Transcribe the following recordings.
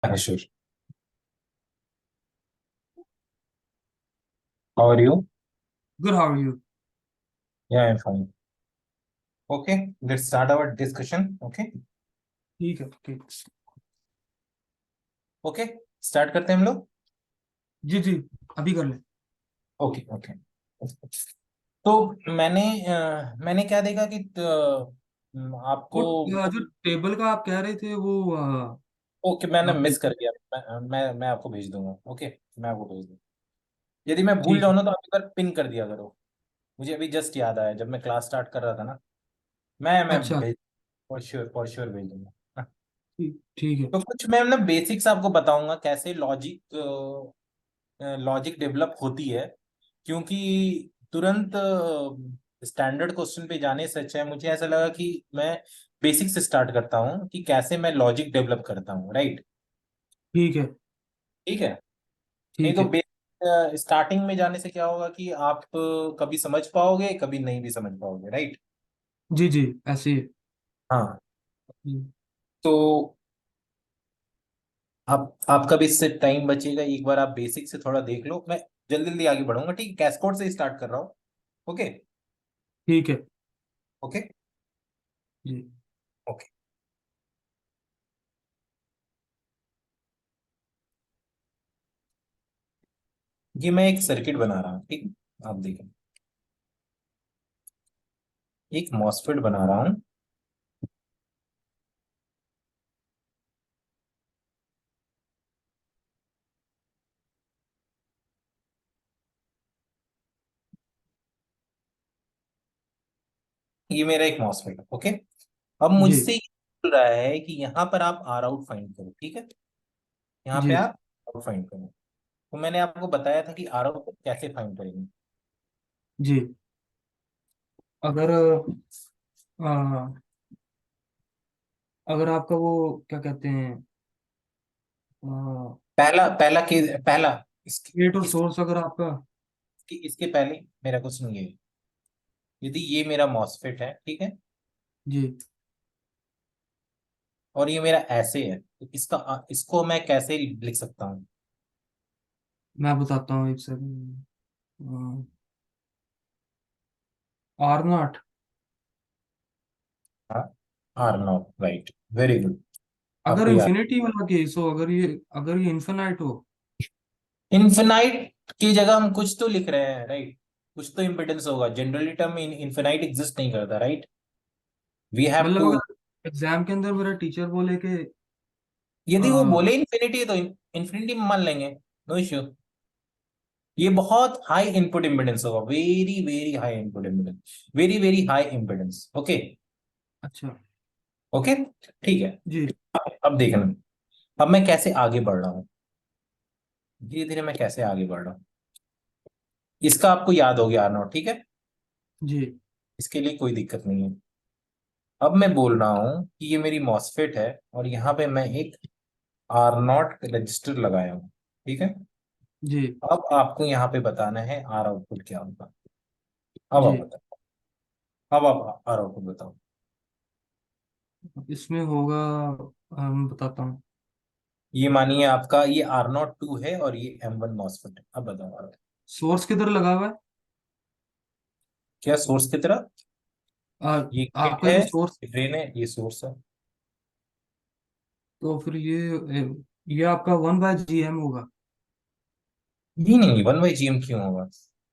Yeah, sure. How are you? Good, how are you? Yeah, I'm fine. Okay, let's start our discussion. Okay, ठीक है, ठीक। okay, start करते हैं हम लोग. जी जी, अभी कर ले। Okay okay. तो मैंने क्या देखा कि वो आपको. जो टेबल का आप कह रहे थे वो ओके, मैंने आप मिस कर दिया. मैं आपको भेज दूंगा. ओके, मैं आपको भेज दूंगा. यदि मैं भूल ठीक जाऊँ है। ना तो आप एक बार पिन कर दिया करो. मुझे अभी जस्ट याद आया जब मैं क्लास स्टार्ट कर रहा था ना. मैं अच्छा, भेज. फॉर श्योर भेज दूंगा. ठीक ठीक है। तो कुछ मैं ना बेसिक्स आपको बताऊंगा कैसे लॉजिक डेवलप होती है. क्योंकि तुरंत स्टैंडर्ड क्वेश्चन पे जाने से अच्छा है, मुझे ऐसा लगा कि मैं बेसिक से स्टार्ट करता हूँ कि कैसे मैं लॉजिक डेवलप करता हूँ, राइट. ठीक है। ठीक है. नहीं ठीक तो है। स्टार्टिंग में जाने से क्या होगा कि आप कभी समझ पाओगे कभी नहीं भी समझ पाओगे, राइट. जी जी, ऐसे ही है। हाँ. हम्म, तो आप आपका भी इससे टाइम बचेगा. एक बार आप बेसिक से थोड़ा देख लो. मैं जल्दी जल्दी आगे बढ़ूंगा. ठीक है, कैसकोड से स्टार्ट कर रहा हूँ. ओके. ठीक है। ओके. जी ओके. ये मैं एक सर्किट बना रहा हूँ. ठीक. आप देखें. एक मॉसफेट बना रहा हूँ. ये मेरा एक मॉसफेट है. ओके. अब जी मुझसे ये बोल रहा है कि यहाँ पर आप आर आउट फाइंड करो. ठीक है. यहाँ पे जी आप आउट फाइंड करो. तो मैंने आपको बताया था कि आर आउट कैसे फाइंड करेंगे. जी। अगर अगर आपका वो क्या कहते हैं, पहला पहला के पहला गेट और इस, सोर्स अगर आपका। इसके पहले मेरा क्वेश्चन ये है. यदि ये मेरा मॉसफेट है, ठीक है, जी, और ये मेरा ऐसे है, तो इसको मैं कैसे लिख सकता हूँ. मैं बताता हूँ, एक सेकंड। R naught. हाँ. R naught, right. Very good. अगर आपको याद. इंफिनिटी वाला केस हो, अगर ये इन्फिनाइट हो। इन्फिनाइट की जगह हम कुछ तो लिख रहे हैं, राइट. कुछ तो इम्पिडेंस होगा. जनरली टर्म इन्फिनाइट एग्जिस्ट नहीं करता, राइट. वी हैव मतलब टू. अगर एग्जाम के अंदर मेरा टीचर बोले कि यदि वो आ, बोले इन्फिनिटी तो इन्फिनिटी मान लेंगे. No issue. ये बहुत हाई इनपुट इम्पिडेंस होगा. Very very high input impedance. Very very high impedance. Okay. अच्छा। ओके. ठीक है. जी अब देखना. अब मैं कैसे आगे बढ़ रहा हूँ. धीरे धीरे मैं कैसे आगे बढ़ रहा हूँ. इसका आपको याद हो गया आर नॉट, ठीक है. जी इसके लिए कोई दिक्कत नहीं है. अब मैं बोल रहा हूँ कि ये मेरी मॉसफेट है और यहाँ पे मैं एक आर नॉट रजिस्टर लगाया हूँ. ठीक है. जी अब आपको यहाँ पे बताना है आर आउटपुट क्या होगा. अब जी। आप बताओ. अब आप आर आउटपुट बताओ. इसमें होगा, मैं बताता हूँ। ये मानिए आपका ये आर नॉट टू है और ये M1 मॉसफेट है. अब बताओ सोर्स किधर लगा हुआ है? क्या सोर्स की तरह. ये गेट आपका है, जो सोर्स, ड्रेन है, ये सोर्स है. तो फिर ये आपका 1/GM होगा। ये नहीं, 1/GM क्यों होगा.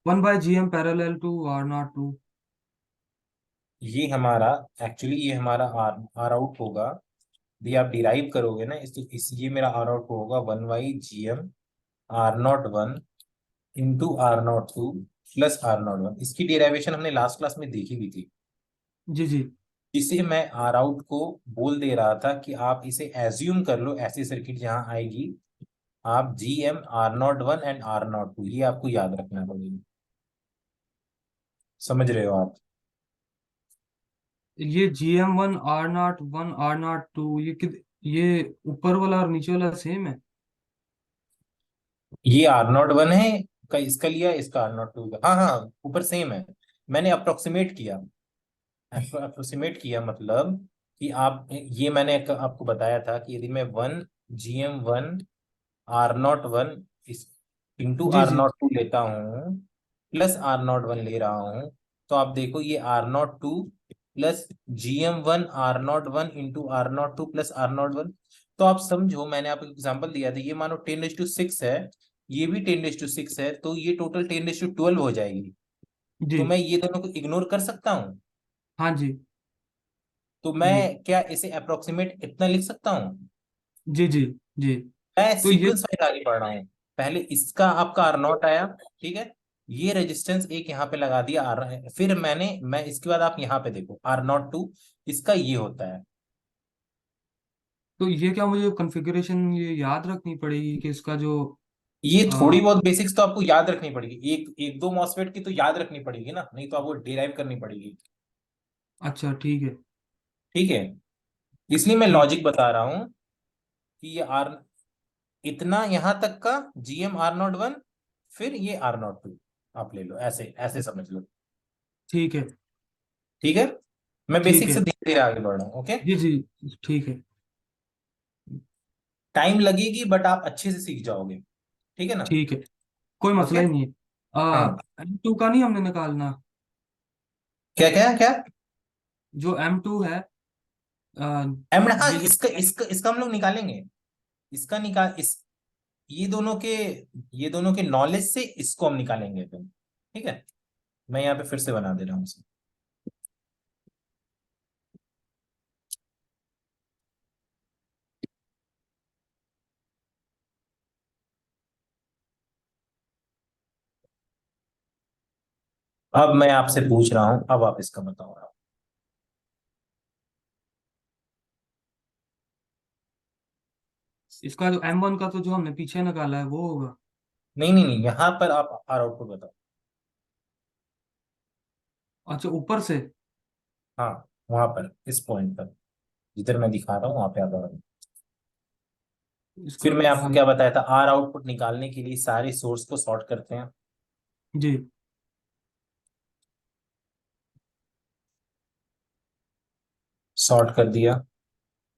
1/GM parallel to R02। ये हमारा एक्चुअली ये हमारा आर आउट होगा. ये आप डिराइव करोगे ना ये मेरा आर आउट होगा 1/GM R01 into R02 plus R01. इसकी डिराइवेशन हमने लास्ट क्लास में देखी भी थी. जी जी इसे मैं आर आउट को बोल दे रहा था कि आप इसे एज्यूम कर लो ऐसी सर्किट जहां आएगी. आप GM R01 एंड R02 ये आपको याद रखना पड़ेगा. समझ रहे हो आप. ये GM1 R01 R02, ये ऊपर वाला और नीचे वाला सेम है। ये R01 है. का इसका लिया, इसका R02 का. हाँ हाँ, ऊपर सेम है. मैंने अप्रोक्सीमेट किया. अप्रोक्सीमेट किया मतलब कि आप ये मैंने आपको बताया था कि यदि मैं 1 GM1 R01 इस into G R G. Naught two लेता हूँ, प्लस R01 ले रहा हूँ, तो आप देखो ये R02 plus GM1 R01 into R02 plus R01। तो आप समझो, मैंने आपको एग्जांपल दिया था, ये मानो 10:6 है, ये भी 10:6 है, तो ये टोटल 10:12 हो जाएगी। जी। तो मैं ये दोनों को इग्नोर कर सकता हूँ। हाँ जी। तो जी मैं क्या इसे अप्रोक्सीमेट इतना लिख सकता हूँ? जी। जी जी। मैं तो ये, सीक्वेंस वाइज आगे बढ़ रहा हूँ। पहले इसका आपका R0 आया, ठीक है, ये रेजिस्टेंस एक यहाँ पे लगा दिया आर, फिर मैं इसके बाद आप यहाँ पे देखो R02 इसका ये होता है। तो ये क्या मुझे कॉन्फ़िगरेशन ये याद रखनी पड़ेगी कि इसका जो ये आ, थोड़ी बहुत बेसिक्स तो आपको याद रखनी पड़ेगी, एक एक दो मॉसफेट की तो याद रखनी पड़ेगी ना, नहीं तो आपको डिराइव करनी पड़ेगी। अच्छा ठीक है। ठीक है, इसलिए मैं ठीक। लॉजिक बता रहा हूँ कि ये आर इतना यहां तक का GM R01, फिर ये R02 आप ले लो, ऐसे ऐसे समझ लो। ठीक है। ठीक है, मैं ठीक बेसिक है। से धीरे धीरे आगे बढ़ रहा हूँ। ओके, जी जी। ठीक है। टाइम लगेगी बट आप अच्छे से सीख जाओगे। ठीक है ना? ठीक है। कोई मसला ओके। ही नहीं है। हाँ, M2 का नहीं हमने निकालना? क्या क्या क्या? जो M2 है, आ, एम, हाँ, ये जो, इसका इसका इसका हम लोग निकालेंगे। इसका निकाल इस ये दोनों के ये दोनों के नॉलेज से इसको हम निकालेंगे फिर। ठीक है, मैं यहाँ पे फिर से बना दे रहा हूँ इसे। अब मैं आपसे पूछ रहा हूँ, अब आप इसका बताओ आप। इसका जो M1 का तो जो हमने पीछे निकाला है वो होगा। नहीं नहीं नहीं, यहाँ पर आप आर आउटपुट बताओ। अच्छा, ऊपर से। हाँ, वहां पर इस पॉइंट पर जिधर मैं दिखा रहा हूँ वहां पे आप बताओ। इसका फिर मैं आपको हम, क्या बताया था, आर आउटपुट निकालने के लिए सारे सोर्स को सॉर्ट करते हैं। जी। सॉर्ट कर दिया,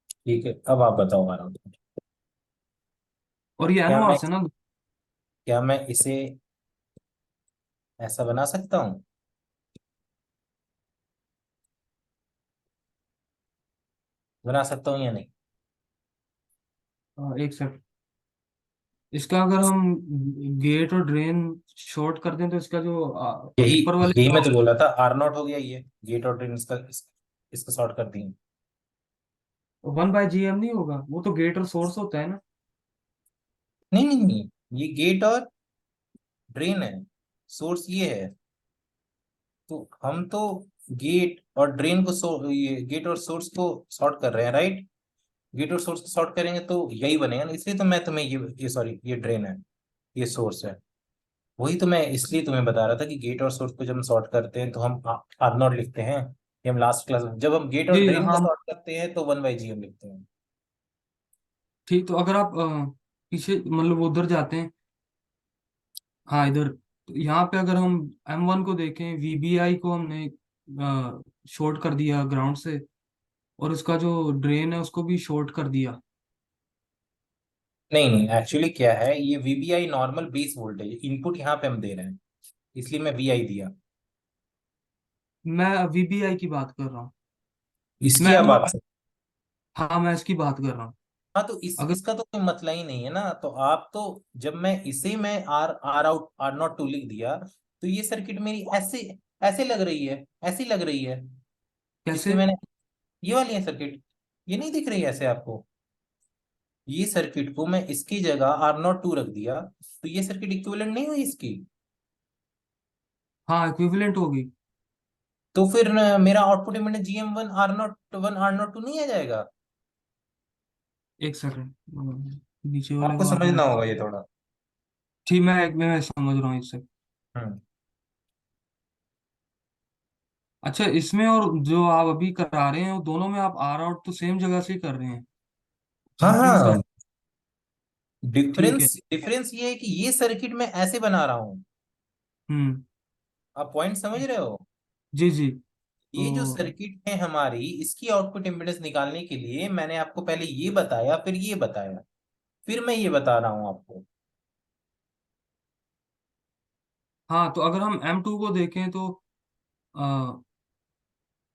ठीक है, अब आप बताओ आर आउटपुट। और ये क्या मैं एनमॉस है ना? क्या मैं इसे ऐसा बना सकता हूँ? बना सकता हूँ या नहीं? एक सेकंड। इसका अगर हम गेट और ड्रेन शॉर्ट कर दें तो इसका जो यही ऊपर वाले यही मैं जो तो बोला था, R0 हो गया, ये गेट और ड्रेन इसका सॉर्ट कर दिए। 1/GM नहीं होगा? वो तो गेट और सोर्स होता है ना? नहीं नहीं नहीं, ये गेट और ड्रेन है, सोर्स ये है। तो हम तो गेट और ड्रेन को ये गेट और सोर्स को सॉर्ट कर रहे हैं, राइट? गेट और सोर्स को सॉर्ट करेंगे तो यही बनेगा ना, इसलिए तो मैं तुम्हें ये सॉरी, ये ड्रेन है, ये सोर्स है। वही तो मैं इसलिए तुम्हें बता रहा था कि गेट और सोर्स को जब हम सॉर्ट करते हैं तो हम R0 लिखते हैं। ये हम लास्ट क्लास में जब हम गेट और जी ड्रेन का हाँ। सॉर्ट करते हैं तो 1/GM लिखते हैं। ठीक, तो अगर आप पीछे मतलब उधर जाते हैं, हाँ इधर, तो यहाँ पे अगर हम M1 को देखें, VBI को हमने शॉर्ट कर दिया ग्राउंड से, और इसका जो ड्रेन है उसको भी शॉर्ट कर दिया। नहीं नहीं, एक्चुअली क्या है, ये VBI normal base voltage input यहाँ पे हम दे रहे हैं, इसलिए मैं VI दिया। मैं VBI की बात कर रहा हूँ। इसकी मैं अब M1, आप, हाँ मैं इसकी बात कर रहा हूँ। हाँ, तो अगर, इसका तो कोई मतलब ही नहीं है ना। तो आप तो जब मैं इसे मैं आर आर आउट R02 लिख दिया, तो ये सर्किट मेरी ऐसे ऐसे लग रही है, ऐसी लग रही है। कैसे? इसलिए मैंने ये वाली है सर्किट, ये नहीं दिख रही है ऐसे आपको? ये सर्किट को मैं इसकी जगह R02 रख दिया, तो ये सर्किट इक्विवेलेंट नहीं हुई इसकी? हाँ इक्विवेलेंट होगी। तो फिर मेरा output impedance GM1 R01 R02 नहीं आ जाएगा? एक सेकंड, नीचे वाले आपको को समझना R0। होगा ये थोड़ा। ठीक, मैं समझ रहा हूँ इससे। हम्म। अच्छा, इसमें और जो आप अभी करा रहे हैं वो दोनों में आप आर आउट तो सेम जगह से ही कर रहे हैं? हाँ डिफरेंस का? हाँ, ठीक है। डिफरेंस डिफरेंस ये है कि ये सर्किट मैं ऐसे बना रहा हूँ। हम्म। आप पॉइंट समझ रहे हो? जी जी। तो ये जो सर्किट है हमारी, इसकी आउटपुट इम्पीडेंस निकालने के लिए मैंने आपको पहले ये बताया, फिर ये बताया। फिर मैं ये बता रहा हूं आपको। हाँ, तो अगर हम M2 को देखें तो आ,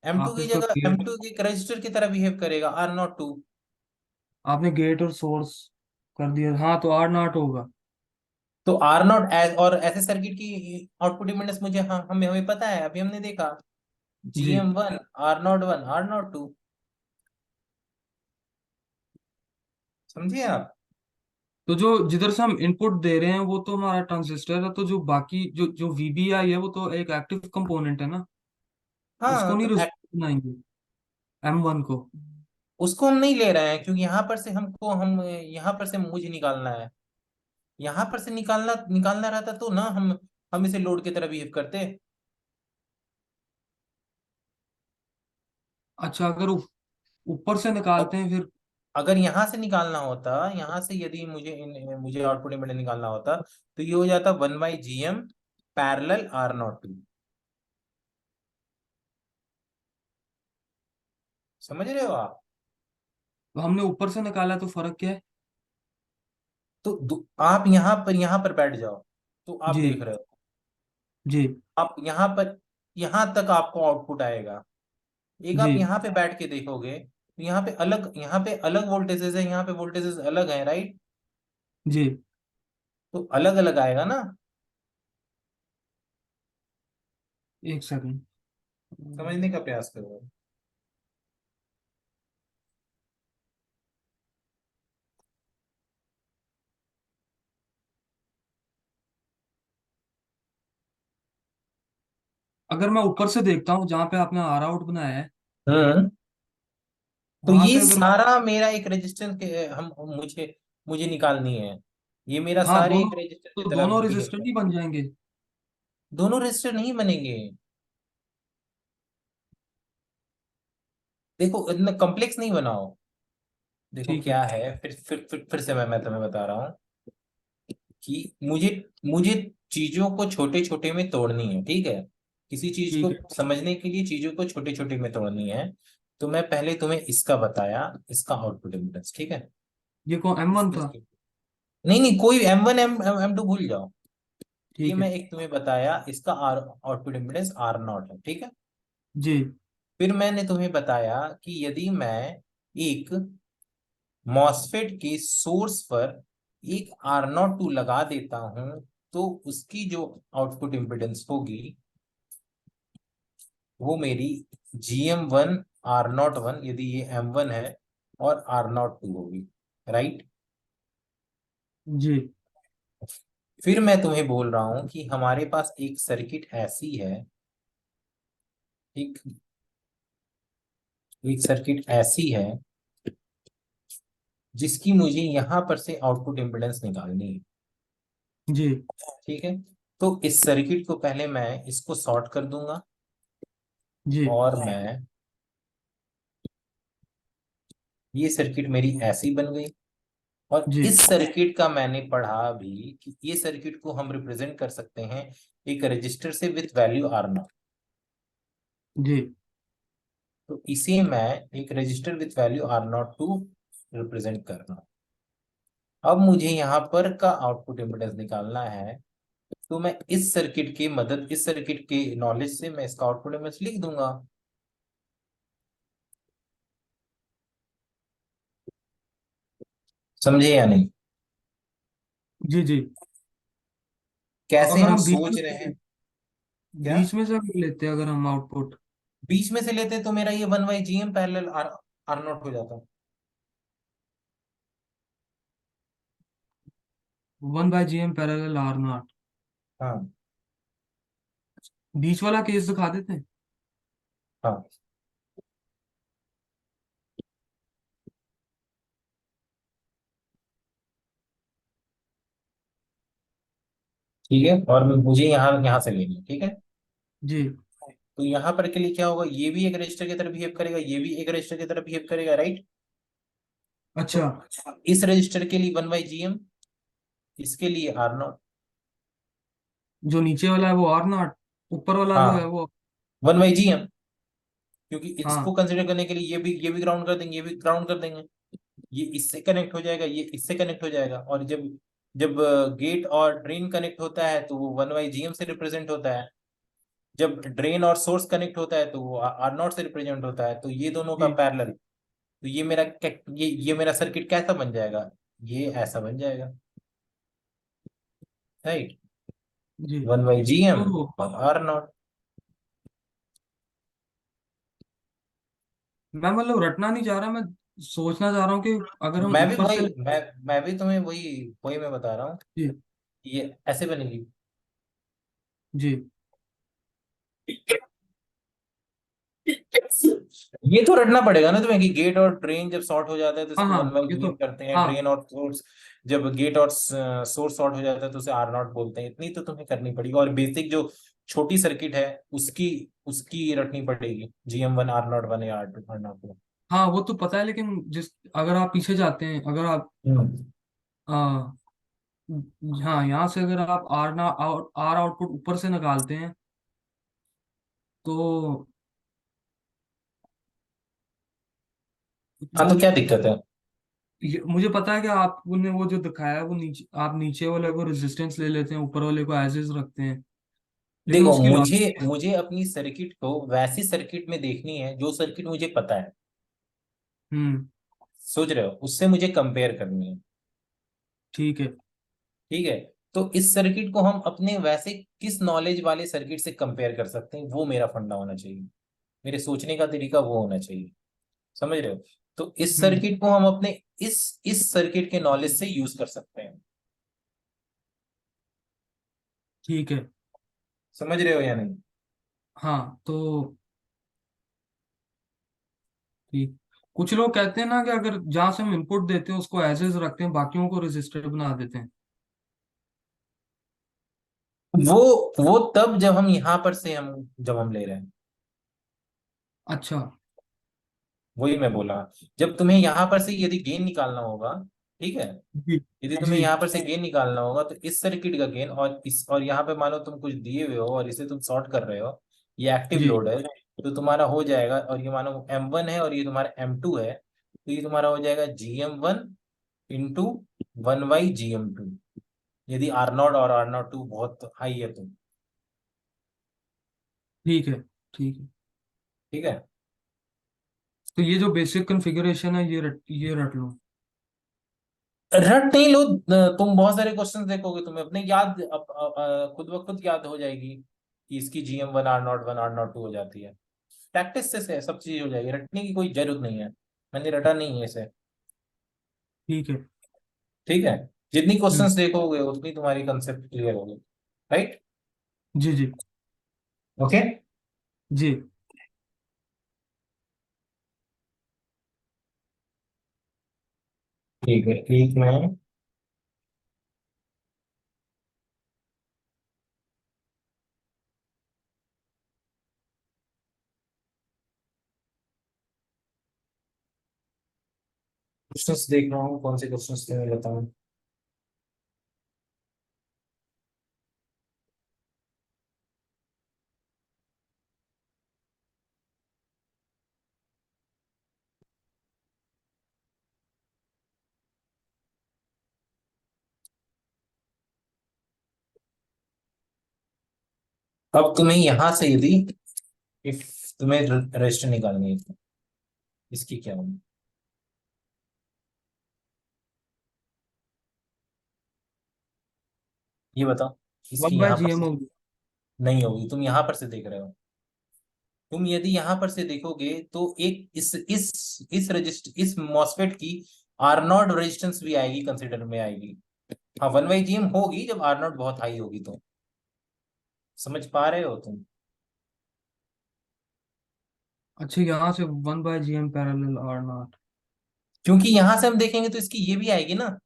M2 आप की इसका जगह गेट, M2 एक रजिस्टर की तरह बिहेव करेगा, R02। आपने गेट और सोर्स कर दिया, हाँ तो R0 होगा। तो R0 और ऐसे सर्किट की आउटपुट इम्पीडेंस मुझे, हाँ, हमें हमें पता है, अभी हमने देखा। जी, GM1, R01, R02। समझिए आप। तो जो जिधर से हम इनपुट दे रहे हैं वो तो हमारा ट्रांजिस्टर है, तो जो बाकी जो जो VBI है वो तो एक एक्टिव कंपोनेंट है ना, उसको हाँ नहीं तो रिजल्ट बनाएंगे M1 को। उसको हम नहीं ले रहे हैं, क्योंकि यहाँ पर से हमको, हम यहाँ पर से मुझे निकालना है। यहाँ पर से निकालना निकालना रहता तो ना हम इसे लोड की तरह बिहेव करते। अच्छा, अगर ऊपर से निकालते अब हैं फिर। अगर यहाँ से निकालना होता, यहाँ से यदि मुझे आउटपुट इम्पीडेंस निकालना होता, तो ये हो जाता 1/GM पैरेलल R02। समझ रहे हो आप। तो हमने ऊपर से निकाला तो फर्क क्या है? तो आप यहाँ पर बैठ जाओ, तो आप जी, देख रहे हो। जी, आप यहाँ तक आपको आउटपुट आएगा। एक जी, आप यहाँ पे बैठ के देखोगे, तो यहाँ पे अलग वोल्टेजेस है, यहाँ पे वोल्टेजेस अलग है, राइट। जी। तो अलग अलग आएगा ना। एक सेकंड। समझने का प्रयास करो। अगर मैं ऊपर से देखता हूँ जहाँ पे आपने आर आउट बनाया है, हम्म। तो वहां ये पे अगर मैं, सारा मेरा एक रेजिस्टेंस के, हम मुझे मुझे निकालनी है। ये मेरा हाँ सारे दोनों, एक रेजिस्टर की तो तरह दोनों बिहेव रेजिस्टर कर। नहीं बन जाएंगे? दोनों रेजिस्टर नहीं बनेंगे। देखो, इतना कॉम्प्लेक्स नहीं बनाओ। देखो ठीक है, क्या है, फिर से मैं तुम्हें बता रहा हूँ कि मुझे मुझे चीजों को छोटे छोटे में तोड़नी है, ठीक है। किसी चीज को ठीक है। समझने के लिए चीजों को छोटे छोटे में तोड़नी है। तो मैं पहले तुम्हें इसका बताया, इसका आउटपुट इम्पीडेंस, ठीक है। ये कौन M1 था? नहीं नहीं, कोई M1 M2 भूल जाओ। ये ठीक है। मैं एक तुम्हें बताया, इसका आउटपुट इम्पीडेंस R0 है, ठीक है। जी, फिर मैंने तुम्हें बताया कि यदि मैं एक मॉसफेट के सोर्स पर एक R02 लगा देता हूं, तो उसकी जो आउटपुट इम्पीडेंस होगी, वो मेरी GM1 R01, यदि ये M1 है, और R02 होगी, राइट। जी, फिर मैं तुम्हें बोल रहा हूं कि हमारे पास एक सर्किट ऐसी है, एक एक सर्किट ऐसी है जिसकी मुझे यहां पर से आउटपुट इम्पीडेंस निकालनी है, जी, ठीक है। तो इस सर्किट को पहले मैं इसको शॉर्ट कर दूंगा, जी, और मैं, ये सर्किट मेरी ऐसी बन गई। और जी, इस सर्किट का मैंने पढ़ा भी कि ये सर्किट को हम रिप्रेजेंट कर सकते हैं एक रजिस्टर से विथ वैल्यू R0। जी, तो इसे मैं एक register with value R02 represent कर रहा हूं। अब मुझे यहाँ पर का आउटपुट इम्पीडेंस निकालना है। तो मैं इस सर्किट के नॉलेज से मैं इसका आउटपुट इम्पीडेंस लिख दूंगा। समझे या नहीं। जी, जी। तो कैसे अगर हम हम सोच रहे हैं। क्या, बीच में से अगर लेते हैं अगर हम आउटपुट बीच में से लेते तो मेरा ये 1/GM पैरेलल R0 हो जाता। 1/GM पैरेलल R0, हाँ, बीच वाला केस दिखा देते हैं। हाँ, ठीक है। और मुझे यहाँ यहाँ से लेनी है, ठीक है। जी। तो यहाँ पर के लिए क्या होगा, ये भी एक रजिस्टर की तरह बिहेव करेगा, ये भी एक रजिस्टर की तरह बिहेव करेगा, राइट। तो अच्छा, इस रजिस्टर के लिए 1/GM, इसके लिए R0। जो नीचे वाला है वो R0, ऊपर वाला जो है हाँ, वो, 1/GM, क्योंकि इसको हाँ, कंसिडर करने के लिए ये भी ग्राउंड कर देंगे, ये भी ग्राउंड कर देंगे। ये इससे कनेक्ट हो जाएगा, ये इससे कनेक्ट हो जाएगा, और जब जब गेट और ड्रेन कनेक्ट होता है तो वो 1/GM से रिप्रेजेंट होता है। जब ड्रेन और सोर्स कनेक्ट होता है तो वो R0 से रिप्रेजेंट होता है। तो ये दोनों का जी पैरेलल, तो ये मेरा सर्किट कैसा बन जाएगा, ये ऐसा बन जाएगा, राइट। जी। 1/GM तो और R0। मैं मतलब रटना नहीं चाह रहा, मैं सोचना चाह रहा हूँ कि अगर हम मैं भी ऊपर वही से। मैं भी तुम्हें वही वही मैं बता रहा हूँ, जी ये ऐसे बनेगी। जी। ये तो रटना पड़ेगा ना तुम्हें कि गेट और ड्रेन जब शॉर्ट हो जाता है तो हाँ इसको वन हाँ, बाई ये जी तो। एम करते हैं, हाँ ड्रेन और सोर्स जब गेट और सोर्स शॉर्ट हो जाता है तो उसे R0 बोलते हैं। इतनी तो तुम्हें करनी पड़ेगी, और बेसिक जो छोटी सर्किट है उसकी उसकी रटनी पड़ेगी, GM1 R0 1 या R2 R0 2। हाँ, वो तो पता है, लेकिन जिस अगर आप पीछे जाते हैं, अगर आप हम्म। आ, हाँ, यहाँ से अगर आप आर आउटपुट ऊपर से निकालते हैं तो हाँ, वो तो क्या दिक्कत है? मुझे पता है कि आपने वो जो दिखाया है, वो नीचे आप नीचे वाले को रेजिस्टेंस ले लेते हैं, ऊपर वाले को एज इज रखते हैं, लेकिन देखो, उसकी मुझे लॉजिक। मुझे अपनी सर्किट को वैसी सर्किट में देखनी है जो सर्किट मुझे पता है। हम्म। सोच रहे हो, उससे मुझे कंपेयर करनी है। ठीक है। ठीक है। तो इस सर्किट को हम अपने वैसे किस नॉलेज वाले सर्किट से कंपेयर कर सकते हैं, वो मेरा फंडा होना चाहिए। मेरे सोचने का तरीका वो होना चाहिए। समझ रहे हो? तो इस हम्म। सर्किट को हम अपने इस सर्किट के नॉलेज से यूज कर सकते हैं। ठीक है। समझ रहे हो या नहीं? हाँ तो ठीक। कुछ लोग कहते हैं ना कि अगर जहां से हम इनपुट देते हैं उसको एज इज रखते हैं, बाकियों को रजिस्टर बना देते हैं। वो वो तब जब हम यहां पर से हम जब हम ले रहे हैं, अच्छा। वही मैं बोला। जब तुम्हें यहां पर से यदि गेन निकालना होगा, ठीक है, जी यदि तुम्हें जी यहाँ पर से गेन निकालना होगा तो इस सर्किट का गेन और इस, और यहाँ पे मानो तुम कुछ दिए हुए हो और इसे तुम शॉर्ट कर रहे हो, ये एक्टिव जी। लोड है, तो तुम्हारा हो जाएगा, और ये मानो M1 है और ये तुम्हारा M2 है, तो ये तुम्हारा हो जाएगा GM1 × 1/GM2, यदि R0 और R02 बहुत हाई है तो। ठीक है। ठीक है। ठीक है। तो ये जो बेसिक कॉन्फ़िगरेशन है, ये रट लो। रट नहीं लो, तुम बहुत सारे क्वेश्चंस देखोगे, तुम्हें अपने याद खुद ब खुद याद हो जाएगी कि इसकी GM1 R01 R02 हो जाती है। प्रैक्टिस से सब चीज हो जाएगी, रटने की कोई जरूरत नहीं है। मैंने रटा नहीं है इसे। ठीक है। ठीक है। जितनी हम्म। क्वेश्चंस देखोगे उतनी तुम्हारी कंसेप्ट क्लियर होगी। राइट। जी जी ओके। जी। ठीक है, एक मैं क्वेश्चंस देख रहा हूँ, कौन से क्वेश्चंस थे मैं बताऊँ। अब तुम्हें यहां से यदि इफ तुम्हें रेस्ट निकालनी है तो इसकी क्या होगी, ये बताओ। वन इसकी बाय यहाँ जी पर एम से होगी। नहीं होगी, तुम यहाँ पर से देख रहे हो। तुम यदि यहां पर से देखोगे तो एक इस रजिस्ट इस मॉसफेट की R0 रेजिस्टेंस भी आएगी, कंसिडर में आएगी। हाँ, 1/GM होगी जब R0 बहुत हाई होगी तो। समझ पा रहे हो तुम? अच्छा, यहाँ से one by G M parallel are naught. क्योंकि यहां से हम देखेंगे तो इसकी ये भी आएगी ना।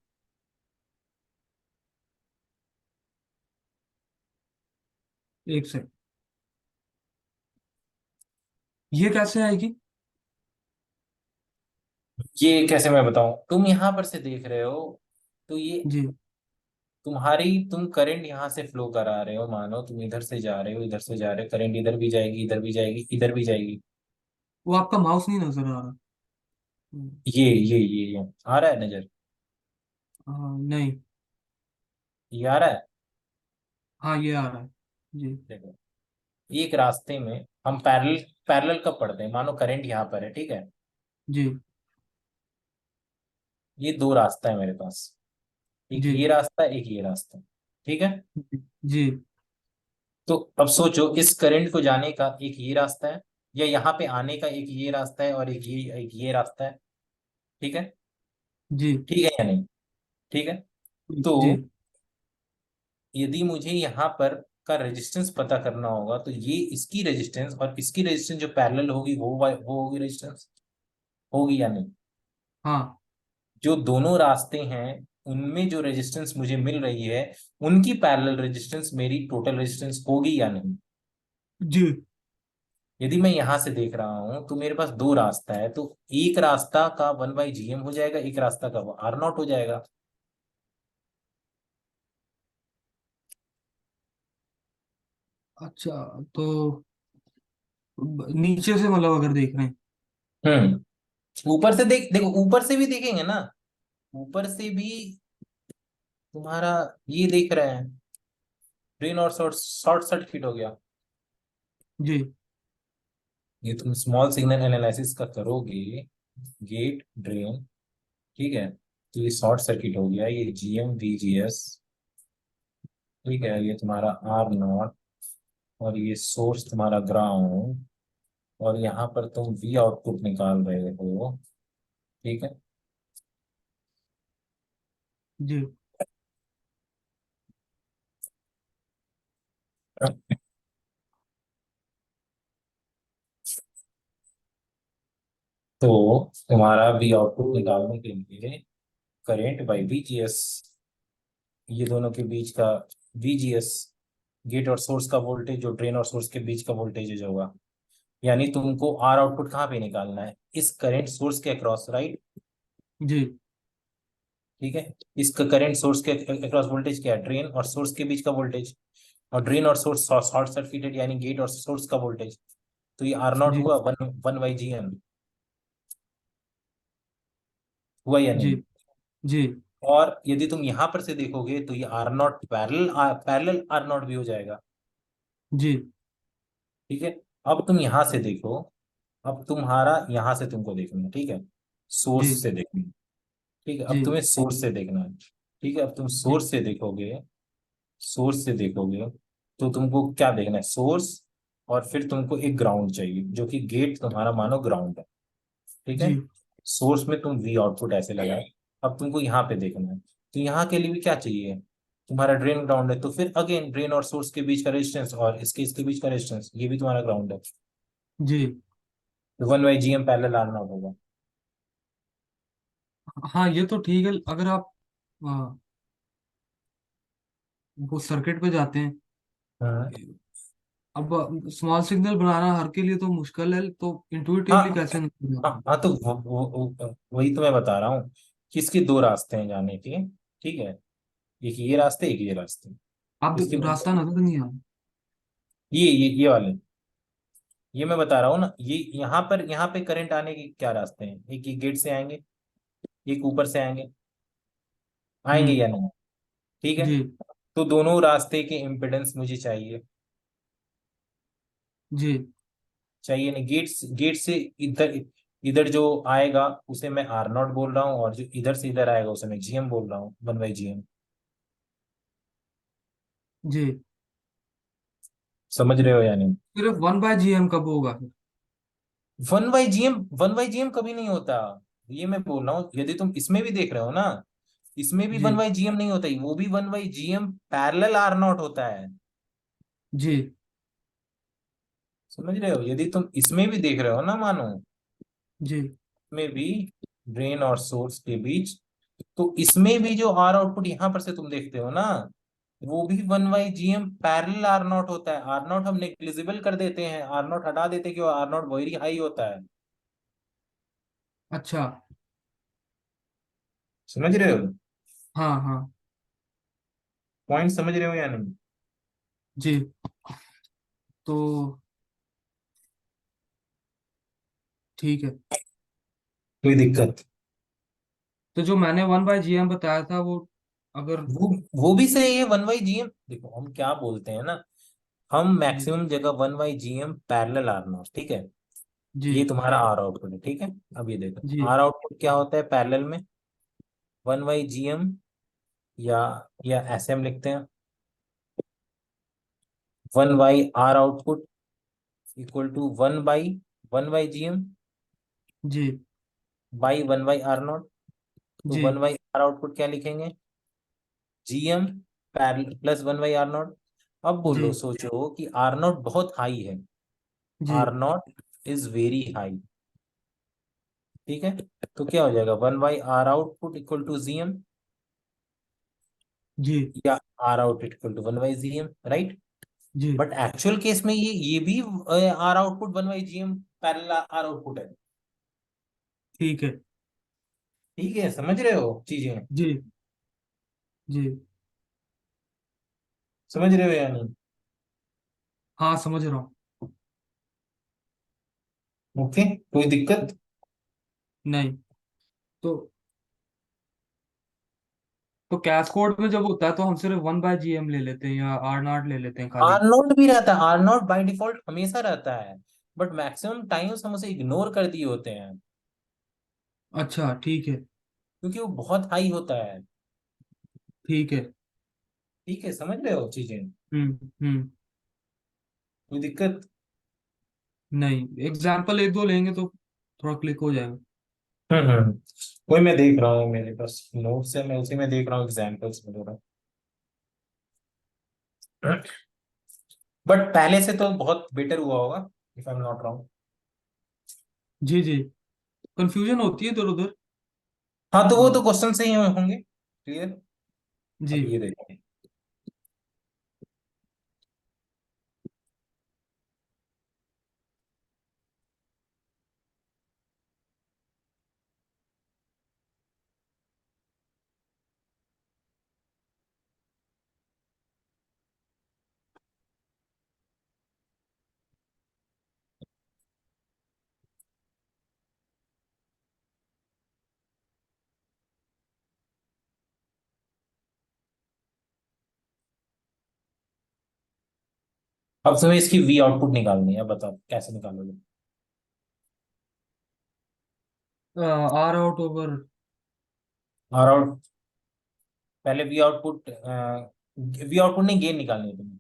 एक से ये कैसे आएगी? ये कैसे मैं बताऊं, तुम यहां पर से देख रहे हो तो ये जी। तुम करंट यहां से फ्लो करा रहे हो, मानो तुम इधर से जा रहे हो, इधर से जा रहे हो, करंट इधर भी जाएगी, इधर भी जाएगी, इधर भी जाएगी। वो आपका माउस नहीं नजर आ रहा। ये आ रहा है नजर? नहीं। ये आ रहा है? हाँ, ये आ रहा है। जी। देखो, एक रास्ते में हम पैरेलल पैरेलल कब पढ़ते हैं? मानो करंट यहाँ पर है, ठीक है। जी। ये दो रास्ता है मेरे पास, एक जी। ये रास्ता, एक ये रास्ता, ठीक है। जी। तो अब सोचो, इस करंट को जाने का एक ये रास्ता है, या यहाँ पे आने का एक ये रास्ता है, और एक ये रास्ता है, ठीक है। जी। ठीक है या नहीं? ठीक है। तो जी। यदि मुझे यहाँ पर का रेजिस्टेंस पता करना होगा, तो ये इसकी रेजिस्टेंस और इसकी रेजिस्टेंस जो पैरेलल होगी, वो होगी रेजिस्टेंस, होगी या नहीं? हाँ। जो दोनों रास्ते हैं, उनमें जो रेजिस्टेंस मुझे मिल रही है, उनकी पैरेलल रेजिस्टेंस मेरी टोटल रेजिस्टेंस होगी या नहीं? जी। यदि मैं यहां से देख रहा हूं, तो मेरे पास दो रास्ता है, तो एक रास्ता का 1/GM हो जाएगा, एक रास्ता का वो R0 हो जाएगा। अच्छा, तो नीचे से मतलब अगर देख रहे हैं। ऊपर से देखो, ऊपर से भी देखेंगे ना, ऊपर से भी तुम्हारा ये देख रहे हैं, ड्रेन और शॉर्ट शॉर्ट सर्किट हो गया। जी। ये तुम स्मॉल सिग्नल एनालिसिस का करोगे, गेट ड्रेन, ठीक है, तो ये शॉर्ट सर्किट हो गया, ये GM VGS, ठीक है, ये तुम्हारा R0, और ये सोर्स तुम्हारा ग्राउंड, और यहाँ पर तुम V आउटपुट निकाल रहे हो, ठीक है। जी। तो तुम्हारा V आउटपुट निकालने के लिए करेंट बाई VGS, ये दोनों के बीच का VGS, गेट और सोर्स का वोल्टेज, जो ड्रेन और सोर्स के बीच का वोल्टेज होगा, यानी तुमको R आउटपुट कहाँ पे निकालना है? इस करंट सोर्स के अक्रॉस, राइट। जी। ठीक है। इसका करंट सोर्स के अक्रॉस वोल्टेज क्या है? ड्रेन और सोर्स के बीच का वोल्टेज, और ड्रेन और सोर्स शॉर्ट सर्किटेड, यानी गेट और सोर्स का वोल्टेज। तो ये R0 जी। हुआ, वन वन बाई GM, हुआ या जी। नहीं? जी। और यदि तुम यहां पर से देखोगे, तो ये R0 पैरेलल R0 भी हो जाएगा, जी। ठीक है। अब तुम यहां से देखो, अब तुम्हारा यहां से तुमको देखना है, ठीक है, जी। सोर्स से देखना है, ठीक है। जी। अब तुम्हें सोर्स से देखना है, ठीक है। अब तुम जी। सोर्स से देखोगे, सोर्स से देखोगे, तो तुमको क्या देखना है? सोर्स, और फिर तुमको एक ग्राउंड चाहिए, जो कि गेट तुम्हारा मानो ग्राउंड है, ठीक है। जी। सोर्स में तुम V आउटपुट ऐसे लगाए। अब तुमको यहाँ पे देखना है, तो यहाँ के लिए भी क्या चाहिए? तुम्हारा ड्रेन ग्राउंड है, तो फिर अगेन ड्रेन और सोर्स के बीच का रेजिस्टेंस, और इसके बीच का रेजिस्टेंस, ये भी तुम्हारा ग्राउंड है। जी। तो 1/GM पैरेलल आना होगा। हाँ, ये तो ठीक है। अगर आप वो सर्किट पे जाते हैं, हाँ अब स्मॉल सिग्नल बनाना हर के लिए तो मुश्किल है, तो इंट्यूटिवली हाँ कैसे निकलेगा? हाँ, तो वही तो मैं बता रहा हूँ कि इसके दो रास्ते हैं जाने के, ठीक है। एक ये रास्ते, एक ये रास्ते, आप इसके रास्ता नजर नहीं आ रहा। ये वाले, ये मैं बता रहा हूँ ना, ये यहाँ पे करंट आने के क्या रास्ते हैं? एक ये गेट से आएंगे, एक ऊपर से आएंगे, आएंगे हम्म। या नहीं? ठीक है। जी। तो दोनों रास्ते के इम्पिडेंस मुझे चाहिए, जी। चाहिए नहीं। गेट से इधर इधर जो आएगा, उसे मैं R0 बोल रहा हूँ, और जो इधर से इधर आएगा, उसे मैं GM बोल रहा हूँ, 1/GM। जी। समझ रहे हो या नहीं? सिर्फ 1/GM कब होगा फिर? 1/GM कभी नहीं होता। ये मैं बोल रहा हूँ, यदि तुम इसमें भी देख रहे हो ना, इसमें भी जी। 1/GM नहीं होता ही, वो भी 1/GM पैरेलल R0 होता है। जी। समझ रहे हो? यदि तुम इसमें भी देख रहे हो ना, मानो जी। में भी ड्रेन और सोर्स के बीच, तो इसमें भी जो R आउटपुट यहां पर से तुम देखते हो ना, वो भी 1/GM पैरेलल R0 होता है। R0 हम नेग्लिजिबल कर देते हैं, R0 हटा देते हैं, कि R0 वेरी हाई होता है। अच्छा। समझ रहे हो? हाँ, हाँ। पॉइंट समझ रहे हो या नहीं? जी। तो ठीक है। कोई दिक्कत? तो जो मैंने 1/GM बताया था वो, अगर। वो वो भी सही है, 1/GM। देखो हम क्या बोलते हैं ना, हम जी मैक्सिमम जगह 1/GM पैरेलल आर नॉट, ठीक है। जी ये तुम्हारा आर आउटपुट है, ठीक है। अब ये देखो जी आर आउटपुट क्या होता है पैरेलल में, 1/GM, या ऐसे हम लिखते हैं, 1/R output equal to 1/GM G by 1/R0। तो जी 1/R आउटपुट क्या लिखेंगे, GM पैरेलल प्लस 1/R0। अब जी बोलो, सोचो कि R0 बहुत हाई है, जी R0 इज वेरी हाई, ठीक है। तो क्या हो जाएगा, 1/R output equal to GM, जी या R out equal to 1/GM, right. जी। बट एक्चुअल केस में ये भी R output 1/GM parallel R output है। ठीक है। ठीक है, समझ रहे हो चीजें? जी जी। समझ रहे हो या नहीं? हाँ, समझ रहा हूँ। ओके, कोई दिक्कत? नहीं। तो कैसकोड में जब होता है तो हम सिर्फ 1/GM ले लेते हैं या R0 ले लेते हैं खाली? आर नोट भी रहता है, आर नोट बाई डिफॉल्ट हमेशा रहता है, बट मैक्सिमम टाइम्स हम उसे इग्नोर कर दिए होते हैं, अच्छा, ठीक है। क्योंकि वो बहुत हाई होता है। ठीक है। ठीक है, समझ रहे हो चीजें? हम्म। कोई दिक्कत? नहीं, एग्जाम्पल एक दो लेंगे तो थोड़ा क्लिक हो जाएगा। हम्म। कोई, मैं देख रहा हूँ, मेरे पास नोट्स है, मैं उसी में देख रहा हूँ एग्जाम्पल्स वगैरह। बट पहले से तो बहुत बेटर हुआ होगा, if I am not wrong. जी जी। कंफ्यूजन होती है इधर उधर। हाँ, तो वो तो हाँ। क्वेश्चन से ही होंगे क्लियर। जी। अब ये देखो, अब तुम्हें इसकी वी आउटपुट निकालनी है, अब बताओ कैसे निकालोगे। R out over. R out, पहले वी आउटपुट नहीं, गेन निकालनी है तुम्हें।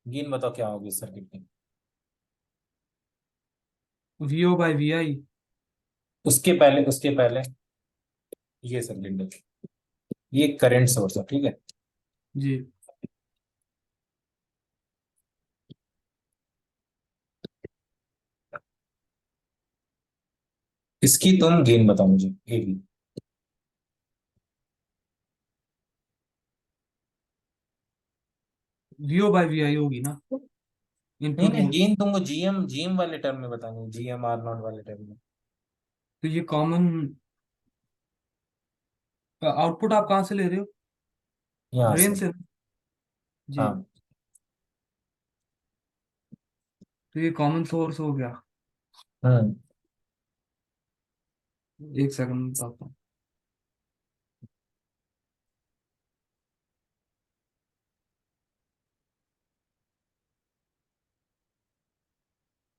गेन बताओ क्या होगी इस सर्किट की। VO/VI। उसके पहले ये सर्किट देखो, ये करंट सोर्स है, ठीक है। जी। इसकी तुम गेन बताओ मुझे, एबी। VO/VI होगी ना, नहीं इनपुट नहीं, वोल्ट। गेन तुमको जीएम जीएम वाले टर्म में बतानी है, जीएम आर नॉट वाले टर्म में। तो ये कॉमन आउटपुट आप कहाँ से ले रहे हो? यहाँ ड्रेन से। से ना? जी। हाँ। तो ये कॉमन सोर्स हो गया। हम्म। एक सेकंड बताता हूँ।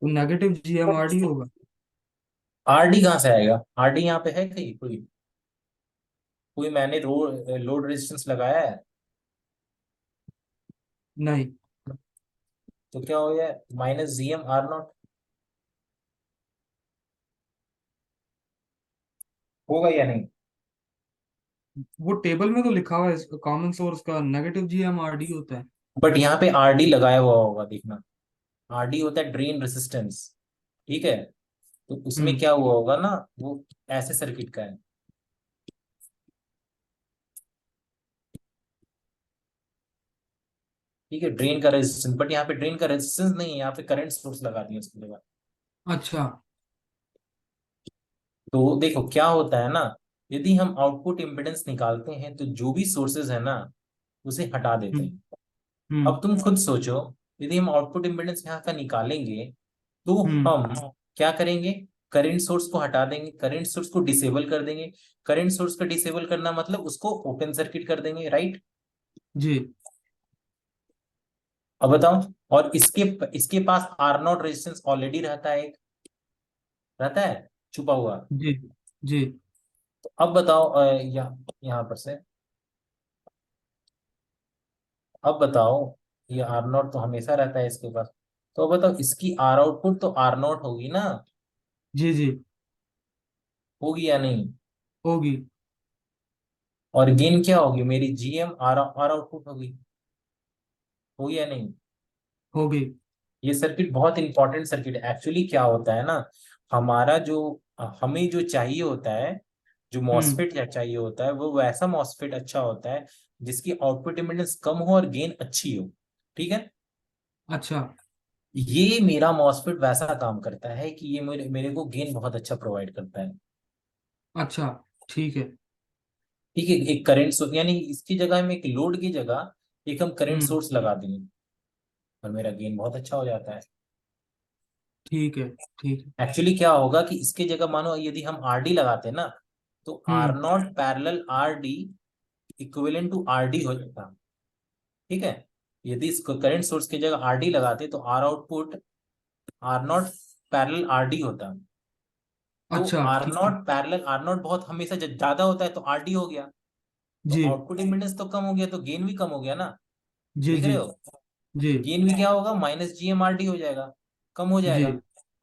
तो -GM/RD होगा। आरडी कहाँ से आएगा, आरडी यहाँ पे है कहीं कोई? कोई मैंने लोड रेजिस्टेंस लगाया है? नहीं, तो क्या हो गया, -GM/R0 होगा या नहीं? वो टेबल में तो लिखा हुआ है कॉमन सोर्स का -GM/RD होता है। बट यहाँ पे आरडी लगाया हुआ होगा, देखना। आरडी होता है ड्रेन रेसिस्टेंस, ठीक है। तो उसमें हम्म क्या हुआ होगा ना, वो ऐसे सर्किट का है, ठीक है, ड्रेन का रेजिस्टेंस। बट यहाँ पे ड्रेन का रेजिस्टेंस नहीं है, यहाँ पे करंट सोर्स लगा दिया उसकी जगह। अच्छा। तो देखो क्या होता है ना, यदि हम आउटपुट इम्पिडेंस निकालते हैं तो जो भी सोर्सेज है ना, उसे हटा देते हम्म हैं। हम्म अब तुम खुद सोचो, यदि हम आउटपुट इम्पिडेंस यहाँ का निकालेंगे, तो हम्म हम क्या करेंगे, करंट सोर्स को हटा देंगे, करंट सोर्स को डिसेबल कर देंगे। करंट सोर्स का डिसेबल करना मतलब उसको ओपन सर्किट कर देंगे, राइट। जी अब बताओ, और इसके इसके पास आर नॉट रेजिस्टेंस ऑलरेडी रहता है, एक रहता है छुपा हुआ। जी जी तो अब बताओ, यहाँ पर से, अब बताओ, ये आर नॉट तो हमेशा रहता है इसके पास। तो अब बताओ, इसकी आर आउटपुट तो आर नॉट होगी ना, जी जी होगी या नहीं। होगी। और गेन क्या होगी मेरी, जीएम आर आर आउटपुट होगी, होगी या नहीं। होगी। ये सर्किट बहुत इंपॉर्टेंट सर्किट है। एक्चुअली क्या होता है ना, हमारा जो हमें जो चाहिए होता है, जो हम्म। मॉसफेट या चाहिए होता है, वो वैसा मॉसफेट अच्छा होता है जिसकी आउटपुट इम्पीडेंस कम हो और गेन अच्छी हो। ठीक है। अच्छा ये मेरा मॉसफेट वैसा काम करता है कि ये मेरे मेरे को गेन बहुत अच्छा प्रोवाइड करता है। अच्छा। ठीक है। ठीक है, एक करंट सोर्स, यानी इसकी जगह में, एक लोड की जगह एक हम करंट हम्म। सोर्स लगा देंगे और मेरा गेन बहुत अच्छा हो जाता है। ठीक है। ठीक है। एक्चुअली क्या होगा कि इसके जगह मानो यदि हम आर डी लगाते ना, तो R hmm. Naught parallel R D equivalent to R D हो जाता। ठीक है। यदि इसको करंट सोर्स की जगह आर डी लगाते तो R output R naught parallel R D होता। तो अच्छा आर ठीक है। नॉट पैरेलल आर नॉट बहुत हमेशा जब ज्यादा होता है तो आर डी हो गया, तो जी आउटपुट इम्पीडेंस तो कम हो गया, तो गेन भी कम हो गया ना। जी देख जी रहे हो, जी गेन भी क्या होगा, माइनस जी एम आर डी हो जाएगा, कम हो जी जाएगा।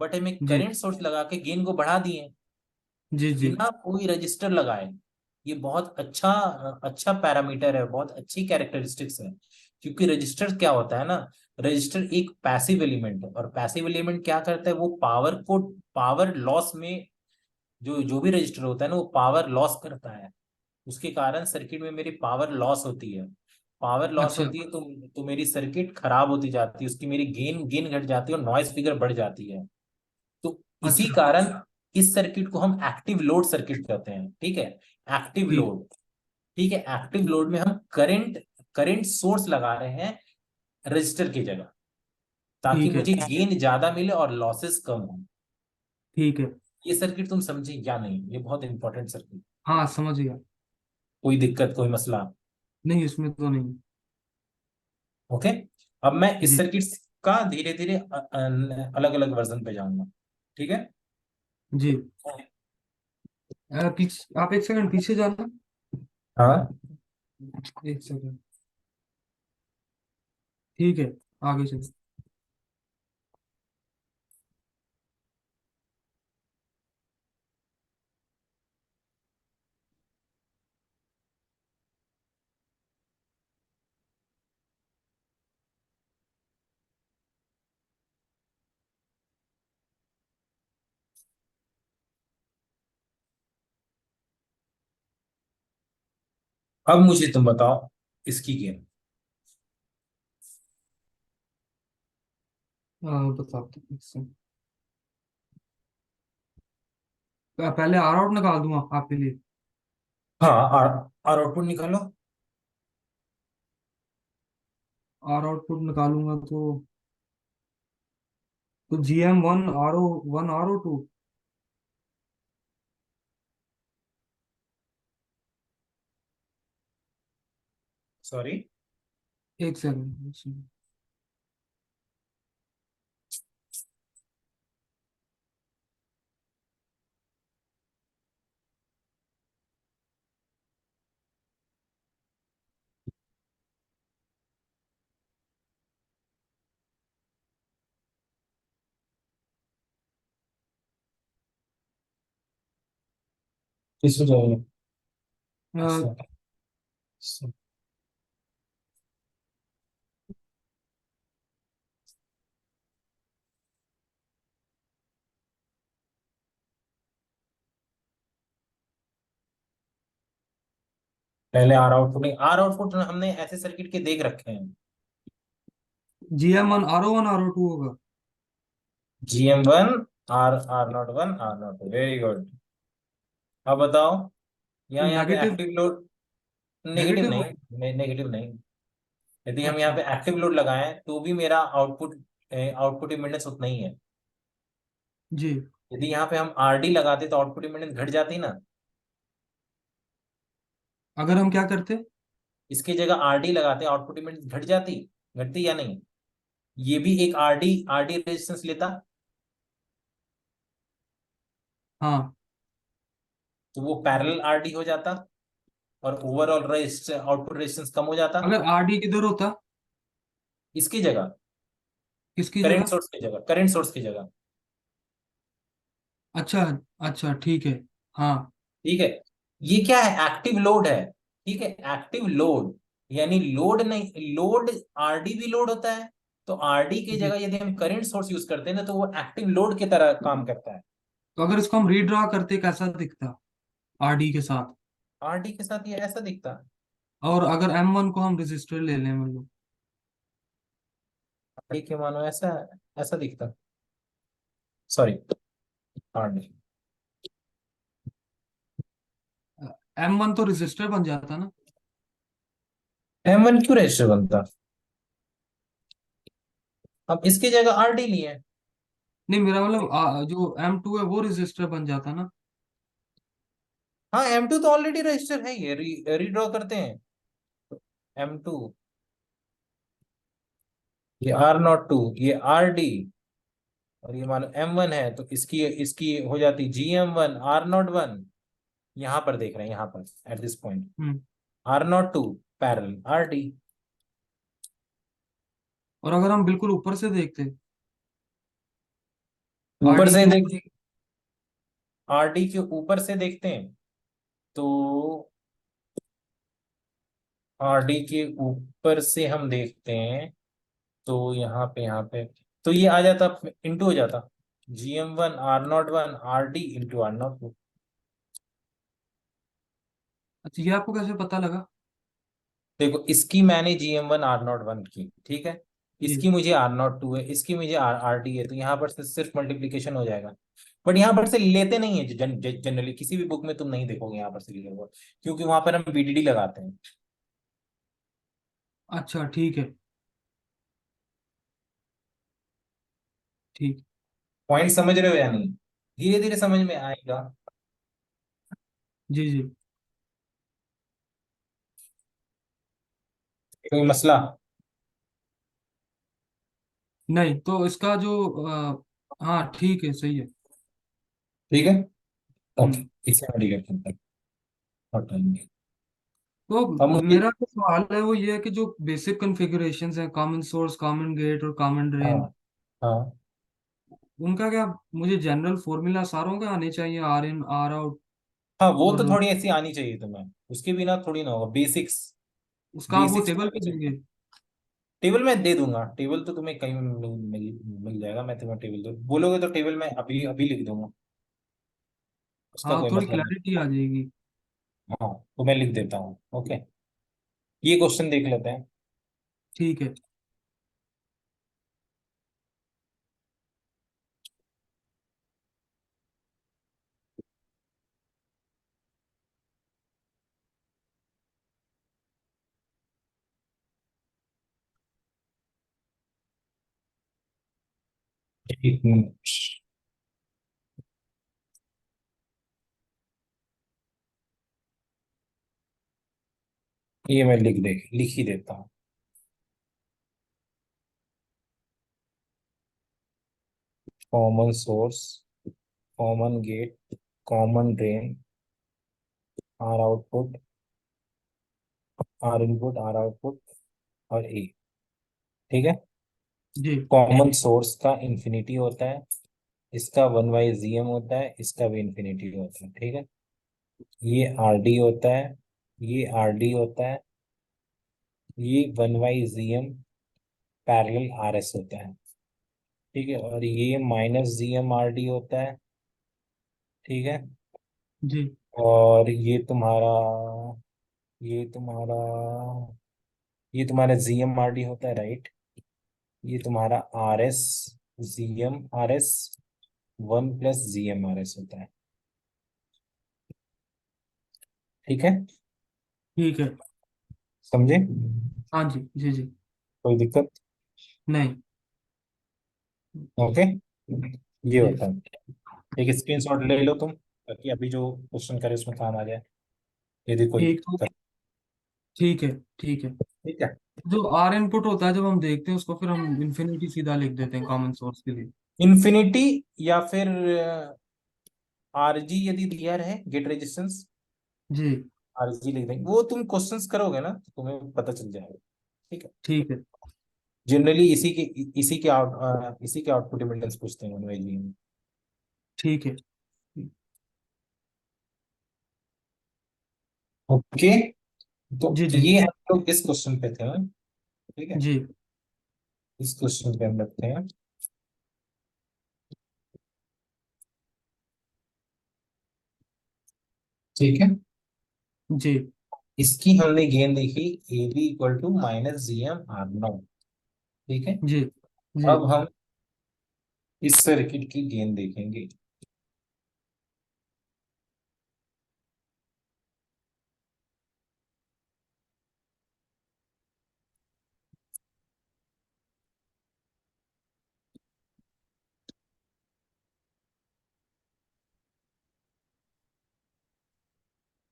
बट हमें जी करंट सोर्स लगा के गेन को बढ़ा दिए जी जी बिना कोई रजिस्टर लगाए। ये बहुत अच्छा अच्छा पैरामीटर है, बहुत अच्छी कैरेक्टरिस्टिक्स है। क्योंकि रजिस्टर क्या होता है ना, रजिस्टर एक पैसिव एलिमेंट है, और पैसिव एलिमेंट क्या करता है, वो पावर को, पावर लॉस में, जो जो भी रजिस्टर होता है ना, वो पावर लॉस करता है। उसके कारण सर्किट में मेरी पावर लॉस होती है। पावर लॉस अच्छा होती है तो मेरी सर्किट खराब होती जाती है, उसकी मेरी गेन गेन घट जाती है और नॉइज फिगर बढ़ जाती है। तो इसी अच्छा। कारण इस सर्किट को हम एक्टिव लोड सर्किट कहते हैं। ठीक है, एक्टिव ठीक। लोड। ठीक है, एक्टिव लोड में हम करंट करंट सोर्स लगा रहे हैं रजिस्टर की जगह, ताकि ठीक है। मुझे गेन ज्यादा मिले और लॉसेस कम हो। ठीक है। ये सर्किट तुम समझे या नहीं, ये बहुत इंपॉर्टेंट सर्किट। हाँ समझ गया। कोई दिक्कत, कोई मसला। नहीं इसमें तो नहीं। ओके। अब मैं इस जी सर्किट का धीरे धीरे अलग अलग वर्जन पे जाऊंगा। ठीक है। जी। आप एक सेकंड पीछे जाना। हाँ। एक सेकंड। ठीक है। आगे चलो। अब मुझे तुम बताओ इसकी गेम। बताओ एक सेकंड। पहले आर आउट निकाल दूंगा आपके लिए। हाँ, और आउटपुट निकालो। आर आउटपुट निकालूंगा तो GM1 RO1 RO2। सॉरी। एक सेकंड एक सेकंड। किस जाएगा। अ, पहले आर आउटपुट हमने ऐसे सर्किट के देख रखे हैं। GM1 RO1 RO2 होगा। GM1, are not 1, R0 2, very good. अब बताओ, तो यहाँ पे negative. Active load, negative negative हो। नहीं, नेगेटिव नहीं। यदि हम यहाँ अच्छा। पे एक्टिव लोड लगाएं तो भी मेरा आउटपुट आउटपुट इम्पीडेंस उतना ही है। जी यदि यहाँ पे हम आर डी लगाते तो आउटपुट इम्पीडेंस घट जाती ना। अगर हम क्या करते? इसकी जगह आर डी लगाते आउटपुट इम्पीडेंस घट जाती, घटती या नहीं? ये भी एक आर डी रेजिस्टेंस लेता, हाँ। तो वो पैरेलल आर डी हो जाता, और ओवरऑल रेजिस्टेंस, आउटपुट रेजिस्टेंस कम हो जाता। अगर आरडी किधर होता? इसकी जगह, किसकी करंट जगह? सोर्स की जगह, करंट सोर्स की जगह। अच्छा। अच्छा ठीक है। हाँ। ठीक है। ये क्या है, एक्टिव लोड है। ठीक है, एक्टिव लोड, यानी लोड नहीं, लोड आरडी भी लोड होता है, तो आरडी की जी। जगह यदि हम करंट सोर्स यूज करते हैं ना, तो वो एक्टिव लोड की तरह काम करता है। तो अगर इसको हम रीड्रा करते कैसा दिखता आरडी के साथ? आरडी के साथ ये ऐसा दिखता है। और अगर M1 को हम रजिस्टर ले लें मतलब, आरडी के मानो ऐसा, ऐसा दिखता, सॉरी, आरडी। M1 तो रजिस्टर बन जाता ना? M1 क्यों रजिस्टर बनता? हम इसकी जगह आरडी लिए। नहीं, मेरा मतलब जो M2 है वो रजिस्टर बन जाता ना? हाँ, M2 तो ऑलरेडी रजिस्टर है, ये रीड्रॉ करते हैं। M2, ये R02, ये RD, और ये मानो M1 है, तो इसकी इसकी हो जाती GM1 R01। यहां पर देख रहे हैं, यहां पर at this point, hmm. R02 parallel RD। और अगर हम बिल्कुल ऊपर से देखते, ऊपर आरडी से के ऊपर। देखते, RD के ऊपर से देखते हैं, तो RD के ऊपर से हम देखते हैं, तो यहाँ पे तो ये आ जाता, इंटू हो जाता, GM1 R01 RD into R02। अच्छा, ये आपको कैसे पता लगा? देखो, इसकी मैंने GM1 R01 की, ठीक है, जी। इसकी मुझे R02 है, इसकी मुझे RD है, तो यहाँ पर से सिर्फ मल्टीप्लीकेशन हो जाएगा। बट यहाँ पर से लेते नहीं है, जनरली किसी भी बुक में तुम नहीं देखोगे यहाँ पर से लिखा हुआ, क्योंकि वहां पर हम VDD लगाते हैं। अच्छा ठीक है। ठीक। पॉइंट समझ रहे हो या नहीं? धीरे धीरे समझ में आएगा। जी जी। कोई मसला? नहीं तो इसका जो हाँ ठीक है, सही है। ठीक है, ओके, हम्म। इसे हम डिलीट करते हैं, हटाएंगे। तो अब मुझे, मेरा जो सवाल है वो ये है कि जो बेसिक कॉन्फ़िगरेशंस हैं, कॉमन सोर्स, कॉमन गेट और कॉमन हाँ ड्रेन, हाँ उनका क्या मुझे जनरल फॉर्मूला सारों के आने चाहिए, आर इन आर आउट? हाँ, वो तो और थोड़ी ऐसी आनी चाहिए तुम्हें, उसके बिना थोड़ी ना होगा, बेसिक्स, उसका आप वो बेसिक्स तो टेबल आनी पे चाहिए। देंगे? टेबल मैं दे दूंगा, टेबल तो तुम्हें कहीं मिल जाएगा, मैं तुम्हें टेबल दे बोलोगे तो टेबल मैं अभी अभी लिख दूंगा, उसका हाँ, कोई थोड़ी मतलब नहीं। क्लैरिटी आ जाएगी। हाँ, तो मैं लिख देता हूँ, ओके। ये क्वेश्चन देख लेते हैं। ठीक है। एक मिनट, ये मैं लिख ही देता हूँ। Common source, common gate, common drain, R output, R input, R output, और ए। ठीक है। जी कॉमन सोर्स का इंफिनिटी होता है, इसका 1/GM होता है, इसका भी इंफिनिटी होता है, ठीक है। ये RD होता है, ये RD होता है, ये 1/GM पैरेलल RS होता है, ठीक है, और ये -GM RD होता है, ठीक है। जी और ये तुम्हारा ये तुम्हारा GM RD होता है, राइट। ये तुम्हारा RS GM RS 1 + GM RS होता है, ठीक है। ठीक है। समझे? हाँ जी जी जी। कोई दिक्कत? नहीं। ओके, ये जी। होता है। एक स्क्रीनशॉट ले लो तुम, ताकि अभी जो क्वेश्चन करे उसमें काम आ जाए, यदि कोई ठीक तो ठीक है, ठीक है। ठीक है। जो आर इनपुट होता है, जब हम देखते हैं उसको, फिर हम इन्फिनिटी सीधा लिख देते हैं कॉमन सोर्स के लिए। इन्फिनिटी या फिर आरजी यदि दिया रहे गेट रेजिस्टेंस, जी। आरजी लिख देंगे। वो तुम क्वेश्चंस करोगे ना तो तुम्हें पता चल जाएगा। ठीक है। ठीक है। जनरली इसी के आउटपुट इम्पीडेंस पूछते हैं उनमें जी। ठीक है। ओके। तो जी जी। ये हम लोग इस क्वेश्चन पे थे। ठीक है। जी इस क्वेश्चन पे हम रखते हैं। ठीक है। जी। इसकी हमने गेन देखी, A B equal to minus ji M R naught. ठीक है। जी। जी। अब हम इस सर्किट की गेन देखेंगे।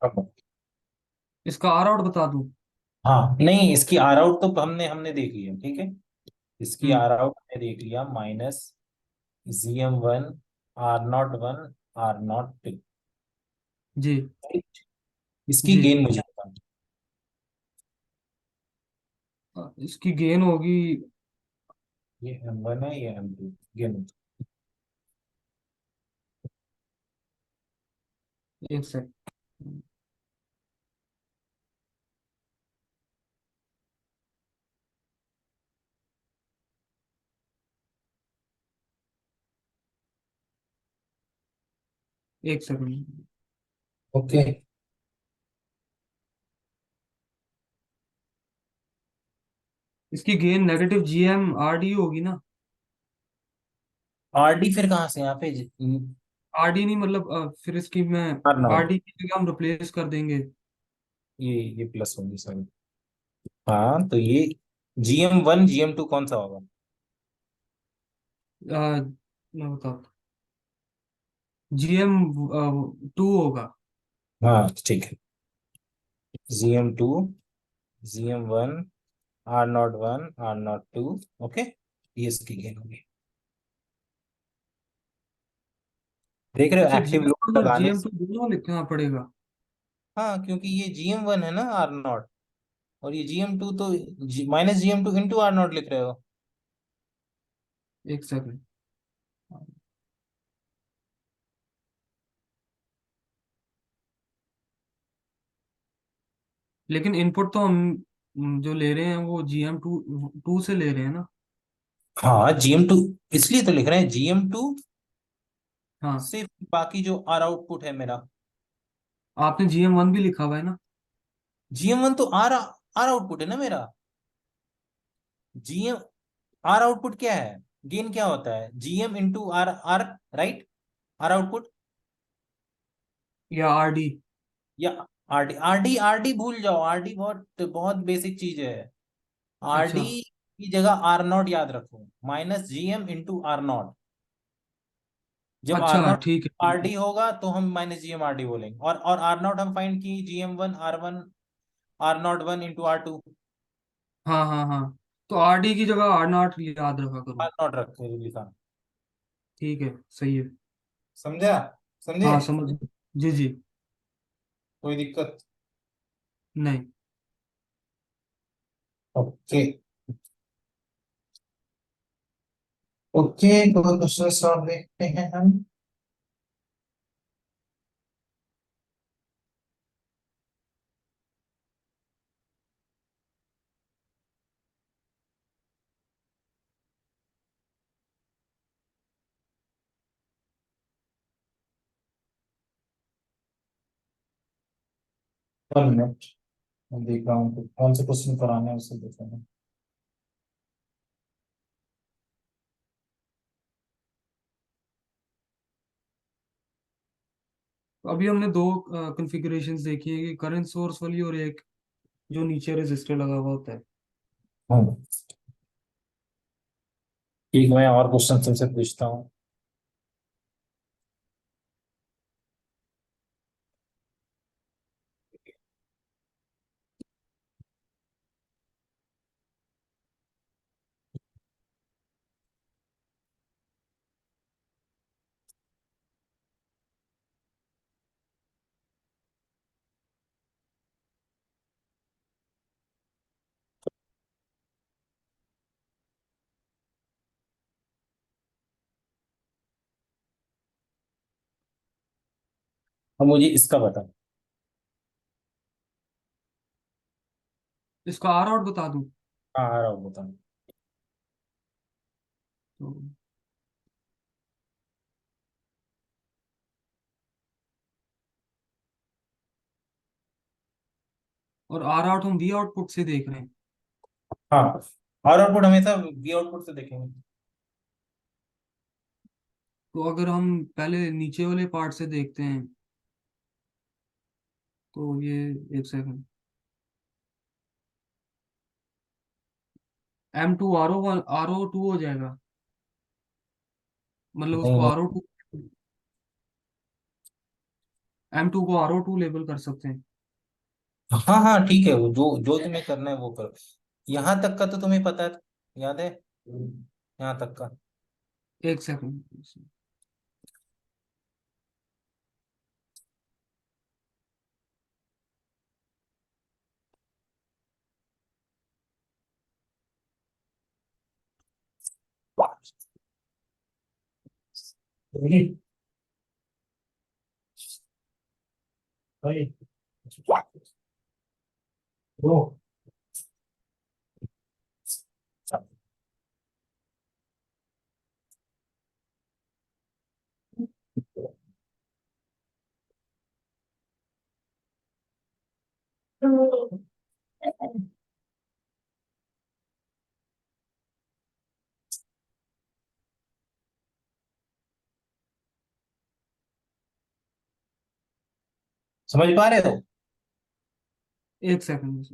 अब इसका आर आउट बता दूं? हाँ, नहीं, इसकी आर आउट तो हमने हमने देख लिया। ठीक है। इसकी हम्म। आर आउट हमने देख लिया, minus ji m one are naught one are naught two. जी। इसकी जी। गेन मुझे बताओ। इसकी गेन होगी। ये एम वन है, ये एम टू। गेन। एक सेकंड। एक सेकंड। ओके। इसकी gain negative G M R D होगी ना? आर डी फिर कहाँ से यहाँ पे? आर डी नहीं, मतलब फिर इसकी मैं आर आर नॉट। डी की जगह हम रिप्लेस कर देंगे। ये प्लस होगी सॉरी। हाँ, तो ये जीएम वन जीएम टू कौन सा होगा? मैं बताता, जी एम टू होगा। हाँ, ठीक है। GM two, GM one, are naught one, are naught two. Okay, ये इसकी गेन होगी। देख रहे हो अच्छा, G active M load one और जी लगाने एम से। टू दोनों लिखना पड़ेगा? हाँ, क्योंकि ये जीएम वन है ना आर नॉट, और ये जीएम टू तो minus GM two into R naught लिख रहे हो। एक सेकंड। लेकिन इनपुट तो हम जो ले रहे हैं वो जी एम टू टू से ले रहे हैं ना? हाँ, जीएम टू इसलिए तो लिख रहे हैं जीएम टू हाँ। से, बाकी जो आर आउटपुट है मेरा। आपने जी एम वन भी लिखा हुआ है ना? जीएम वन तो आर आर आउटपुट है ना मेरा। जीएम आर आउटपुट क्या है? गेन क्या होता है? GM into R R, right? R output या आर डी? या आरडी। आरडी भूल जाओ, आरडी बहुत बहुत बेसिक चीज है। अच्छा। आरडी की जगह आर नॉट याद रखो, minus GM into R naught. जब आर अच्छा नॉट ठीक है, ठीक है। आरडी होगा तो हम माइनस जीएम आरडी बोलेंगे। और आर नॉट हम फाइंड की GM one R one, are naught one into R two. हाँ हाँ हाँ। तो आर डी की जगह आर नॉट याद रखा करो। आर नॉट रखते लिखा। ठीक है, सही है। समझा? समझे? हाँ समझ। जी जी। कोई दिक्कत? नहीं। ओके। ओके, तो क्वेश्चन सॉल्व देखते हैं हम। 1 मिनट, मैं देख रहा हूँ कौन से क्वेश्चन कराना है, उसे देख रहा हूँ। तो अभी हमने दो कॉन्फ़िगरेशंस देखी है, कि करंट सोर्स वाली और एक जो नीचे रेजिस्टर लगा हुआ होता है। हाँ, एक मैं और क्वेश्चन तुमसे पूछता हूँ। अब मुझे इसका बता। इसका आर आउट बता दूं? हाँ आ रहा हूँ, बता। तो और आर आउट हम वी आउटपुट से देख रहे हैं। हाँ, और आउटपुट हमेशा वी आउटपुट से देखेंगे। तो अगर हम पहले नीचे वाले पार्ट से देखते हैं, तो ये, एक सेकंड, M2 RO2 हो जाएगा, मतलब नहीं उसको नहीं। RO2, M2 को RO2 लेबल कर सकते हैं। हाँ हाँ ठीक है, वो जो जो तुम्हें करना है वो करो। यहाँ तक का तो तुम्हें पता है, याद है, यहाँ तक का। एक सेकंड। समझ पा रहे हो? एक सेकंड।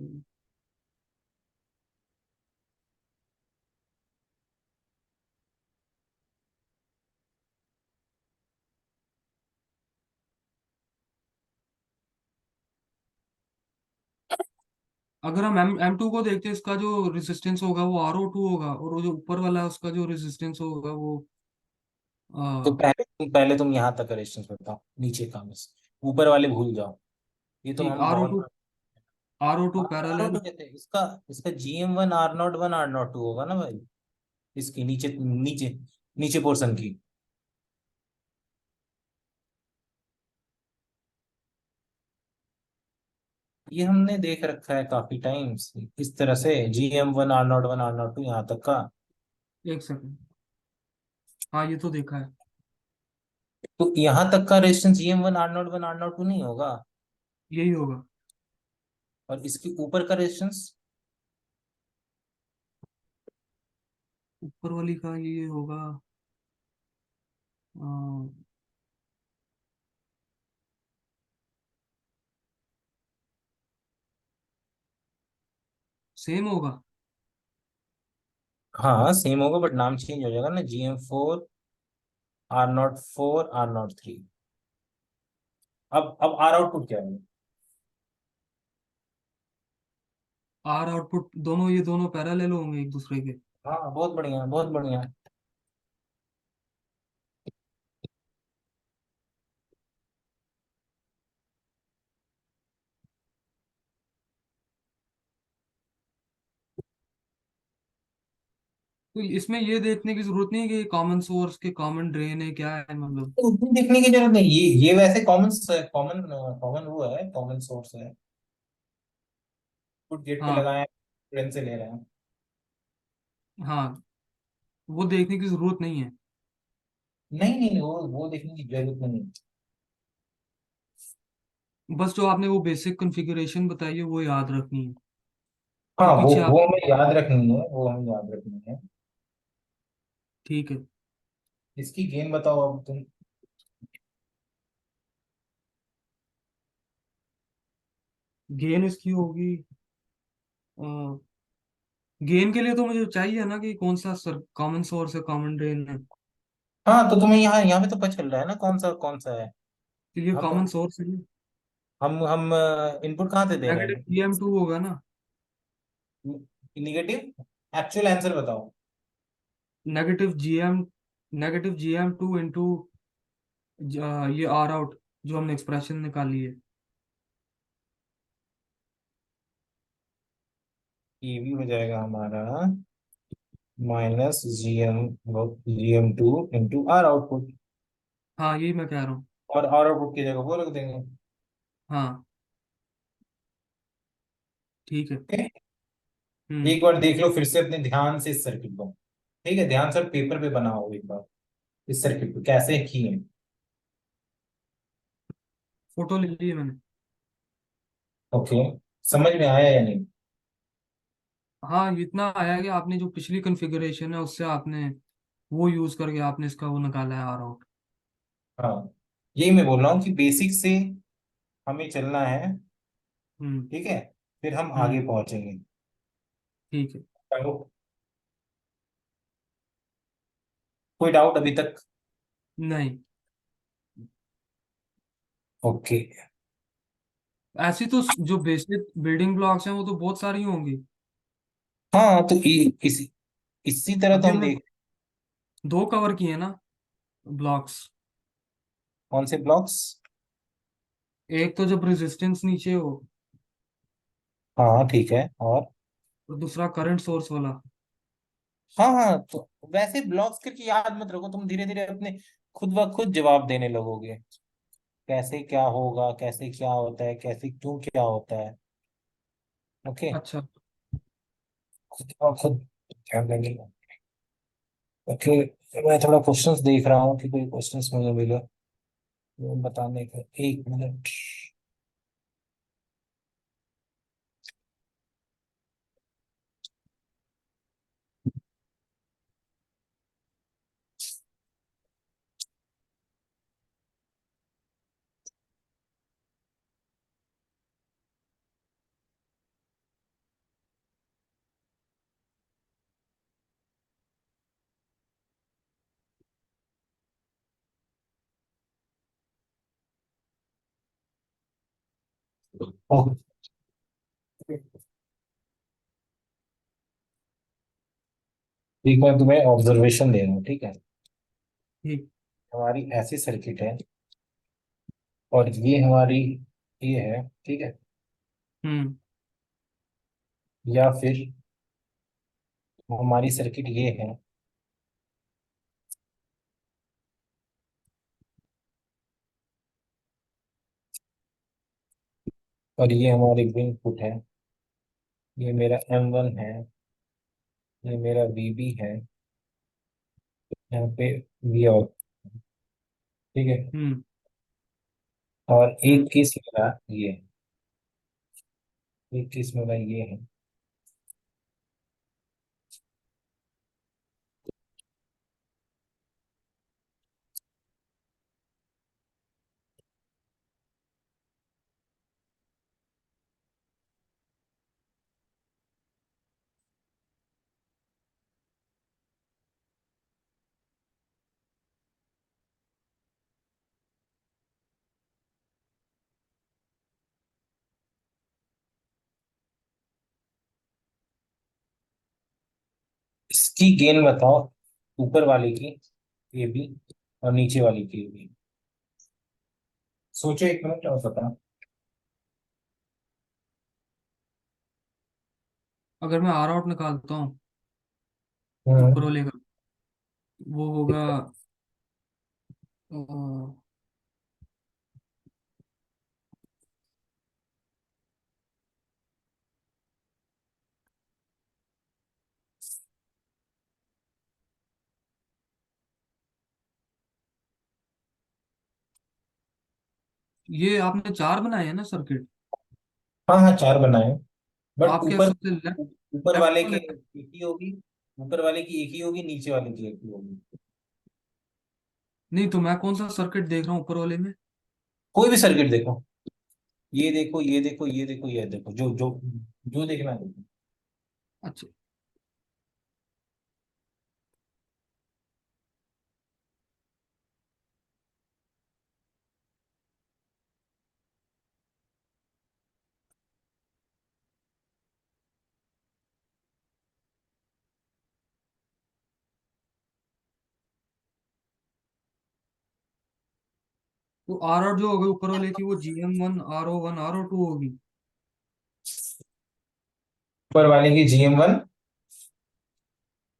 अगर हम M2 को देखते हैं, इसका जो रेजिस्टेंस होगा वो RO2 होगा, और वो जो ऊपर वाला है उसका जो रेजिस्टेंस होगा वो तो आ, पहले तुम यहाँ तक का रेजिस्टेंस बताओ, नीचे का बस, ऊपर वाले भूल जाओ। ये तो ठीक, हम बहुत RO2 आर नॉट पैरेलल। कहते हैं इसका। इसका GM1 R01 R02 होगा ना भाई, इसकी नीचे नीचे नीचे पोर्शन की। ये हमने देख रखा है काफी टाइम्स इस तरह से, GM1 R01 R02 यहाँ तक का। एक सेकंड, हाँ ये तो देखा है। तो यहाँ तक का रेजिस्टेंस GM1 R01 R02 नहीं होगा? यही होगा। और इसके ऊपर का रेजिस्टेंस? ऊपर वाली का ये होगा, सेम होगा। हाँ सेम होगा, बट नाम चेंज हो जाएगा ना, GM4 R04 R03। अब आर आउटपुट क्या है? आर आउटपुट दोनों, ये दोनों पैरेलल होंगे एक दूसरे के। हाँ बहुत बढ़िया बहुत बढ़िया। तो इसमें ये देखने की जरूरत नहीं है कि कॉमन सोर्स के कॉमन ड्रेन है क्या है, मतलब। तो उतनी देखने की जरूरत नहीं, ये वैसे कॉमन कॉमन कॉमन वो है, कॉमन सोर्स है। फुट गेट पे हाँ लगाए, ट्रेन से ले रहे हैं। हाँ, वो देखने की जरूरत नहीं है। नहीं नहीं, वो देखने की जरूरत नहीं। बस जो आपने वो बेसिक कॉन्फ़िगरेशन बताई है वो याद रखनी है, हाँ और वो पीछे आप। वो हमें याद रखनी है, वो हमें याद रखनी है। ठीक है। इसकी गेम बताओ अब तुम। गेन इसकी होगी, गेन के लिए तो मुझे चाहिए ना कि कौन सा सर कॉमन सोर्स है, कॉमन ड्रेन है। हाँ तो तुम्हें यहाँ यहाँ पे तो पता चल रहा है ना कौन सा है। तो ये हम कॉमन सोर्स है। हम इनपुट कहाँ से दे रहे नेगेटिव हैं? GM2 होगा ना। निगेटिव। एक्चुअल आंसर बताओ। Negative GM, negative GM2 into ये आर आउट जो हमने एक्सप्रेशन निकाली है। ये भी हो जाएगा हमारा -GM GM2 into are output. हाँ यही मैं कह रहा हूँ। और आउटपुट की जगह वो रख देंगे। हाँ ठीक है। ठीक है? हम्म। एक बार देख लो फिर से अपने ध्यान से इस सर्किट को। ठीक है, ध्यान से पेपर पे बनाओ एक बार इस सर्किट को कैसे किए। फोटो ले ली है मैंने। ओके, समझ में आया या नहीं? हाँ इतना आया कि आपने जो पिछली कॉन्फ़िगरेशन है उससे आपने वो यूज करके आपने इसका वो निकाला है आर आउट। हाँ, यही मैं बोल रहा हूँ कि बेसिक से हमें चलना है। हम्म। ठीक है, फिर हम आगे हम्म। पहुंचेंगे। ठीक है। डाउट? कोई डाउट अभी तक? नहीं। ओके। ऐसी तो जो बेसिक बिल्डिंग ब्लॉक्स हैं वो तो बहुत सारी होंगी। हाँ तो इसी तरह तो अभी हम हमने देख। दो कवर किए ना ब्लॉक्स। कौन से ब्लॉक्स? एक तो जब रेजिस्टेंस नीचे हो, हाँ ठीक है, और? और दूसरा करंट सोर्स वाला। हाँ हाँ, तो वैसे ब्लॉक्स करके याद मत रखो, तुम धीरे धीरे अपने खुद ब खुद जवाब देने लगोगे। कैसे क्या होगा, कैसे क्या होता है, कैसे क्यों क्या होता है। ओके, अच्छा। खुद ब खुद ध्यान देंगे। ओके, मैं थोड़ा क्वेश्चंस देख रहा हूँ कि कोई क्वेश्चंस मुझे मिले वो बताने का। एक मिनट। ओके, एक मैं तुम्हें ऑब्जर्वेशन दे रहा हूँ, ठीक है? ठीक। हमारी ऐसी सर्किट है और ये हमारी ये है, ठीक है? हम्म। या फिर हमारी सर्किट ये है और ये हमारी इनपुट है। ये मेरा M1 है, ये मेरा VB है, यहाँ पे V आउट। ठीक है, हम्म। और एक हम्म। केस मेरा ये है, एक केस मेरा ये है। इसकी गेन बताओ, ऊपर वाले की AB और नीचे वाली की AB। सोचो एक मिनट और बताओ। अगर मैं आर आउट निकालता हूँ ऊपर हम्म। वाले का, वो होगा ये आपने चार बनाए हैं ना सर्किट। हाँ हाँ, चार बनाए, तो बट आपके ऊपर सबसे लेफ्ट ऊपर लेफ्ट वाले के वाले में एक ही होगी। ऊपर वाले की एक ही होगी, नीचे वाले की एक ही होगी। नहीं, तो मैं कौन सा सर्किट देख रहा हूँ ऊपर वाले में। कोई भी सर्किट देखो, ये देखो, ये देखो, ये देखो, ये देखो, जो जो जो देखना है देखो। अच्छा। तो आर आउट जो होगी ऊपर वाले की वो GM1 RO1 RO2 होगी। ऊपर वाले की GM1।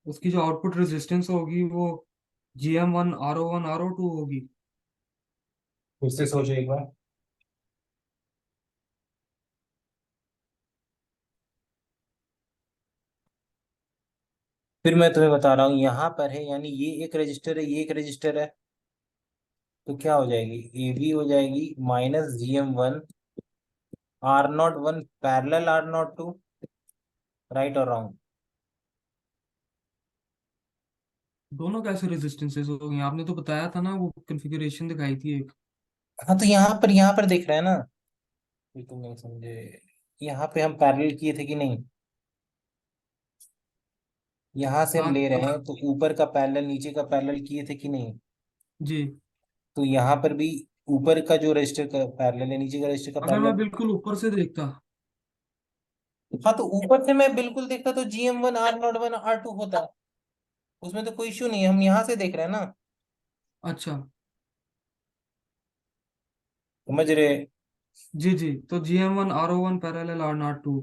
उसकी जो आउटपुट रेजिस्टेंस होगी वो GM1 RO1 RO2 होगी। फिर से सोचो एक बार। फिर मैं तुम्हें बता रहा हूँ, यहाँ पर है यानी ये एक रजिस्टर है, ये एक रजिस्टर है। तो क्या हो जाएगी, ए बी हो जाएगी minus GM1 R01 parallel R02। Right और रॉन्ग? दोनों कैसे रेजिस्टेंसेस हो गए? आपने तो बताया था ना, वो कॉन्फ़िगरेशन दिखाई थी एक। हाँ तो यहाँ पर देख रहे हैं ना, ये तुम नहीं समझे। यहाँ पे हम पैरेलल किए थे कि नहीं? यहाँ से हम हाँ ले रहे तो हैं तो ऊपर का पैरेलल नीचे का पैरेलल किए थे कि नहीं? जी, तो यहाँ पर भी ऊपर का जो रजिस्टर का पैरेलल है, नीचे का रजिस्टर का अगर मैं पैरेलल। बिल्कुल ऊपर से देखता। हाँ तो ऊपर से मैं बिल्कुल देखता तो GM1 R01 R2 होता। उसमें तो कोई इश्यू नहीं है, हम यहाँ से देख रहे हैं ना। अच्छा। समझ रहे? जी जी, तो GM1 R01 पैरेलल R02।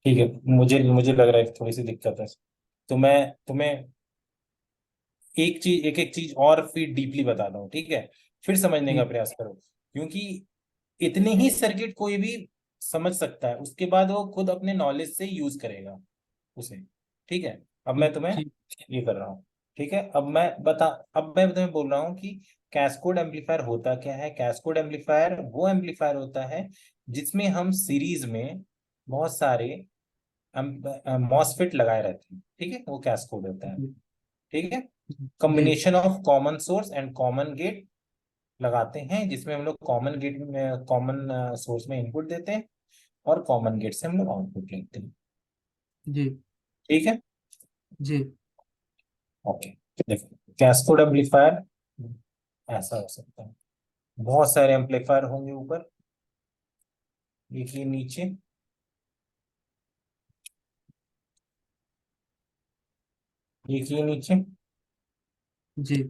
ठीक है, मुझे मुझे लग रहा है कि थोड़ी सी दिक्कत है। तो मैं तुम्हें एक एक चीज और फिर डीपली बताता हूँ, ठीक है? फिर समझने का ठीक। प्रयास करो, क्योंकि इतने ही सर्किट कोई भी समझ सकता है, उसके बाद वो खुद अपने नॉलेज से यूज करेगा उसे। ठीक है, अब मैं ठीक। तुम्हें ठीक। ये कर रहा हूँ। ठीक है, अब मैं तुम्हें बोल रहा हूँ कि कैस्कोड एम्पलीफायर होता क्या है। कैस्कोड एम्पलीफायर वो एम्पलीफायर होता है जिसमें हम सीरीज में बहुत सारे मॉसफेट लगाए रहते हैं। ठीक है, वो कैस्कोड होता है। जी। ठीक है, जी। Combination of common source and common gate लगाते हैं, जिसमें हम लोग कॉमन गेट में कॉमन सोर्स में इनपुट देते हैं और कॉमन गेट से हम लोग आउटपुट लेते हैं। जी। ठीक है, जी। ओके। देखो, कैस्कोड एम्पलीफायर ऐसा हो सकता है, बहुत सारे एम्पलीफायर होंगे ऊपर, एक ये नीचे, एक ये नीचे। जी।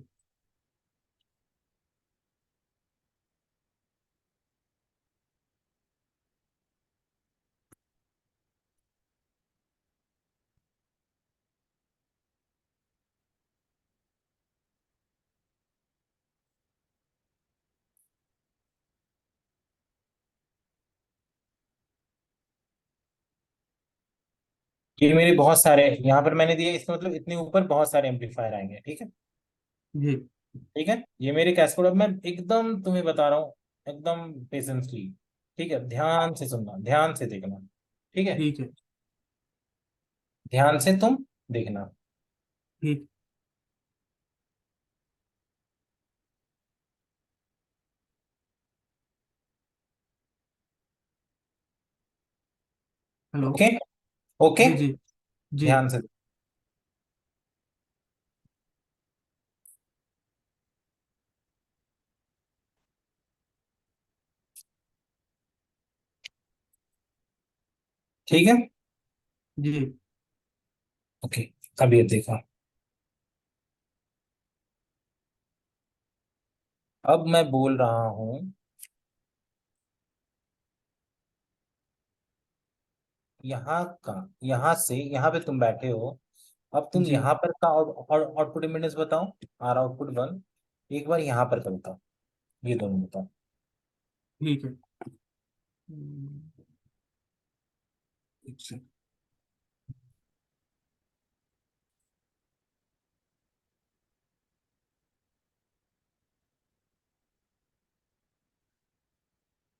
ये मेरे बहुत सारे यहाँ पर मैंने दिए, इसका मतलब इतने ऊपर बहुत सारे एम्पलीफायर आएंगे। ठीक है, जी। ठीक है, ये मेरे कैस्कोड। अब मैं एकदम तुम्हें बता रहा हूँ, एकदम पेशेंसली। ठीक है, ध्यान से सुनना, ध्यान से देखना। ठीक है, ठीक है। ध्यान से तुम देखना। ठीक। हेलो। ओके, ओके, जी जी। जी। ध्यान से। ठीक है, जी। ओके, अब ये देखा। अब मैं बोल रहा हूँ, यहाँ का, यहाँ से यहाँ पे तुम बैठे हो। अब तुम जी। यहाँ पर का आउटपुट इम्पीडेंस बताओ, आर आउटपुट 1। एक बार यहाँ पर का बताओ, ये दोनों बताओ। ठीक है। एक सेकंड।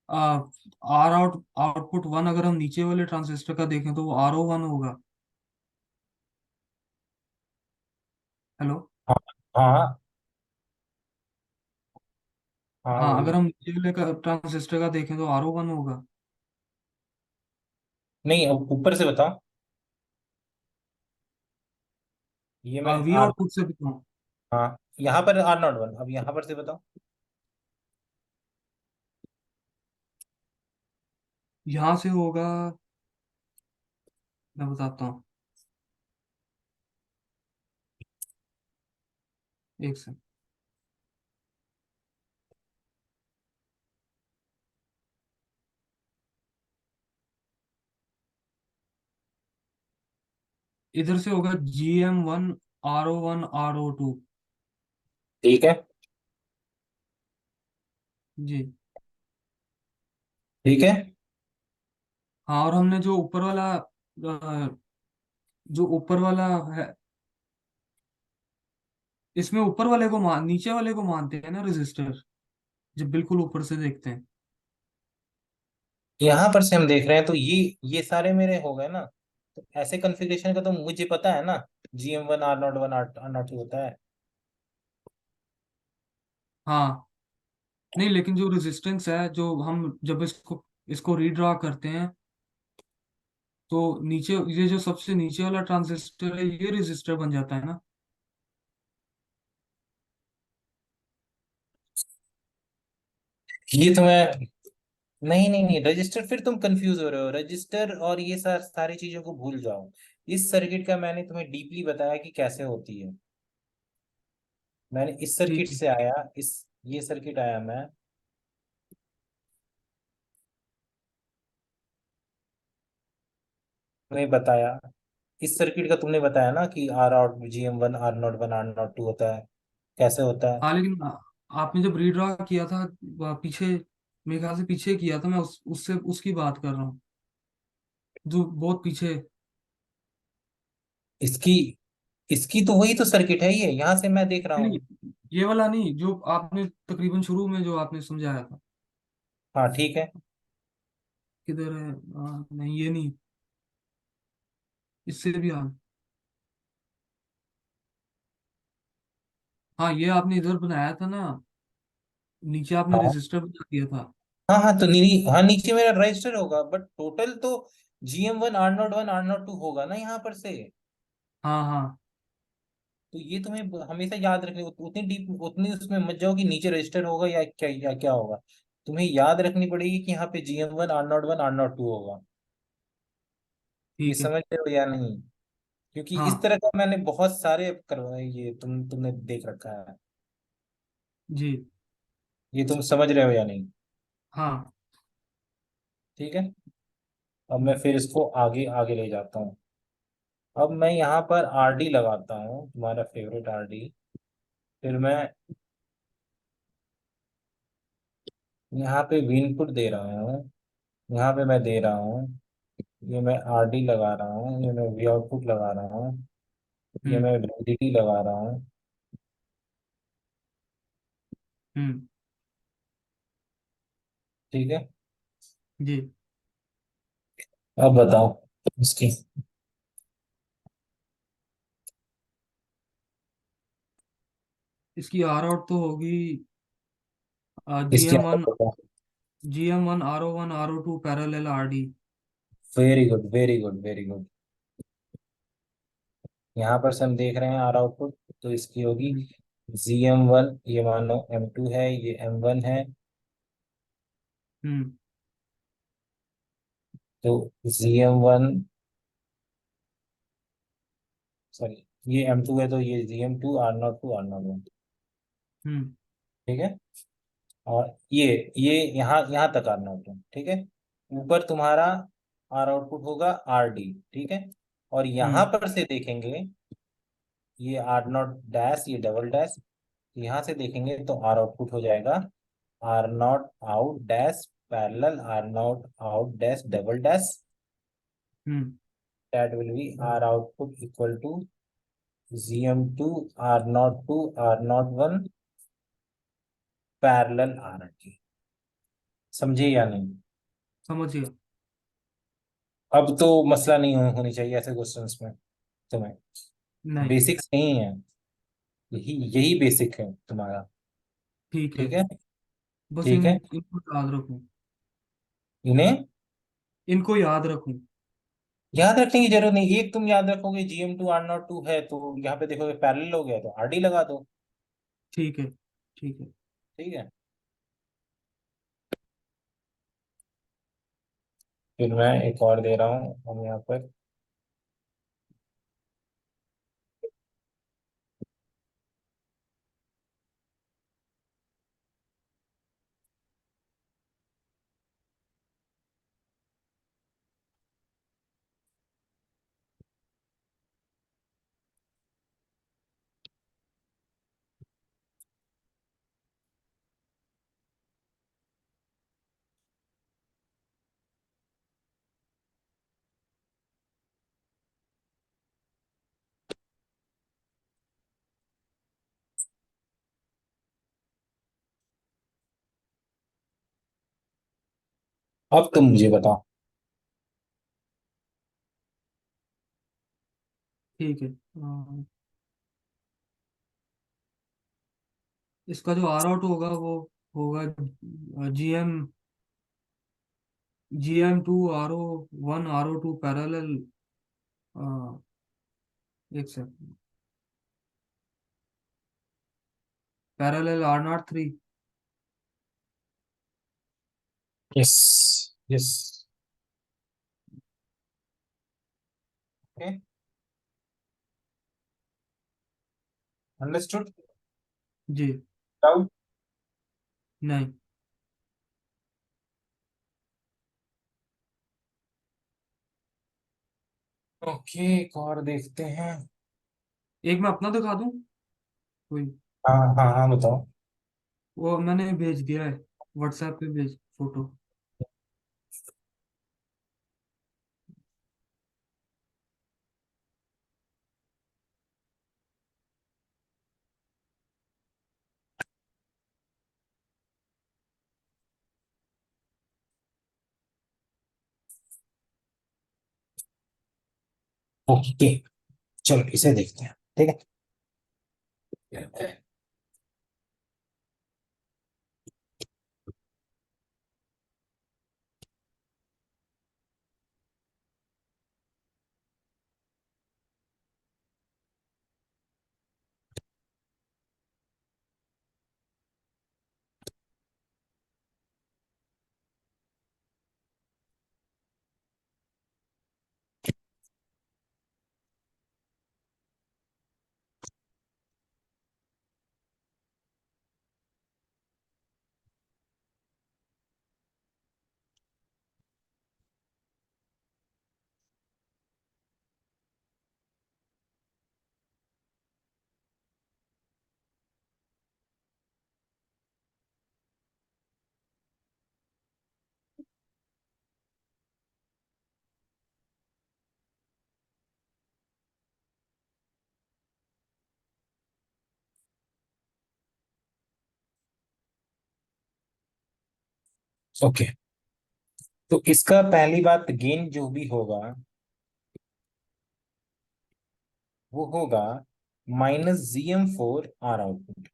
आउटपुट वन अगर हम नीचे वाले ट्रांजिस्टर का देखें तो वो RO1 होगा। हेलो। हाँ, हाँ, हाँ, हाँ, वही। अगर हम नीचे वाले का ट्रांजिस्टर का देखें तो RO1 होगा। नहीं, अब ऊपर से बताओ। ये मैं वी आर, आउटपुट से बताऊँ? हाँ, यहाँ पर R01, अब यहाँ पर से बताओ। यहाँ से होगा, मैं बताता हूँ, एक सेकंड। इधर से होगा GM1 RO1 RO2। ठीक है, जी। ठीक है। हाँ, और हमने जो ऊपर वाला जो ऊपर वाला है, इसमें ऊपर वाले को मान नीचे वाले को मानते हैं ना रजिस्टर, जब बिल्कुल ऊपर से देखते हैं। यहाँ पर से हम देख रहे हैं तो ये सारे मेरे हो गए ना। तो ऐसे कॉन्फ़िगरेशन का तो मुझे पता है ना, GM1 R01 R02 होता है। हाँ, नहीं लेकिन जो रेजिस्टेंस है, जो हम जब इसको इसको रीड्रा करते हैं, तो नीचे ये जो सबसे नीचे वाला ट्रांजिस्टर है, ये रेजिस्टर बन जाता है ना। ये तो मैं, नहीं नहीं नहीं, रजिस्टर, फिर तुम कंफ्यूज हो रहे हो। रजिस्टर और ये सारी चीजों को भूल जाओ। इस सर्किट का मैंने तुम्हें डीपली बताया कि कैसे होती है। मैंने इस ठीक सर्किट है। से आया, इस ये सर्किट आया मैं, तुम्हें बताया। इस सर्किट का तुमने बताया ना कि R0 GM1 R01 R02 होता है, कैसे होता है। हाँ, लेकिन आपने जब रीड्रा किया था पीछे, मेरे ख्याल से पीछे किया था, मैं उससे उसकी बात कर रहा हूँ, जो बहुत पीछे। इसकी इसकी तो वही तो सर्किट है, ये यहाँ से मैं देख रहा नहीं, हूँ। ये वाला नहीं, जो आपने तकरीबन शुरू में जो आपने समझाया था। हाँ ठीक है। किधर है? नहीं, ये नहीं, इससे भी आगे। हाँ, ये आपने इधर बनाया था ना, नीचे आपने हाँ रजिस्टर बना दिया था। हाँ हाँ, तो हाँ, नीचे मेरा रजिस्टर होगा, बट टोटल तो GM1 R01 R02 होगा ना यहाँ पर से। हाँ हाँ। तो ये तुम्हें हमेशा याद रखनी, उतनी डीप उतनी उसमें मत जाओ कि नीचे रजिस्टर होगा या क्या होगा। तुम्हें याद रखनी पड़ेगी कि यहाँ पे GM1 R01 R02 होगा। ये ठीक है। समझ रहे हो या नहीं? क्योंकि इस हाँ। तरह का मैंने बहुत सारे करवाए, ये तुमने देख रखा है। जी। ये तुम समझ रहे हो या नहीं? हाँ। ठीक है। अब मैं फिर इसको आगे आगे ले जाता हूँ। अब मैं यहाँ पर RD लगाता हूँ, तुम्हारा फेवरेट RD। फिर मैं यहाँ पे इनपुट दे रहा हूँ, यहाँ पे मैं दे रहा हूँ, ये मैं RD लगा रहा हूँ, ये मैं V आउटपुट लगा रहा हूँ, ये हम्म। मैं VDD लगा रहा हूँ। हम्म। ठीक है। जी। अब बताओ इसकी इसकी आर आउट तो होगी जी इसकी एम आप वन बताओ। GM1 R01 R02 parallel RD। Very good very good very good. यहाँ पर से हम देख रहे हैं R आउटपुट, तो इसकी होगी हम्म। GM1, ये मानो M2 है, ये M1 है। हम्म। तो GM1, सॉरी, ये M2 है, तो ये GM2 R02 R01। हम्म। ठीक है। और ये यहाँ यहाँ तक R02। ठीक है। ऊपर तुम्हारा R आउटपुट होगा RD। ठीक है। और यहाँ हम्म। पर से देखेंगे, ये R0 डैश, ये डबल डैश, यहाँ से देखेंगे तो R आउटपुट हो जाएगा R0 out dash parallel R0 out dash double dash. Hmm. That will be R output equal to GM2 R02 R01 parallel RD। समझे या नहीं? समझ गया। अब तो मसला नहीं होनी चाहिए ऐसे क्वेश्चंस में तुम्हें। नहीं। बेसिक्स नहीं है, यही यही बेसिक है तुम्हारा। ठीक है। ठीक है। बस ठीक है। इनको याद रखूं। इन्हें इनको याद रखूं। याद रखने की जरूरत नहीं। एक तुम याद रखोगे GM2 R02 है, तो यहाँ पे देखोगे पैरेलल हो गया, तो RD लगा दो। ठीक है। ठीक है। ठीक है। फिर मैं एक और दे रहा हूँ हम यहाँ पर। अब तुम मुझे बताओ। ठीक है। इसका जो आर आउट होगा वो होगा GM2 RO1 RO2 पैरेलल। एक second. Parallel R03। Yes, yes. Okay, understood. जी। डाउट? नहीं। ओके, एक और देखते हैं। एक मैं अपना दिखा दूं कोई। हाँ हाँ हाँ, बताओ। वो मैंने भेज दिया है, व्हाट्सएप पे भेज फोटो। ओके, चलो इसे देखते हैं, ठीक है। ओके, तो इसका पहली बात, गेन जो भी होगा वो होगा -GM4 R आउटपुट।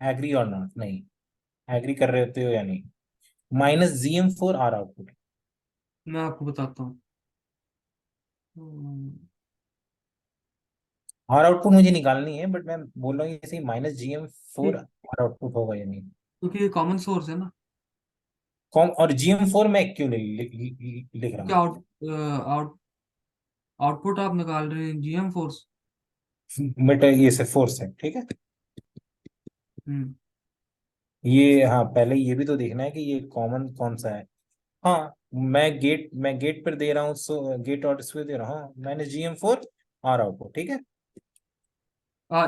एग्री और नॉट? नहीं, एग्री कर रहे होते हो या नहीं? -GM4 R output. मैं आपको बताता हूँ। हम्म, आर आउटपुट मुझे निकालनी है, बट मैं बोल रहा हूँ जैसे -GM4 ठीक। आर आउटपुट होगा या नहीं। क्योंकि ये कॉमन सोर्स है ना। कॉम और GM4 मैं क्यों नहीं लिख रहा क्योंकि हूँ? आउटपुट आप निकाल रहे हैं GM फोर्स। बट ये से फोर्स है, ठीक है। हम्म। ये हाँ, पहले ये भी तो देखना है कि ये कॉमन कौन सा है। हाँ, मैं गेट पर दे रहा हूँ, सो गेट और इस पे दे रहा हूँ, -GM4 R आउटपुट, ठीक है।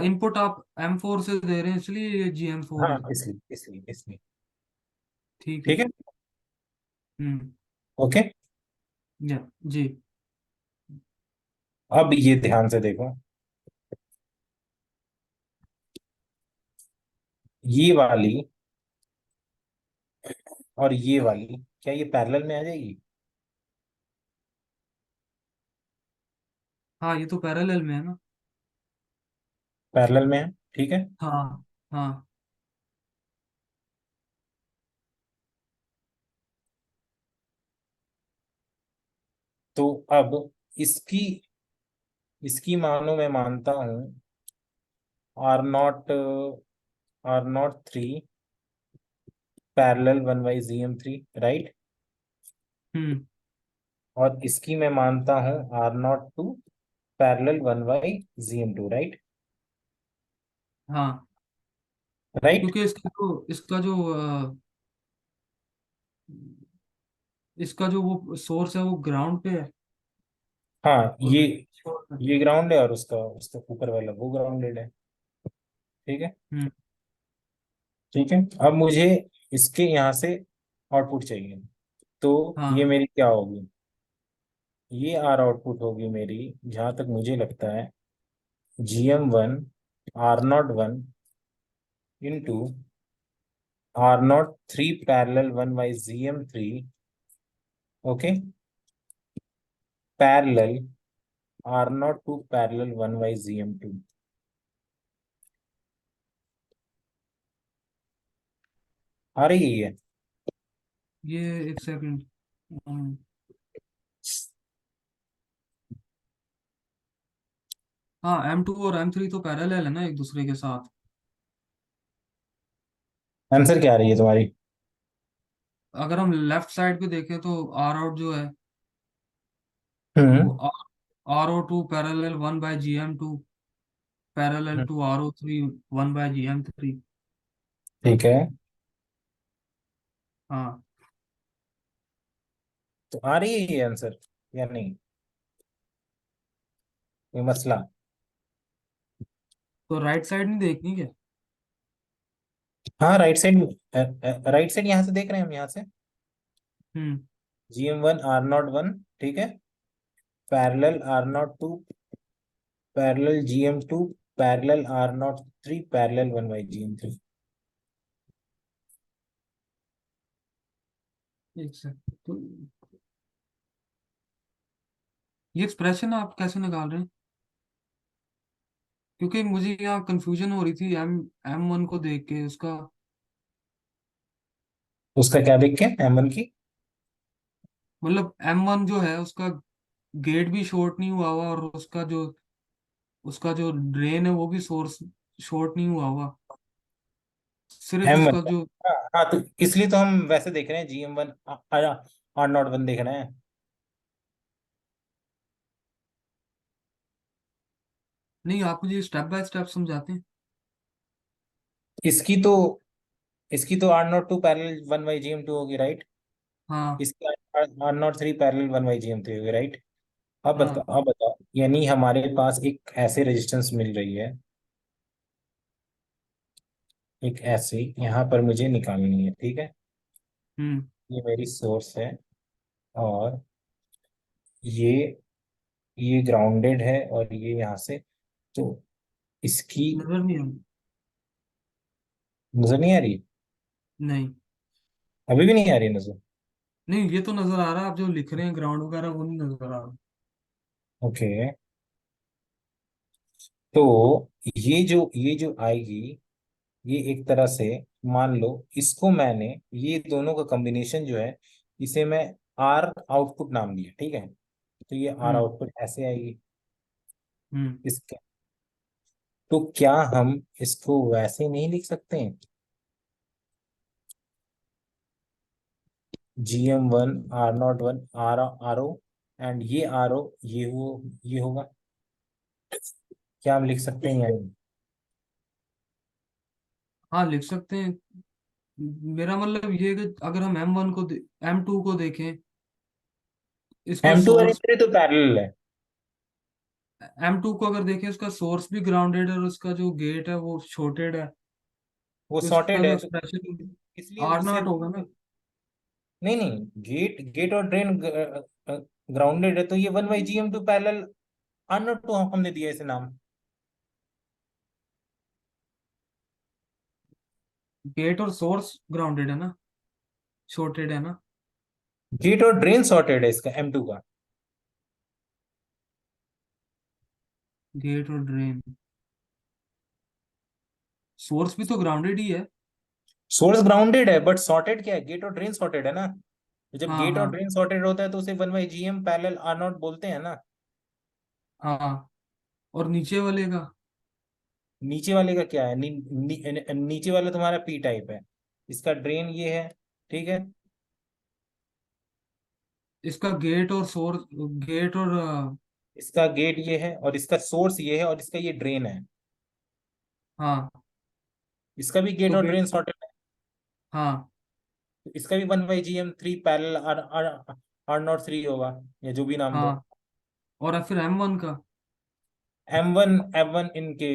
इनपुट आप M4 से दे रहे हैं इसलिए ये GM4 हाँ, है। इसलिए इसलिए इसलिए। ठीक है। ठीक है। हम्म। ओके, या जी। अब ये ध्यान से देखो, ये वाली और ये वाली, क्या ये पैरेलल में आ जाएगी? हाँ, ये तो पैरेलल में है ना। पैरेलल में है, ठीक है। हाँ हाँ। तो अब इसकी इसकी मानो मैं मानता हूं R0 पैरेलल 1/GM3, राइट। हम्म। और इसकी मैं मानता हूं R02 पैरेलल 1/GM2, राइट। हाँ, राइट। क्योंकि इसका जो वो सोर्स है वो ग्राउंड पे है। हाँ, और ये ग्राउंड है और उसका उसका ऊपर वाला वो ग्राउंडेड है, ठीक है। हम्म। ठीक है, अब मुझे इसके यहाँ से आउटपुट चाहिए, तो ये हाँ मेरी क्या होगी? ये R आउटपुट होगी मेरी, जहां तक मुझे लगता है, GM1 R01 into R03 parallel 1/GM3 okay, parallel are naught two parallel one by g m two. आ रही है? ये एक सेकंड। हाँ, M2 और M3 तो पैरेलल है ना एक दूसरे के साथ। आंसर क्या आ रही है तुम्हारी? अगर हम लेफ्ट साइड पे देखें तो आर आउट जो है वो hmm. RO2 parallel 1/GM2 parallel hmm, two RO3 1/GM3। ठीक है। हाँ, तो आ रही है ये आंसर या नहीं, कोई मसला? तो राइट साइड नहीं देखनी क्या? हाँ, राइट साइड। राइट साइड यहाँ से देख रहे हैं हम, यहाँ से हम्म। GM1 R01, ठीक है, parallel R02 parallel GM2 parallel R03 parallel 1/GM3। एक सेकंड तो, ये एक्सप्रेशन आप कैसे निकाल रहे हैं? क्योंकि मुझे यहाँ कंफ्यूजन हो रही थी M1 को देख के उसका। उसका क्या देख के, M1 की? मतलब M1 जो है उसका गेट भी शॉर्ट नहीं हुआ हुआ, और उसका जो ड्रेन है वो भी सोर्स शॉर्ट नहीं हुआ हुआ। सिर्फ M1 उसका का? जो। हाँ हाँ, तो इसलिए तो हम वैसे देख रहे हैं, GM1 R01 देख रहे हैं। नहीं, आप मुझे स्टेप बाय स्टेप समझाते हैं। इसकी तो इसकी तो R02 पैरेलल 1/GM2 होगी, राइट? हाँ। इसकी R03 पैरेलल 1/GM3 होगी, राइट? अब हाँ। बताओ, अब बताओ, यानी हमारे पास एक ऐसे रेजिस्टेंस मिल रही है, एक ऐसे यहाँ पर मुझे निकालनी है, ठीक है। हम्म। ये मेरी सोर्स है, और ये ये ग्राउंडेड है, और ये यहाँ से, तो इसकी नजर नहीं आ नजर नहीं आ रही? नहीं। अभी भी नहीं आ रही नजर? नहीं, ये तो नजर आ रहा है, आप जो लिख रहे हैं ग्राउंड वगैरह वो नहीं नजर आ रहा। ओके, तो ये जो आएगी, ये एक तरह से, मान लो इसको मैंने, ये दोनों का कॉम्बिनेशन जो है, इसे मैं आर आउटपुट नाम दिया, ठीक है। तो ये आर हम्म। आउटपुट ऐसे आएगी हम्म। इसके। तो क्या हम इसको वैसे नहीं लिख सकते हैं, GM1 R01 RO, एंड ये RO, ये होगा, क्या हम लिख सकते हैं यानी? हाँ, लिख सकते हैं। मेरा मतलब ये है कि अगर हम M2 को देखें, इसका M2 और सोर्स। M3 तो पैरेलल है। M2 को अगर देखें, उसका सोर्स भी ग्राउंडेड है और उसका जो गेट है वो शॉर्टेड है। वो तो इसका सॉर्टेड जो है, तो एक्सप्रेशन इसलिए आर उसे, नॉट होगा ना। नहीं नहीं, गेट गेट और ड्रेन ग्राउंडेड है, तो ये 1/GM2 पैरेलल R02 टू हमने दिया इसे नाम। गेट और सोर्स ग्राउंडेड है ना, शॉर्टेड है ना। गेट और ड्रेन सॉर्टेड है इसका, M2 का। गेट और ड्रेन, सोर्स भी तो ग्राउंडेड ही है। सोर्स ग्राउंडेड है, बट सॉर्टेड क्या है, गेट और ड्रेन सॉर्टेड है ना। तो जब हाँ। गेट और हाँ। ड्रेन सॉर्टेड होता है तो उसे 1/GM पैरेलल R0 बोलते हैं ना। हाँ, और नीचे वाले का। नीचे वाले का क्या है, नीचे वाला तुम्हारा पी टाइप है, इसका ड्रेन ये है, ठीक है। इसका गेट और सोर्स, गेट और इसका गेट ये है, और इसका सोर्स ये है, और इसका ये ड्रेन है। हाँ। इसका भी गेट तो और गेट। ड्रेन सॉर्टेड है। हाँ। तो इसका भी 1/GM3 पैरेलल R03 होगा, या जो भी नाम दो। हाँ, और फिर M1 का। M1 इनके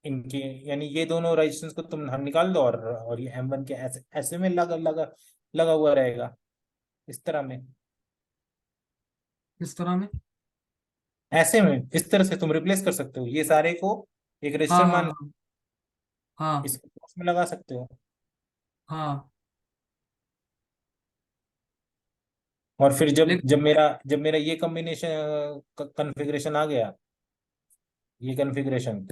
इनके यानी ये दोनों रेजिस्टेंस को तुम हम निकाल दो, और ये M1 के ऐसे ऐसे में लगा लगा लगा हुआ रहेगा, इस तरह में। इस तरह में। ऐसे में इस तरह से तुम रिप्लेस कर सकते हो ये सारे को, एक हाँ। रजिस्टर हाँ। मान, हाँ। हाँ। इसको उसमें लगा सकते हो। हाँ। और फिर जब लेकिन जब मेरा ये कॉम्बिनेशन कॉन्फ़िगरेशन आ गया, ये कॉन्फ़िगरेशन,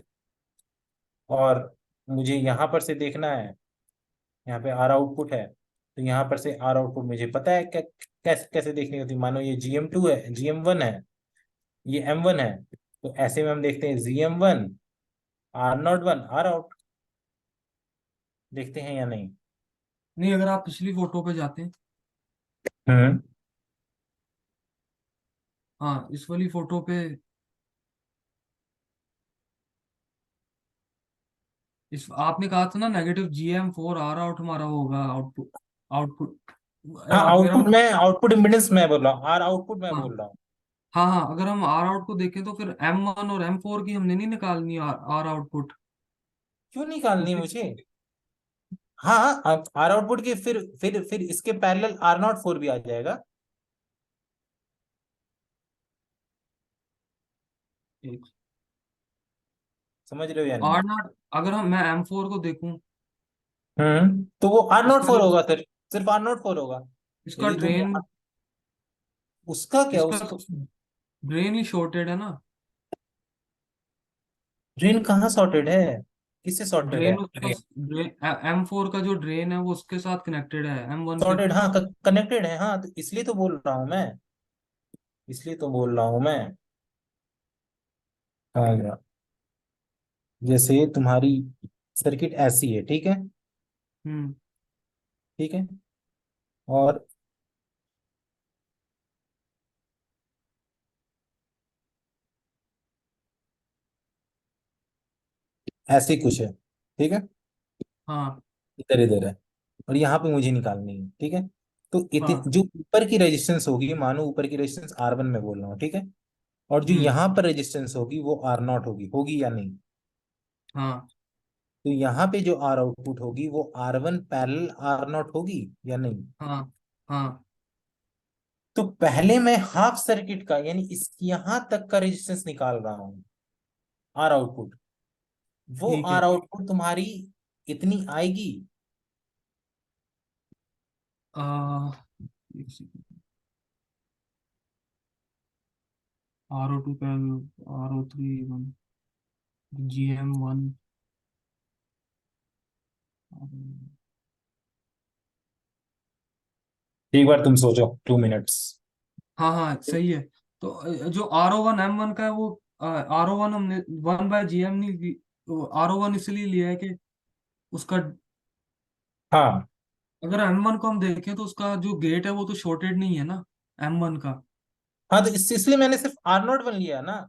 और मुझे यहाँ पर से देखना है, यहाँ पे आर आउटपुट है, तो यहाँ पर से आर आउटपुट मुझे पता है कैसे कैसे देखनी होती है। मानो ये GM2 है, GM1 है, ये M1 है, तो ऐसे में हम देखते हैं GM1 R01 आर आउट, देखते हैं या नहीं? नहीं, अगर आप पिछली फोटो पे जाते हैं, हम्म। हाँ इस वाली फोटो पे, इस आपने कहा था ना -GM4 आर आउट हमारा होगा आउटपुट, आउटपुट। हाँ, मेरा आउटपुट, मतलब, मैं आउटपुट इम्पीडेंस मैं बोल रहा हूँ, आर आउटपुट मैं हाँ बोल रहा हूँ। हाँ हाँ, अगर हम आर आउट को देखें तो फिर M1 और M4 की हमने नहीं निकालनी आर आउटपुट। क्यों निकालनी क्योंकि मुझे? हाँ, आर आउटपुट के फिर इसके पैरेलल R04 भी आ जाएगा। समझ रहे हो या नहीं? आर नॉट, अगर हम मैं M4 को देखूं, तो वो आर नॉट इसका फोर जो, होगा, सिर्फ सिर्फ R04 होगा। इसका यदि तुम ड्रेन, उसका क्या, इसका उसको ड्रेन ही शॉर्टेड है ना। ड्रेन कहाँ सॉर्टेड है? किससे सॉर्टेड है ड्रेन उसका, ड्रेन? ड्रेन M4 का जो ड्रेन है वो उसके साथ कनेक्टेड है, M1 के। सॉर्टेड, हाँ, कनेक्टेड है, हाँ, तो इसलिए तो बोल रहा हूँ मैं, इसलिए तो बोल रहा हूँ मैं। हाँ, जैसे तुम्हारी सर्किट ऐसी है, ठीक है, हम्म। ठीक है, और ऐसे कुछ है, ठीक है, हाँ इधर इधर है, और यहाँ पे मुझे निकालनी है, ठीक है। तो हाँ जो ऊपर की रेजिस्टेंस होगी, मानो ऊपर की रेजिस्टेंस R1 में बोल रहा हूँ, ठीक है, और जो हम्म। यहाँ पर रेजिस्टेंस होगी वो R0 होगी, होगी या नहीं? हाँ तो यहाँ पे जो R आउटपुट होगी वो R1 पैरेलल R0 होगी या नहीं? हाँ हाँ। तो पहले मैं हाफ सर्किट का, यानी इस यहां तक का रेजिस्टेंस निकाल रहा हूं, आर आउटपुट। वो ठीक है। आर आउटपुट तुम्हारी इतनी आएगी। आ, R02 का, R03 GM1। एक बार तुम सोचो, 2 मिनट्स। हाँ हाँ सही है। तो जो R01 M1 का है वो, R01 हमने 1/GM नहीं R01 इसलिए लिया है कि उसका, हाँ अगर M1 को हम देखें तो उसका जो गेट है वो तो शॉर्टेड नहीं है ना, M1 का। हाँ, तो इसलिए मैंने सिर्फ R01 लिया ना,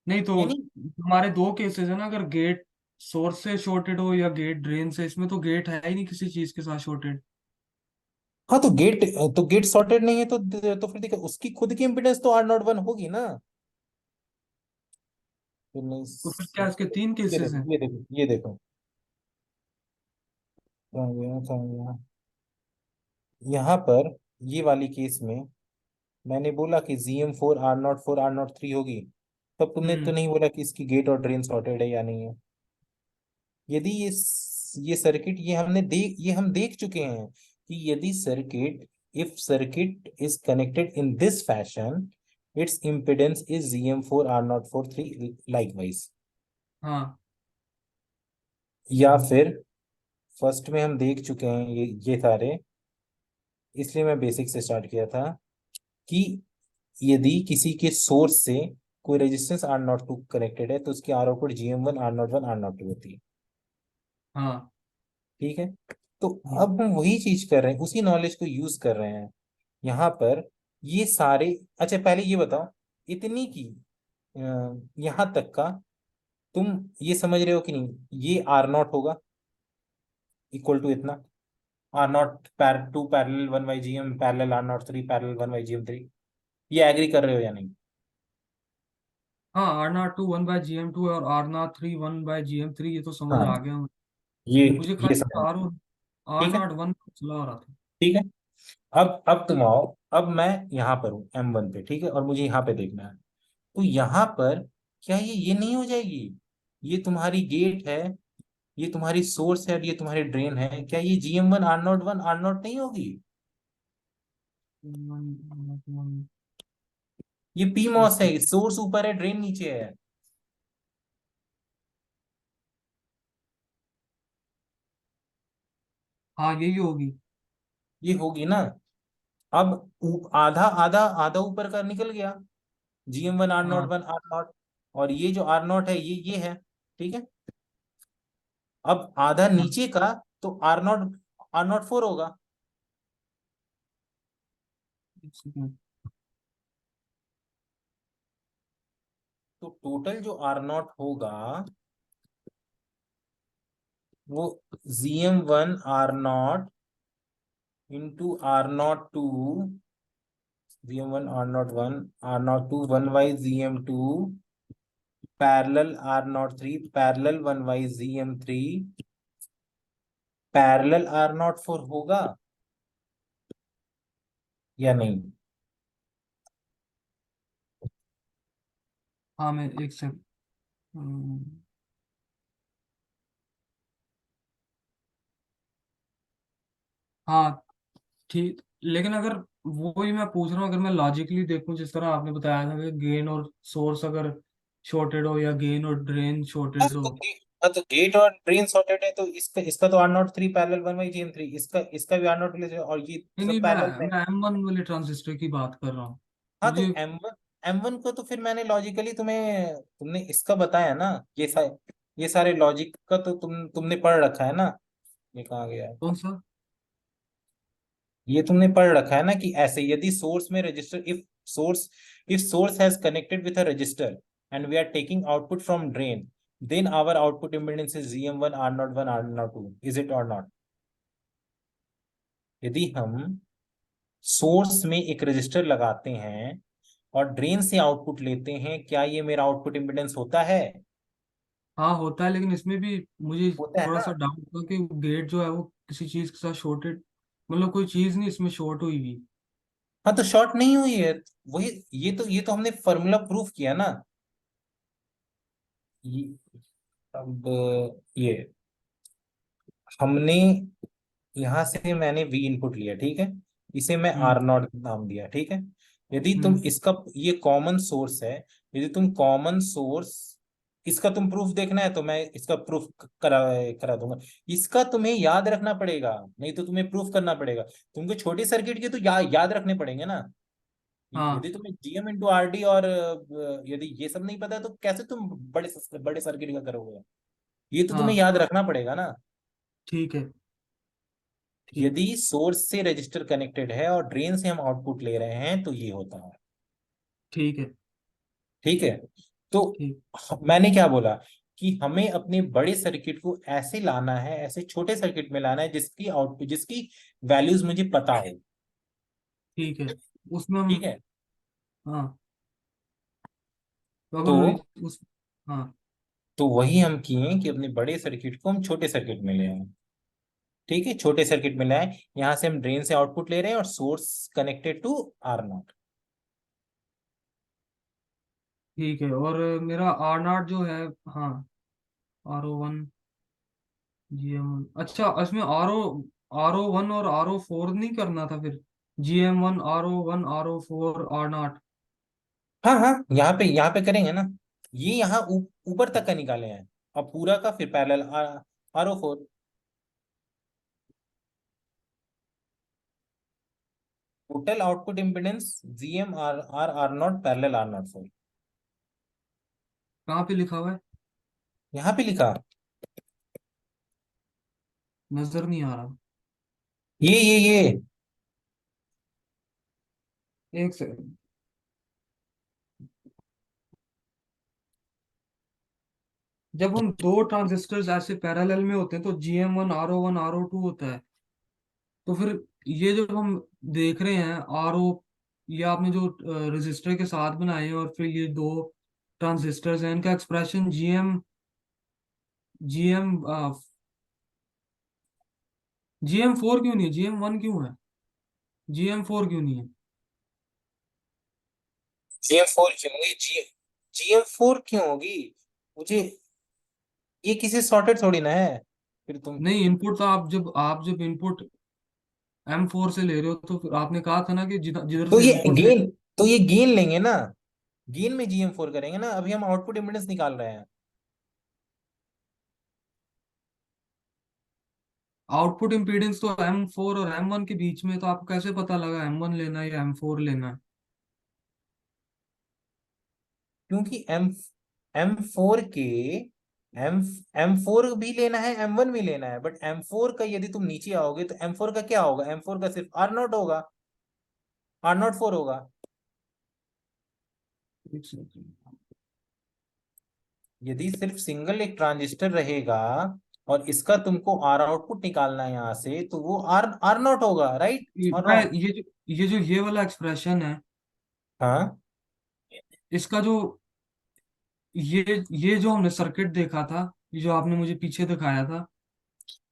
नहीं तो यानी। हमारे दो केसेस है ना, अगर गेट सोर्स से शॉर्टेड हो या गेट ड्रेन से, इसमें तो गेट है ही नहीं किसी चीज के साथ शॉर्टेड। हाँ, तो गेट सॉर्टेड नहीं है, तो फिर देखो उसकी खुद की इम्पीडेंस तो R01 होगी ना। फिर नहीं, तो फिर क्या इसके तीन ये केसेस हैं? देखो, ये देखो, ये देखो, कहाँ गया, कहाँ गया? यहाँ पर ये वाली केस में मैंने बोला कि GM4 R04 R03 होगी, तब तुमने तो हम्म। नहीं बोला कि इसकी गेट और ड्रेन सॉर्टेड है या नहीं है। यदि ये सर्किट, ये हम देख चुके हैं कि यदि circuit, if circuit is connected in this fashion, it's impedance is GM4 R043 likewise. हाँ या फिर फर्स्ट में हम देख चुके हैं ये सारे, इसलिए मैं बेसिक से स्टार्ट किया था, कि यदि किसी के सोर्स से कोई रेजिस्टेंस R02 कनेक्टेड है तो उसकी are output GM1 R01 R02 होती है, हाँ। ठीक है। तो हम्म। अब हम वही चीज कर रहे हैं, उसी नॉलेज को यूज कर रहे हैं यहाँ पर, ये सारे। अच्छा, पहले ये बताओ, इतनी की यहाँ तक का तुम ये समझ रहे हो कि नहीं, ये R0 होगा इक्वल टू इतना, R0 to parallel 1/GM parallel R03 parallel 1/GM3, ये एग्री कर रहे हो या नहीं? हाँ, R02 1/GM2 और R03 1/GM3, ये तो समझ हाँ, आ गया मुझे। ये मुझे ये खाली समझ, आर आर ठीक है, नॉट वन चला हो रहा था। ठीक है। अब तुम आओ, अब मैं यहाँ पर हूँ M1 पे, ठीक है, और मुझे यहाँ पे देखना है। तो यहाँ पर क्या ये नहीं हो जाएगी? ये तुम्हारी गेट है, ये तुम्हारी सोर्स है, और ये तुम्हारी ड्रेन है, क्या ये GM1 R01 R0 नहीं होगी? ये पी एक मॉस है, सेकंड। सोर्स ऊपर है, ड्रेन नीचे है। हाँ यही होगी। ये होगी ना। अब आधा आधा आधा ऊपर का निकल गया, GM1 R0 हाँ 1 R0, और ये जो R0 है ये है। ठीक है। अब आधा हाँ, नीचे का, तो R0 4 होगा। एक सेकंड। तो टोटल जो R0 होगा वो GM1 R0 into R02, GM1 R01 R02 1/GM2 parallel R03 parallel 1/GM3 parallel R04 होगा या नहीं? हाँ मैं एक सेकंड। हाँ ठीक, लेकिन अगर वो ही मैं पूछ रहा हूँ, अगर मैं लॉजिकली देखूं जिस तरह आपने बताया था कि गेन और सोर्स अगर शॉर्टेड हो या गेन और ड्रेन हाँ शॉर्टेड हो। तो गेट और ड्रेन सॉर्टेड है, तो इसका इसका तो R03 पैरेलल 1/GM3, इसका इसका भी R0 और ये नहीं नहीं, सब मैं पैरेलल है। मैं M1 वाले ट्रांजिस्टर की बात कर रहा हूँ। हाँ तो मुझे M1 को तो फिर मैंने लॉजिकली तुमने इसका बताया ना। ये सारे लॉजिक का तो तुमने पढ़ रखा है ना। ये कहाँ गया है? कौन सा? ये तुमने पढ़ रखा है ना कि ऐसे यदि सोर्स में register, if source has connected with a register and we are taking output from drain, then our output impedance is GM1 R01 R02, is it or not? यदि हम सोर्स में एक रजिस्टर लगाते हैं और ड्रेन से output लेते हैं, क्या ये मेरा आउटपुट इम्पीडेंस होता है? हाँ होता है, लेकिन इसमें भी मुझे होता है थोड़ा ना। सा डाउट था कि गेट जो है वो किसी चीज के साथ शॉर्टेड, मतलब कोई चीज नहीं इसमें शॉर्ट हुई हुई। हाँ तो शॉर्ट नहीं हुई है। वही, ये तो हमने फॉर्मूला प्रूफ किया ना। ये, अब ये हमने यहां से मैंने V इनपुट लिया, ठीक है। इसे मैं हम्म R0 नाम दिया, ठीक है। यदि तुम हम्म इसका, ये कॉमन सोर्स है, यदि तुम कॉमन सोर्स, इसका तुम प्रूफ देखना है तो मैं इसका प्रूफ करा करा दूंगा। इसका तुम्हें याद रखना पड़ेगा, नहीं तो तुम्हें प्रूफ करना पड़ेगा। तुमको छोटे सर्किट के तो याद रखने पड़ेंगे ना। हाँ यदि तुम्हें GM into RD और यदि ये सब नहीं पता है, तो कैसे तुम बड़े सर्किट का करोगे? ये तो तुम्हें हाँ याद रखना पड़ेगा ना। ठीक है। ठीक यदि सोर्स से रजिस्टर कनेक्टेड है और ड्रेन से हम आउटपुट ले रहे हैं, तो ये होता है। ठीक है। ठीक है। तो ठीक मैंने क्या बोला कि हमें अपने बड़े सर्किट को ऐसे लाना है, ऐसे छोटे सर्किट में लाना है जिसकी आउटपुट, जिसकी वैल्यूज मुझे पता है। ठीक है। उसमें हम, ठीक है। हाँ तो अब तो हम उस, हाँ तो वही हम किए कि अपने बड़े सर्किट को हम छोटे सर्किट में ले आए। ठीक है, छोटे सर्किट में लाए। यहां से हम ड्रेन से आउटपुट ले रहे हैं और सोर्स कनेक्टेड टू R0। ठीक है। और मेरा R0 जो है, हाँ R01 GM1, अच्छा इसमें R01 और R04 नहीं करना था फिर? GM1 R01 R04 R0। हाँ हाँ, यहाँ पे करेंगे ना। ये यहाँ ऊपर तक का निकाले हैं। अब पूरा का फिर parallel R04। Total output impedance GM R0 parallel R04। कहाँ पे लिखा हुआ है? यहाँ पे लिखा। नजर नहीं आ रहा। ये एक सेकंड। जब हम दो ट्रांजिस्टर्स ऐसे पैरेलल में होते हैं तो GM1 R01 R02 होता है। तो फिर ये जो हम देख रहे हैं ये आपने जो रजिस्टर के साथ बनाए हैं, और फिर ये दो ट्रांजिस्टर्स हैं, इनका एक्सप्रेशन जीएम GM4 क्यों नहीं है? GM1 क्यों है? GM4 क्यों नहीं है? GM4 क्यों होगी? GM4 क्यों होगी? मुझे, ये किसी सॉर्टेड थोड़ी ना है। फिर तुम, नहीं, इनपुट तो आप जब इनपुट M4 से ले रहे हो तो फिर आपने कहा था ना कि जिधर जिधर तो से ये इनपुट ले। गेन, तो ये गेन लेंगे ना, गेन में GM4 करेंगे ना, अभी हम आउटपुट इम्पीडेंस निकाल रहे हैं। आउटपुट इम्पीडेंस तो M4 और M1 के बीच में है, तो आपको कैसे पता लगा M1 लेना है या M4 लेना है? क्योंकि M4 के एम M4 भी लेना है, M1 भी लेना है, बट M4 का यदि तुम नीचे आओगे तो M4 का क्या होगा, M4 का सिर्फ R0 होगा, R04 होगा। एक सेकंड। यदि सिर्फ सिंगल एक ट्रांजिस्टर रहेगा और इसका तुमको R आउटपुट निकालना है यहाँ से, तो वो R0 होगा, राइट और मैं रॉन्ग? ये जो ये वाला एक्सप्रेशन है, हाँ, इसका जो ये जो हमने सर्किट देखा था, ये जो आपने मुझे पीछे दिखाया था,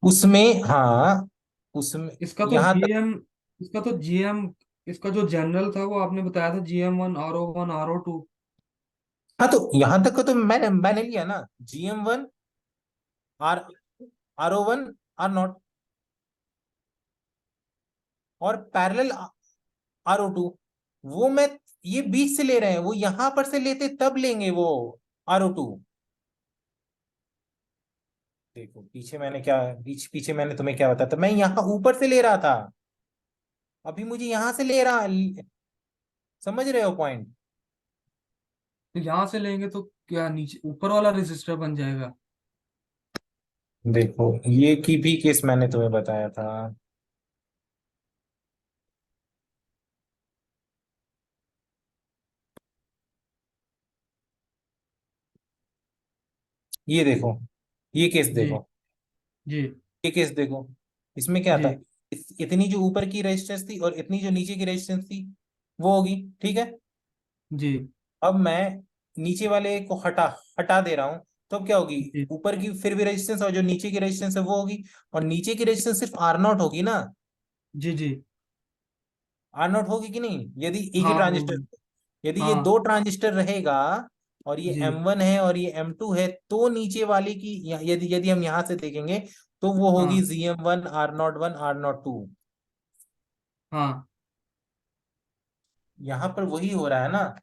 उसमें, हाँ, उसमें इसका तो यहाँ तक। जीएम इसका तो जीएम इसका जो जनरल था वो आपने बताया था GM1 RO1 RO2। हाँ, तो यहाँ तक का तो मैंने लिया ना, GM1, आर RO1, R0, और पैरेलल RO2। वो मैं, ये बीच से ले रहे हैं, वो यहां पर से लेते तब लेंगे वो RO2। देखो पीछे मैंने क्या, पीछे मैंने तुम्हें क्या बताया था, मैं यहाँ ऊपर से ले रहा था, अभी मुझे यहां से ले रहा, समझ रहे हो पॉइंट? तो यहाँ से लेंगे तो क्या नीचे ऊपर वाला रेजिस्टर बन जाएगा? देखो ये की भी केस मैंने तुम्हें बताया था। ये देखो, ये केस जी देखो, जी ये केस देखो, इसमें क्या था, जी इतनी जो ऊपर की रेजिस्टेंस थी और इतनी जो नीचे की रेजिस्टेंस थी, वो होगी, ठीक है। जी अब मैं नीचे वाले को हटा हटा दे रहा हूं, तो अब क्या होगी, जी ऊपर की फिर भी रेजिस्टेंस और जो नीचे की रेजिस्टेंस है वो होगी, और नीचे की रेजिस्टेंस सिर्फ R0 होगी ना, जी जी। R0 होगी कि नहीं, यदि एक ही हाँ ट्रांजिस्टर, होगी। यदि ये हाँ दो ट्रांजिस्टर रहेगा और ये जी M1 है और ये M2 है, तो नीचे वाले की यदि यदि हम यहां से देखेंगे तो वो होगी हाँ GM1 R01 R02। हाँ। यहां पर वही हो रहा है ना,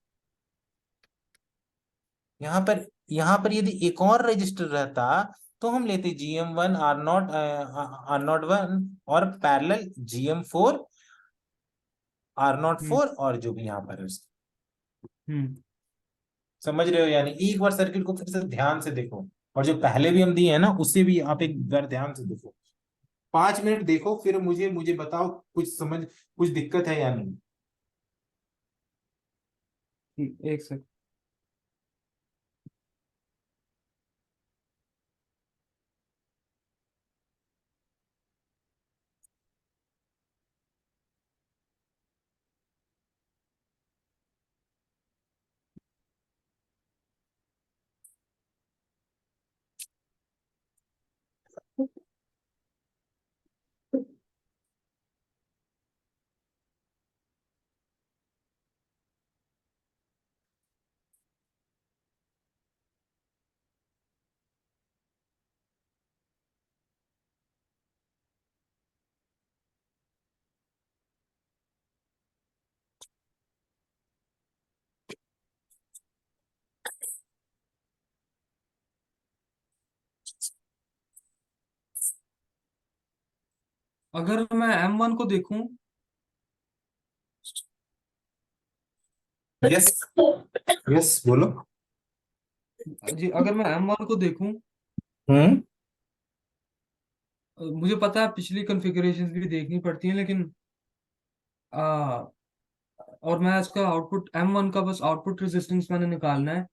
यहाँ पर यदि एक और रजिस्टर रहता तो हम लेते GM1 R0 R01 और पैरेलल GM4 हम्म R04 और जो भी यहाँ पर है उसके। हम्म। समझ रहे हो? यानी एक बार सर्किट को फिर से ध्यान से देखो, और जो पहले भी हम दिए हैं ना उससे भी आप एक बार ध्यान से देखो, 5 मिनट देखो, फिर मुझे मुझे बताओ कुछ समझ, कुछ दिक्कत है या नहीं। ठीक, एक सेकंड। अगर मैं M1 को देखूं, यस, यस बोलो। जी अगर मैं M1 को देखूं, हम्म। मुझे पता है पिछली कॉन्फ़िगरेशंस भी देखनी पड़ती हैं, लेकिन आ, और मैं इसका आउटपुट M1 का बस आउटपुट रेजिस्टेंस मैंने निकालना है,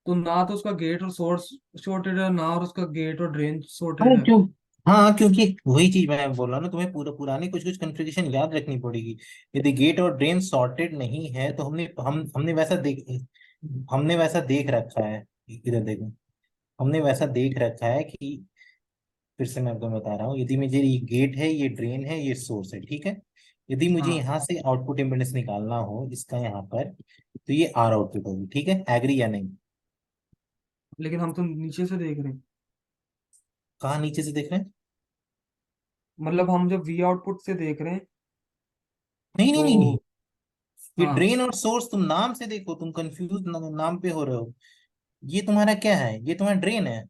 तो ना तो उसका गेट और सोर्स सॉर्टेड है, ना और उसका गेट और ड्रेन हाँ सॉर्टेड है। क्यों, हाँ क्योंकि वही चीज मैं बोल रहा हूँ ना, तुम्हें पुरानी कुछ कुछ कॉन्फ़िगरेशन याद रखनी पड़ेगी। यदि गेट और ड्रेन सॉर्टेड नहीं है तो हमने वैसा देख रखा है, इधर देखो, हमने वैसा देख रखा है कि, फिर से मैं आपको बता रहा हूँ, यदि मुझे ये गेट है, ये ड्रेन है, ये सोर्स है, ठीक है, यदि मुझे हाँ, यहाँ से आउटपुट इम्पीडेंस निकालना हो इसका यहाँ पर, तो ये R आउटपुट होगी, ठीक है, एग्री या नहीं? लेकिन हम तो नीचे से देख रहे हैं। कहाँ नीचे से देख रहे हैं? मतलब हम जब वी आउटपुट से देख रहे हैं नहीं नहीं नहीं नहीं, तो। ये हाँ, ड्रेन और सोर्स तुम नाम से देखो, तुम कंफ्यूज नाम पे हो रहे हो। ये तुम्हारा क्या है? ये तुम्हारा ड्रेन है,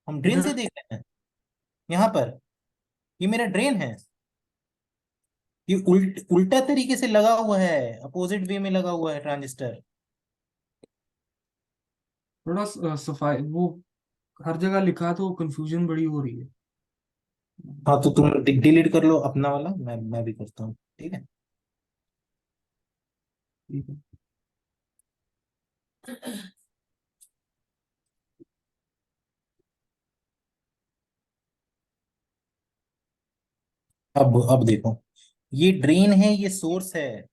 हम ड्रेन से इधर। देख रहे हैं यहाँ पर। ये मेरा ड्रेन है। ये उल्टा तरीके से लगा हुआ है, अपोजिट वे में लगा हुआ है ट्रांजिस्टर। थोड़ा सफाई वो हर जगह लिखा है तो कंफ्यूजन बड़ी हो रही है। हाँ तो तुम डिलीट कर लो अपना वाला, मैं भी करता हूँ, ठीक है। ठीक है। अब देखो, ये ड्रेन है, ये सोर्स है,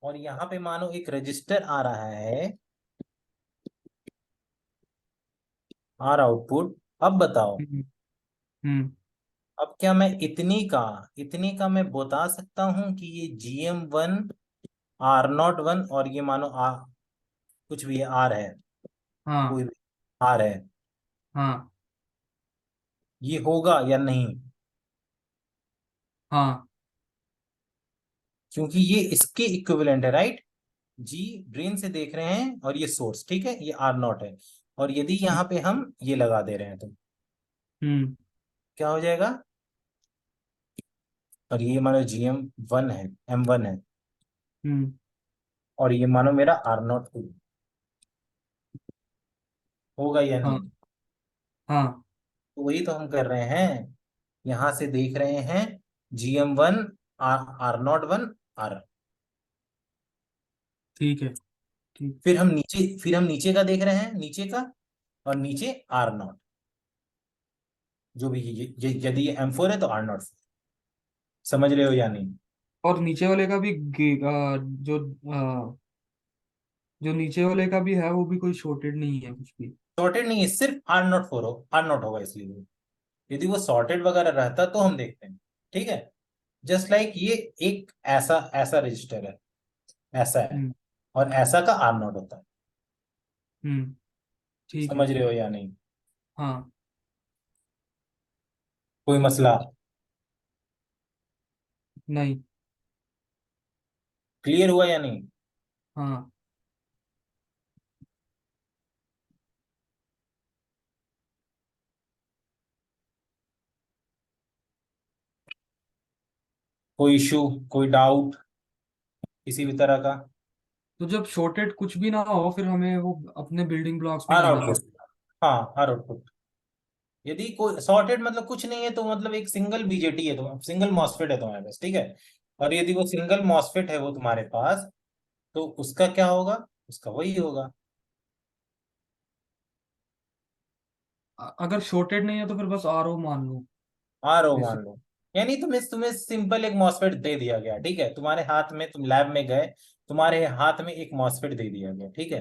और यहाँ पे मानो एक रजिस्टर आ रहा है, आर आउटपुट। अब बताओ, हम्म। हम्म। अब क्या मैं इतनी का मैं बता सकता हूँ कि ये GM1 R01, और ये मानो कुछ भी आर है, हाँ। कोई भी आर है, हाँ। ये होगा या नहीं? हाँ। क्योंकि ये इसके इक्विवेलेंट है, राइट। जी ड्रेन से देख रहे हैं, और ये सोर्स, ठीक है, ये R0 है। और यदि यहाँ पे हम ये लगा दे रहे हैं तो हम्म। क्या हो जाएगा? और ये मानो GM1 है, M1 है, हम्म। और ये मानो मेरा R02, होगा या हाँ। नहीं? हाँ। तो वही तो हम कर रहे हैं, यहां से देख रहे हैं GM1 R01 R। ठीक है। ठीक। फिर हम नीचे का देख रहे हैं, नीचे का, और नीचे R0, जो भी यदि ये M4 है तो R0। समझ रहे हो या नहीं? और नीचे वाले का भी जो जो नीचे वाले का भी है वो भी कोई शॉर्टेड नहीं है कुछ भी। सॉर्टेड नहीं है, सिर्फ R04 हो, R0 होगा इसलिए। यदि वो सॉर्टेड वगैरह रहता तो हम देखते हैं, ठीक है। जस्ट लाइक ये एक ऐसा ऐसा रजिस्टर है, ऐसा है, हम्म। और ऐसा का R0 होता है। हम्म। ठीक है। समझ रहे हो या नहीं? हाँ। कोई मसला? नहीं। क्लियर हुआ या नहीं? हाँ। कोई इशू, कोई डाउट किसी भी तरह का? तो जब शॉर्टेड कुछ भी ना हो फिर हमें वो अपने बिल्डिंग ब्लॉक्स में आर लाना आउटपुट, पड़ता हाँ आर आउटपुट। यदि कोई सॉर्टेड मतलब कुछ नहीं है, तो मतलब एक सिंगल बीजेटी है, तो सिंगल मॉसफेट है तुम्हारे पास, ठीक है। और यदि वो सिंगल मॉसफेट है वो तुम्हारे पास, तो उसका क्या होगा? उसका वही होगा। है। अगर शॉर्टेड नहीं है तो फिर बस आर ओ मान लो। आर ओ मान बेसिक। लो। यानी तुम्हें तुम्हें सिंपल एक मॉसफेट दे दिया गया, ठीक है, तुम्हारे हाथ में, तुम लैब में गए, तुम्हारे हाथ में एक मॉसफेट दे दिया गया, ठीक है।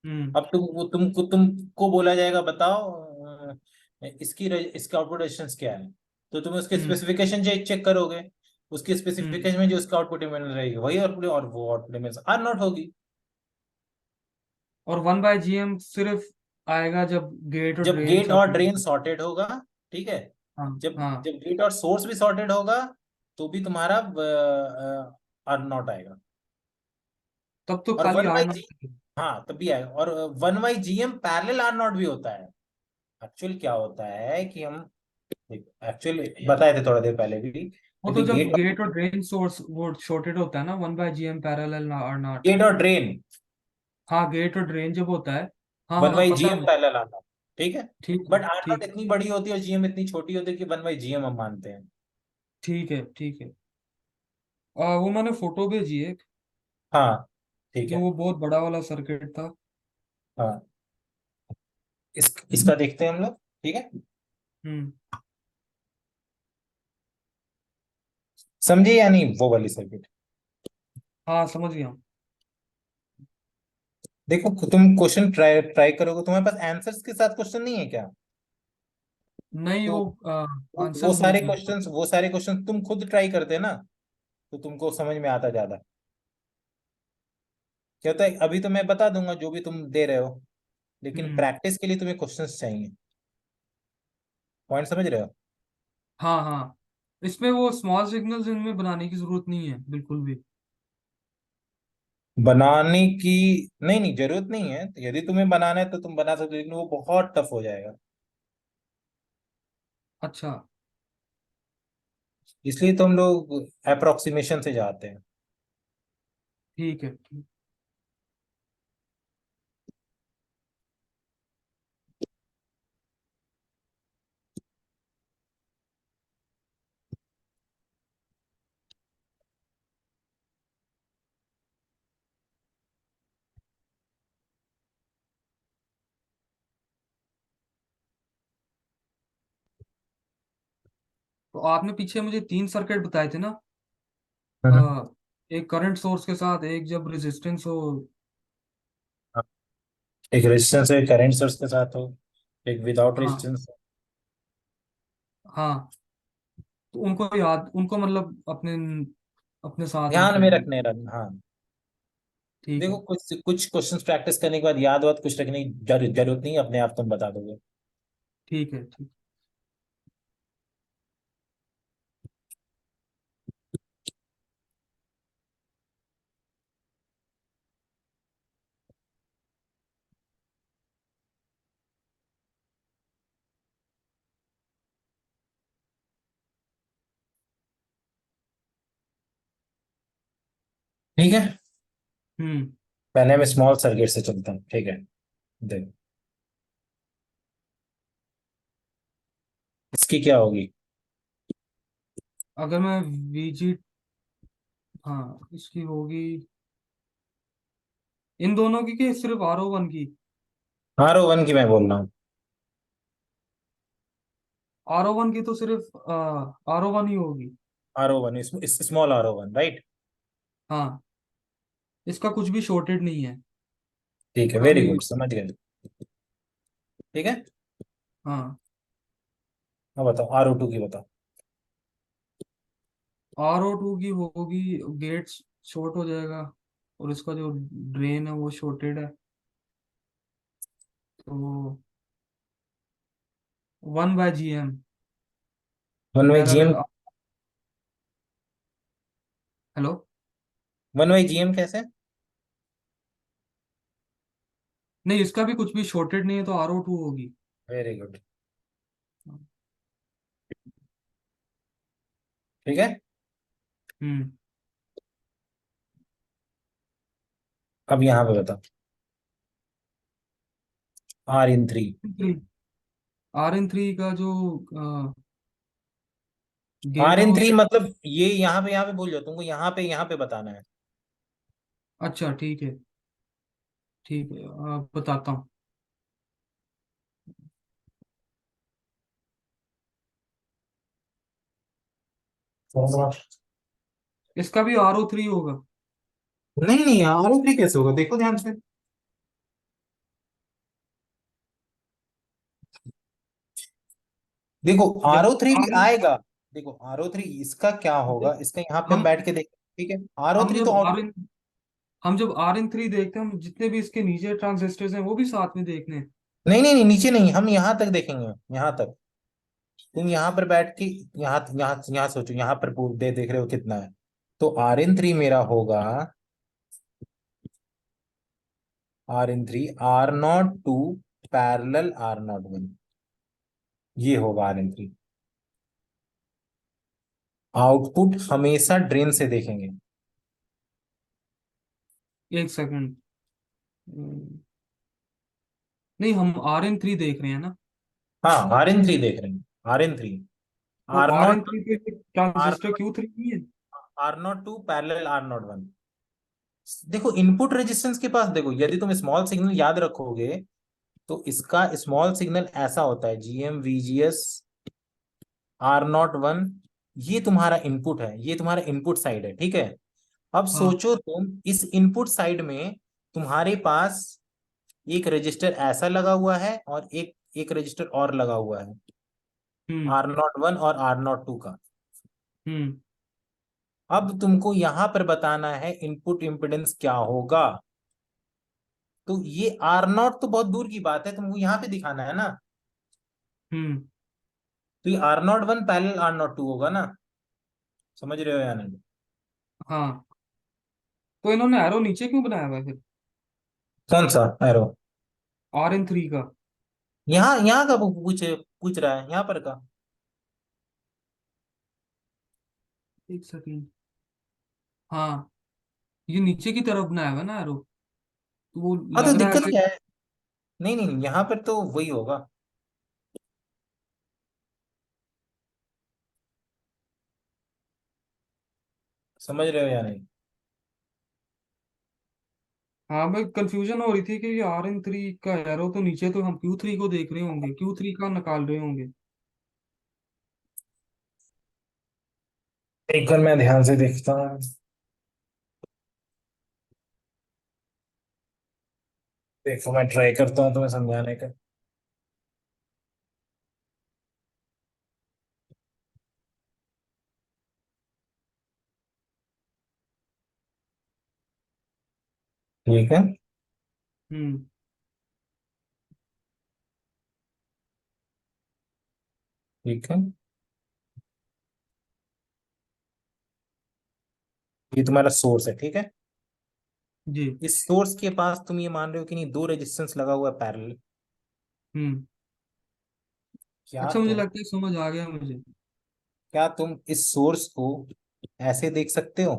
हम्म। अब तुमको बोला जाएगा, बताओ इसका आउटपुट रेजिस्टेंस क्या है। तो तुम उसके हम्म। स्पेसिफिकेशन चेक चेक करोगे। उसके हम्म। स्पेसिफिकेशन में जो उसका आउटपुट इम्पीडेंस रहेगी वही आउटपुट, और वो आउटपुट इम्पीडेंस आर नॉट होगी। और 1/GM सिर्फ आएगा जब गेट और जब ड्रेन गेट और सर्किट। ड्रेन सॉर्टेड होगा, ठीक है, हाँ। जब हाँ। जब गेट और सोर्स भी सॉर्टेड होगा, तो भी तुम्हारा आर नॉट आएगा। तब तो और खाली one R by G, naught. हाँ तब भी आएगा। और 1/GM पैरेलल आर नॉट भी होता है। एक्चुअल क्या होता है कि हम एक्चुअली बताए थे थोड़ा देर पहले भी, वो तो यदि जब गेट और ड्रेन सोर्स वो शॉर्टेड होता है ना 1/GM parallel are naught. Gate और ड्रेन हाँ, गेट और ड्रेन जब होता है। हाँ वन हाँ, बाई जी पता है एम मुझे। पैरेलल आर नॉट, ठीक है। ठीक है। बट आर नॉट ठीक। इतनी बड़ी होती है और GM इतनी छोटी होती है कि 1/GM हम मानते हैं। ठीक है। ठीक है। वो मैंने फोटो भेजी है एक, हाँ ठीक जो है। वो बहुत बड़ा वाला सर्किट था। हाँ इसका देखते हैं हम लोग, ठीक है। हम्म। समझे या नहीं वो वाली सर्किट? हाँ, समझ गया हूँ। देखो तुम क्वेश्चन ट्राई ट्राई करोगे, तुम्हारे पास आंसर्स के साथ क्वेश्चन नहीं है क्या? नहीं, तो वो वो आंसर्स सारे नहीं थे। क्वेश्चंस, वो सारे क्वेश्चन तुम खुद ट्राई करते ना, तो तुमको समझ में आता ज्यादा। क्या होता है, अभी तो मैं बता दूंगा जो भी तुम दे रहे हो, लेकिन हम्म। प्रैक्टिस के लिए तुम्हें क्वेश्चंस चाहिए। पॉइंट समझ रहे हो? हाँ हाँ, इसमें वो स्मॉल सिग्नल्स इनमें बनाने की जरूरत नहीं है बिल्कुल भी। बनाने की नहीं नहीं जरूरत नहीं है, यदि तुम्हें बनाना है तो तुम बना सकते हो, लेकिन वो बहुत टफ हो जाएगा। अच्छा इसलिए तो हम लोग अप्रोक्सीमेशन से जाते हैं। ठीक है, ठीक। तो आपने पीछे मुझे 3 सर्किट बताए थे ना? हम्म। अ, एक करंट सोर्स के साथ, एक जब रेजिस्टेंस हो। हाँ, एक रेजिस्टेंस है करंट सोर्स के साथ हो, एक विदाउट हाँ रेजिस्टेंस। हाँ, तो उनको मतलब अपने अपने साथ ध्यान रखना में है। रखने रख, हाँ। ठीक देखो है, कुछ कुछ क्वेश्चंस प्रैक्टिस करने के बाद याद वाद कुछ रखने की जरूरत नहीं है, अपने आप तुम बता दोगे। ठीक है, ठीक। ठीक है, हम्म। पहले मैं स्मॉल सर्किट से चलता हूँ, ठीक है। देख, इसकी क्या होगी? अगर मैं वीजी, हाँ इसकी होगी, इन दोनों की कि सिर्फ R01 की? R01 की मैं बोल रहा हूँ। R01 की तो सिर्फ R01 ही होगी। R01, small R01, right. हाँ, इसका कुछ भी शॉर्टेड नहीं है ठीक है, वेरी कभी। गुड, समझ गए। ठीक है, हाँ, अब बताओ R02 की बताओ। R02 की होगी, गेट शॉर्ट हो जाएगा और इसका जो ड्रेन है वो शॉर्टेड है, तो 1/GM one by GM. Parallel. Hello. One by GM कैसे? नहीं, इसका भी कुछ भी शॉर्टेड नहीं है तो R02 होगी। Very good. ठीक है, हम्म। अब यहाँ पे बताओ R in 3। R3 का जो आर गेन है इन वो थ्री मतलब ये यहाँ पे भूल जाओ, तुमको यहाँ पे बताना है। अच्छा ठीक है, ठीक है, बताता हूँ। इसका भी R03 होगा। नहीं नहीं, R in 3 कैसे होगा, देखो ध्यान से। देखो जब R03 भी R आएगा। देखो R03 इसका क्या होगा, जब इसका यहाँ पे हम बैठ के देख। ठीक है, आर ओ हम थ्री तो जब आउट। आर इन हम जब R3 देखते हैं, हम जितने भी इसके नीचे ट्रांजिस्टर्स हैं वो भी साथ में देखने हैं। नहीं नहीं नहीं, नीचे नहीं, हम यहाँ तक देखेंगे, यहाँ तक। तुम यहाँ पर बैठ के यहाँ यहाँ यहाँ सोचो, यहाँ पर देख रहे हो कितना है। तो R in 3 मेरा होगा, R in 3 R02 parallel R01, ये होगा R in 3। आउटपुट हमेशा ड्रेन से देखेंगे। 1 सेकंड। नहीं, हम R3 देख रहे हैं ना? हाँ, R in 3 देख रहे हैं, R in 3। तो R R N naught three पे आर ट्रांजिस्टर Q3 नहीं है? R02 parallel R01। देखो इनपुट रेजिस्टेंस के पास देखो, यदि तुम स्मॉल सिग्नल याद रखोगे तो इसका स्मॉल सिग्नल ऐसा होता है, GM VGS R01। ये तुम्हारा इनपुट है, ये तुम्हारा इनपुट साइड है, ठीक है। अब हाँ। सोचो तुम इस इनपुट साइड में तुम्हारे पास एक रजिस्टर ऐसा लगा हुआ है और एक एक रजिस्टर और लगा हुआ है, हम्म। R01 और R02 का। हम्म। अब तुमको यहां पर बताना है इनपुट इम्पिडेंस क्या होगा। तो ये R0 तो बहुत दूर की बात है, तुमको यहाँ पे दिखाना है ना। हम्म। तो ये R01 पैरेलल R02 होगा ना, समझ रहे हो या नहीं? हाँ, तो इन्होंने एरो नीचे क्यों बनाया हुआ है फिर? कौन सा एरो? Rn3 का। यहाँ यहाँ का पूछ पूछ रहा है, यहाँ पर का? एक सेकंड। हाँ, ये नीचे की तरफ बनाया हुआ है ना एरो, तो वो हाँ तो लग रहा है दिक्कत ऐसे। क्या है? नहीं नहीं, यहाँ पर तो वही होगा। समझ रहे हो या नहीं? हाँ, मैं कंफ्यूजन हो रही थी कि ये Rn3 का एरो तो नीचे, तो हम Q3 को देख रहे होंगे, Q3 का निकाल रहे होंगे। एक बार मैं ध्यान से देखता हूँ। देखो मैं ट्राई करता हूँ तुम्हें समझाने का। ठीक है। हम्म। ठीक है, ये तुम्हारा सोर्स है, ठीक है। जी। इस सोर्स के पास तुम ये मान रहे हो कि नहीं, दो रेजिस्टेंस लगा हुआ है पैरेलल। हम्म। क्या अच्छा, मुझे तुम लगता है समझ आ गया मुझे। क्या तुम इस सोर्स को ऐसे देख सकते हो?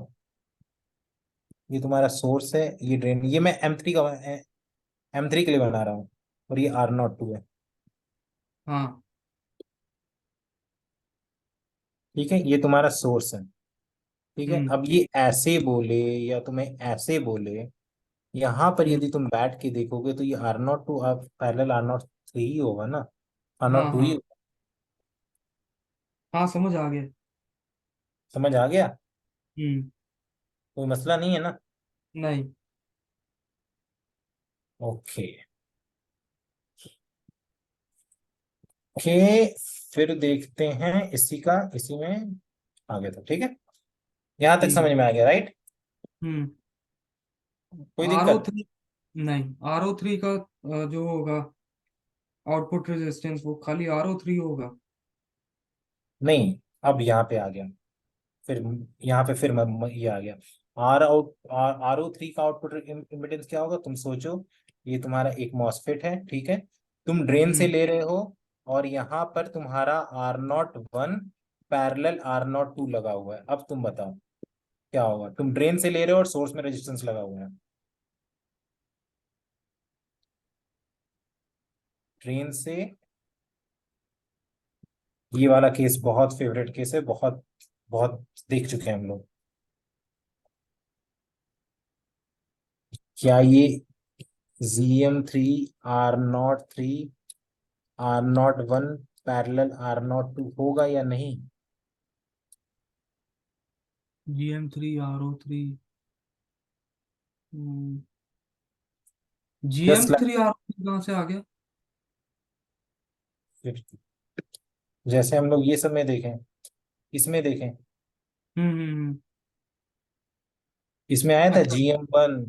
ये तुम्हारा सोर्स है, ये ड्रेन, ये मैं M3 के लिए बना रहा हूँ, और ये R02 है। हाँ। ठीक है, ये तुम्हारा सोर्स है। ठीक है, हम्म। अब ये ऐसे बोले या तुम्हें ऐसे बोले, यहाँ पर हम्म। यदि तुम बैठ के देखोगे तो ये R02 अब पैरेलल R03 ही होगा ना, आर हाँ नॉट टू ही हाँ होगा। हाँ, समझ आ गया। समझ आ गया? हम्म। कोई मसला नहीं है ना? नहीं। ओके। ओके, फिर देखते हैं इसी का, इसी में आगे तो ठीक है। यहाँ तक ठीक है। समझ में आ गया, राइट? हम्म। कोई आर ओ दिक्कत? थ्री नहीं, RO3 का जो होगा आउटपुट रेजिस्टेंस, वो खाली RO3 होगा। नहीं, अब यहाँ पे आ गया, फिर यहाँ पे फिर ये आ गया। RO3 का आउटपुट इम्पिडेंस क्या होगा, तुम सोचो। ये तुम्हारा एक मॉसफेट है, ठीक है। तुम ड्रेन से हम्म। ले रहे हो, और यहाँ पर तुम्हारा R01 पैरेलल R02 लगा हुआ है। अब तुम बताओ क्या होगा। तुम ड्रेन से ले रहे हो और सोर्स में रेजिस्टेंस लगा हुआ है। ड्रेन से, ये वाला केस बहुत फेवरेट केस है, बहुत बहुत देख चुके हैं हम लोग। क्या ये GM3 R03 R01 parallel R02 होगा या नहीं? GM3 RO3। Just GM3 RO3 कहाँ से आ गया? लाइक, जैसे हम लोग ये सब में देखें, इसमें देखें, हम्म। इसमें आया था अच्छा। GM1,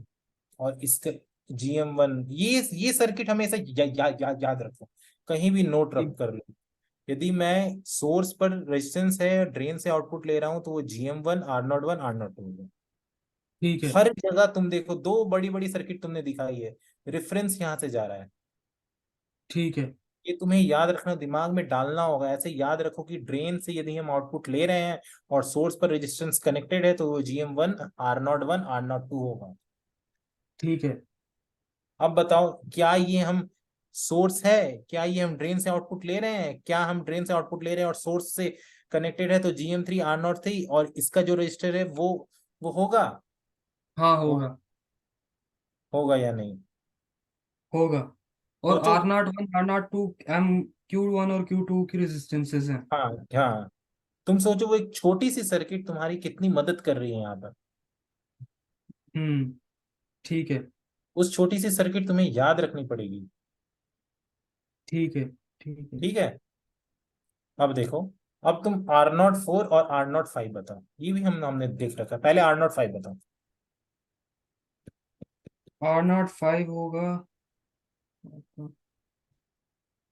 और इसका GM1, ये सर्किट हमेशा याद रखो, कहीं भी नोट रख ठीक। कर लो। यदि मैं सोर्स पर रेजिस्टेंस है, ड्रेन से आउटपुट ले रहा हूं, तो वो GM1 R01 R02 होगा। ठीक है। हर जगह तुम देखो, दो बड़ी बड़ी सर्किट तुमने दिखाई है, रेफरेंस यहां से जा रहा है। ठीक है। ये तुम्हें याद रखना, दिमाग में डालना होगा। ऐसे याद रखो कि ड्रेन से यदि हम आउटपुट ले रहे हैं और सोर्स पर रेजिस्टेंस कनेक्टेड है, तो वो GM1 R01 R02 होगा। ठीक है। अब बताओ, क्या ये हम सोर्स है, क्या ये हम ड्रेन से आउटपुट ले रहे हैं, क्या हम ड्रेन से आउटपुट ले रहे हैं और सोर्स से कनेक्टेड है, तो GM3 R03, और इसका जो रजिस्टर है वो होगा। हाँ, वो होगा। होगा या नहीं? होगा। और सोचो। R01 R02 Q1 और Q2 की रेजिस्टेंसेस हैं। हाँ हाँ, तुम सोचो वो एक छोटी सी सर्किट तुम्हारी कितनी मदद कर रही है यहाँ पर। हम्म। ठीक है। उस छोटी सी सर्किट तुम्हें याद रखनी पड़ेगी। ठीक है। ठीक है। ठीक है, अब देखो। अब तुम R04 और R05 बताओ, ये भी हमने देख रखा है। पहले R05 बताओ। R05 होगा आपका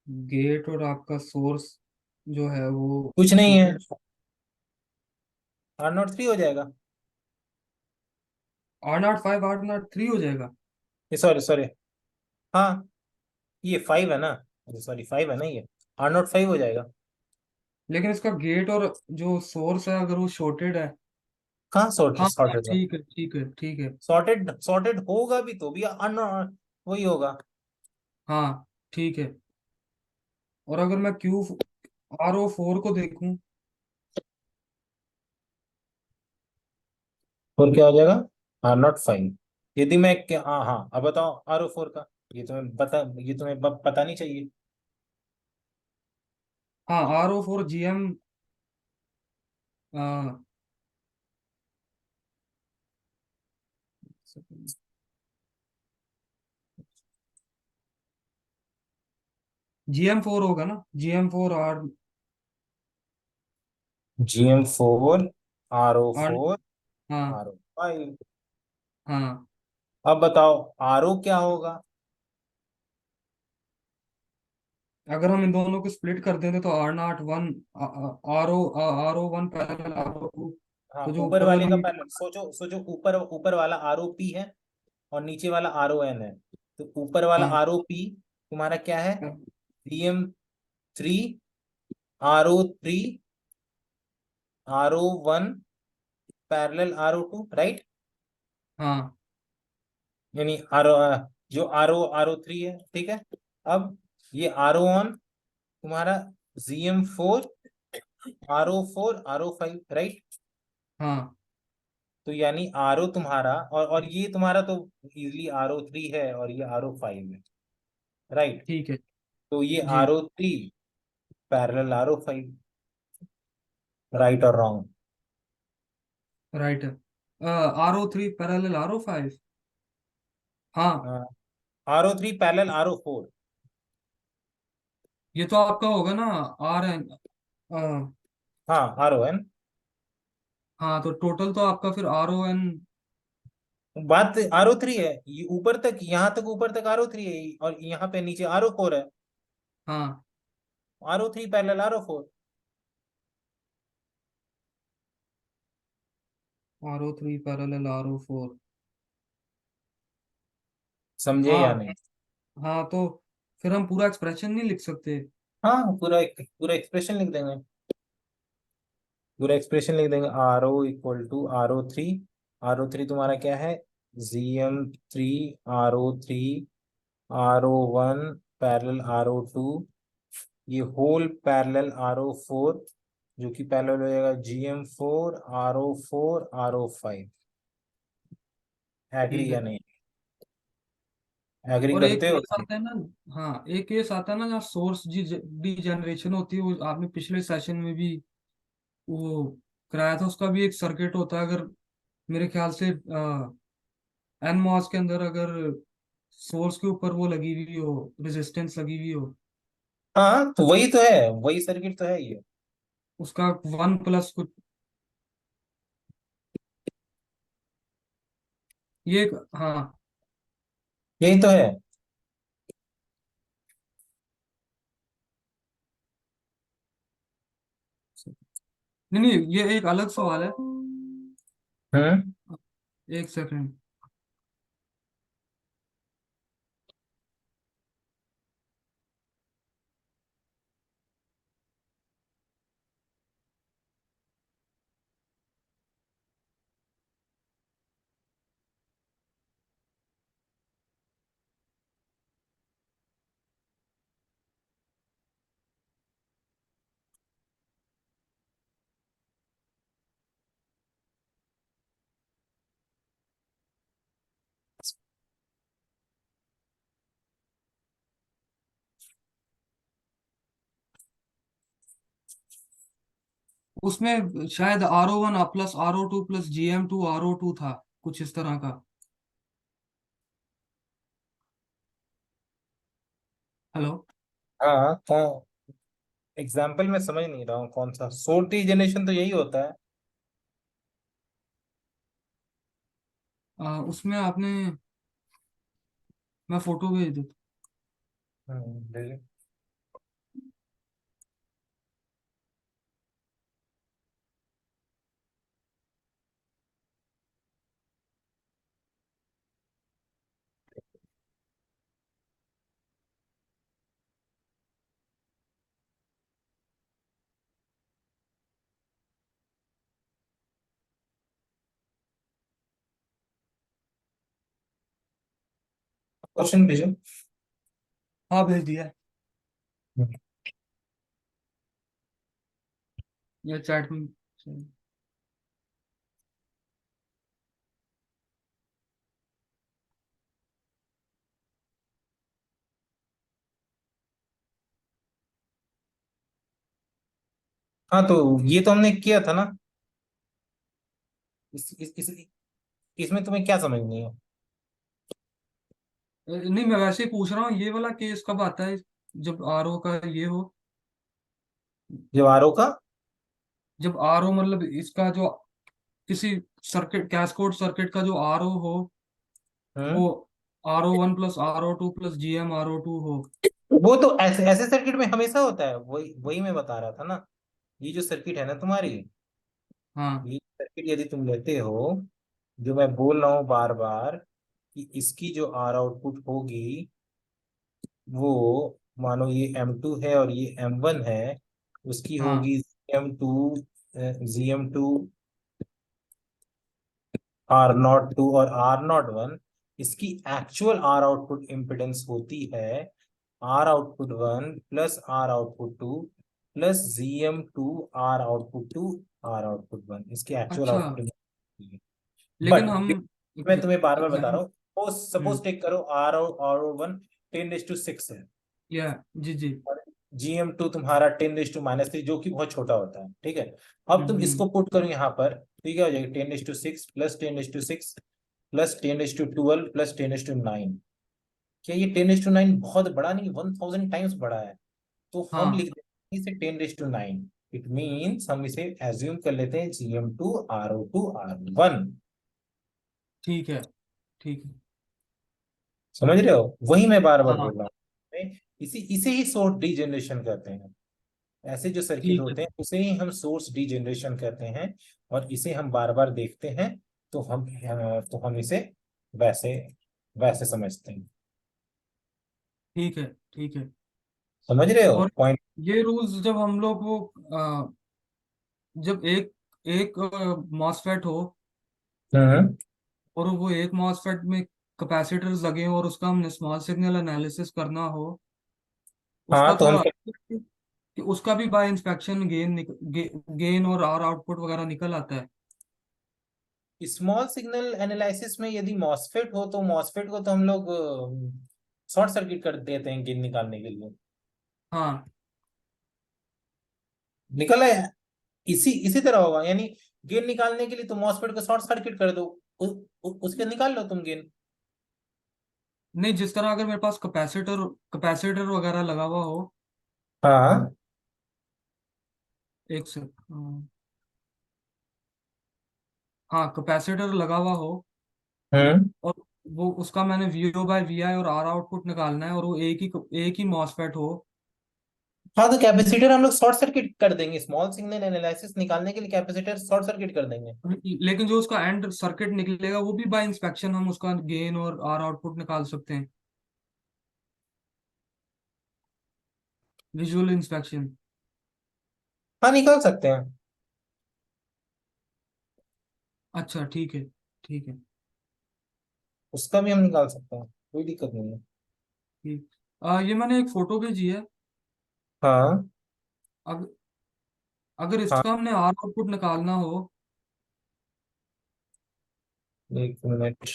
गेट और आपका सोर्स। जो है वो कुछ नहीं है, छोटे। R03 हो जाएगा। R05 R03 हो जाएगा। ये सॉरी सॉरी, हाँ ये 5 है ना, सॉरी 5 है ना ये, R05 हो जाएगा। लेकिन इसका गेट और जो सोर्स है अगर वो शॉर्टेड है। कहाँ हाँ हाँ, सॉर्टेड है? ठीक है ठीक है ठीक है। सॉर्टेड सॉर्टेड होगा भी तो भी वही होगा। हाँ ठीक है। और अगर मैं Q R04 को देखूं। और क्या हो जाएगा? R05। यदि मैं क्या, हाँ हाँ अब बताओ R04 का। ये तुम्हें पता नहीं चाहिए। हाँ R04 GM। GM4 होगा ना, GM4 R। GM4, R O R। Four हाँ R05। हाँ। अब बताओ RO क्या होगा? अगर हम इन दोनों को स्प्लिट कर दें तो R01 R01 पैरेलल R02। हाँ तो जो ऊपर ऊपर वाले का वाली। पहले सोचो सोचो, ऊपर ऊपर वाला ROP है और नीचे वाला RON है। तो ऊपर वाला हाँ ROP तुम्हारा क्या है? CM3 RO3 RO1 parallel RO2, right? हाँ यानी जो RO3 है, ठीक है। अब ये RON तुम्हारा CM4 RO4 RO5, राइट? हाँ। तो यानी RO तुम्हारा, और ये तुम्हारा तो इजिली RO3 है और ये RO5 है, राइट? ठीक है। तो ये जी। RO3 पैरेलल RO5, राइट और रॉन्ग? राइट है। R03 parallel R05। हाँ। RO3 parallel RO4। ये तो आपका होगा ना। RN। हाँ RON। हाँ तो टोटल तो आपका फिर RON। बात RO3 है, ये ऊपर तक, यहाँ तक ऊपर तक RO3 है और यहाँ पे नीचे RO4 है। हाँ RO3 parallel RO4। R03 parallel R04। समझे या हाँ नहीं? हाँ। तो फिर हम पूरा एक्सप्रेशन नहीं लिख सकते। हाँ पूरा एक्सप्रेशन लिख देंगे। पूरा एक्सप्रेशन लिख देंगे। RO = RO3। RO3 तुम्हारा क्या है? GM3 RO3 RO1 parallel RO2, ये होल पैरेलल RO4, जो कि पैरेलल हो जाएगा GM4 RO4 RO5। ठीक एग्री या है। नहीं? एग्री और एक करते हो? केस आता है ना। हाँ एक केस आता है ना जहाँ सोर्स डी जनरेशन होती है, वो आपने पिछले सेशन में भी वो कराया था। उसका भी एक सर्किट होता है। अगर मेरे ख्याल से एन मॉस के अंदर अगर सोर्स के ऊपर वो लगी हुई हो, रेजिस्टेंस लगी हुई हो, हाँ तो वही तो है, वही सर्किट तो है ये। उसका 1 प्लस कुछ। हाँ। यही तो है। नहीं नहीं, ये एक अलग सवाल है। हम्म। एक सेकंड। उसमें शायद R01 plus R02 plus GM2 RO2 था, कुछ इस तरह का। हेलो। हाँ कौन? एग्जाम्पल में समझ नहीं रहा हूँ कौन सा सोर्टी जनरेशन, तो यही होता है। उसमें आपने, मैं फोटो भेज देता। ले लो। क्वेश्चन भेजो। हाँ भेज दिया है। या चैट में। हाँ तो ये तो हमने किया था ना। इसमें तुम्हें क्या समझ नहीं है? नहीं मैं वैसे ही पूछ रहा हूँ, ये वाला केस कब आता है जब आर ओ का ये हो? दीवारों का। जब आर ओ मतलब इसका जो किसी सर्किट, कैस्कोड सर्किट का जो आर ओ हो, वो हम्म। R01 + R02 + GM R02 हो। वो तो ऐसे ऐसे सर्किट में हमेशा होता है, वही वही मैं बता रहा था ना। ये जो सर्किट है ना तुम्हारी, हाँ ये सर्किट यदि तुम लेते हो, जो मैं बोल रहा हूँ बार बार, कि इसकी जो आर आउटपुट होगी, वो मानो ये M2 है और ये M1 है, उसकी हाँ होगी GM2 R02 और R01। इसकी एक्चुअल आर आउटपुट इम्पिडेंस होती है R output 1 + R output 2 + GM2 R output 2 R output 1, इसकी एक्चुअल अच्छा। आउटपुट। लेकिन बट हम मैं तुम्हें बार बार बता एग्जाम। रहा हूँ, सपोज टेक करो R01 10⁻6 है, या जी जी। और GM2 तुम्हारा 10⁻³ जो कि बहुत छोटा होता है, ठीक है। अब तुम हम्म। इसको पुट करो यहाँ पर, तो ये क्या हो जाएगा? 10⁻6 + 10⁻6 + 10⁻12 + 10⁻9। क्या ये 10⁻9 बहुत बड़ा नहीं, 1000 टाइम्स बड़ा है? तो हम हाँ लिख देते हैं इसे 10⁻9। इट मीन्स हम इसे एज्यूम कर लेते हैं GM2 R02 R1। ठीक है। ठीक है। समझ रहे हो? वही मैं बार बार हाँ बोल रहा हूँ, इसी इसे ही सोर्स डीजेनरेशन कहते हैं। ऐसे जो सर्किट ठीक है। होते हैं उसे ही हम सोर्स डीजेनरेशन कहते हैं, और इसे हम बार बार देखते हैं, तो हम इसे वैसे वैसे समझते हैं। ठीक है। ठीक है। समझ रहे हो और पॉइंट? ये रूल्स जब हम लोग वो जब एक एक मॉसफेट हो, हम्म। और वो एक मॉसफेट में कैपेसिटर्स लगे हो और उसका हमने स्मॉल सिग्नल एनालिसिस करना हो, हाँ उसका तो हम थोड़ा कि उसका भी बाय इंस्पेक्शन गेन और आर आउटपुट वगैरह निकल आता है। स्मॉल सिग्नल एनालिसिस में यदि मॉसफेट हो, तो मॉसफेट को तो हम लोग शॉर्ट सर्किट कर देते हैं गेन निकालने के लिए। हाँ निकल है। इसी इसी तरह होगा, यानी गेन निकालने के लिए तो मॉसफेट को शॉर्ट सर्किट कर दो, उसके निकाल लो तुम गेन। नहीं, जिस तरह अगर मेरे पास कैपेसिटर कैपेसिटर वगैरह लगा हुआ हो। हाँ। एक से हाँ कैपेसिटर लगा हुआ हो, हम्म। और वो उसका मैंने VO/VI और आर आउटपुट निकालना है, और वो एक ही मॉसफेट हो। हाँ तो कैपेसिटर हम लोग शॉर्ट सर्किट कर देंगे, स्मॉल सिग्नल एनालिसिस निकालने के लिए कैपेसिटर शॉर्ट सर्किट कर देंगे। लेकिन जो उसका एंड सर्किट निकलेगा वो भी बाय इंस्पेक्शन हम उसका गेन और आर आउटपुट निकाल सकते हैं, विजुअल इंस्पेक्शन। हाँ निकाल सकते हैं। अच्छा ठीक है। ठीक है। उसका भी हम निकाल सकते हैं, कोई दिक्कत नहीं है। ठीक। ये मैंने एक फोटो भेजी है। हाँ। अब अगर हाँ। इसका हमने आर आउटपुट निकालना हो। 1 मिनट।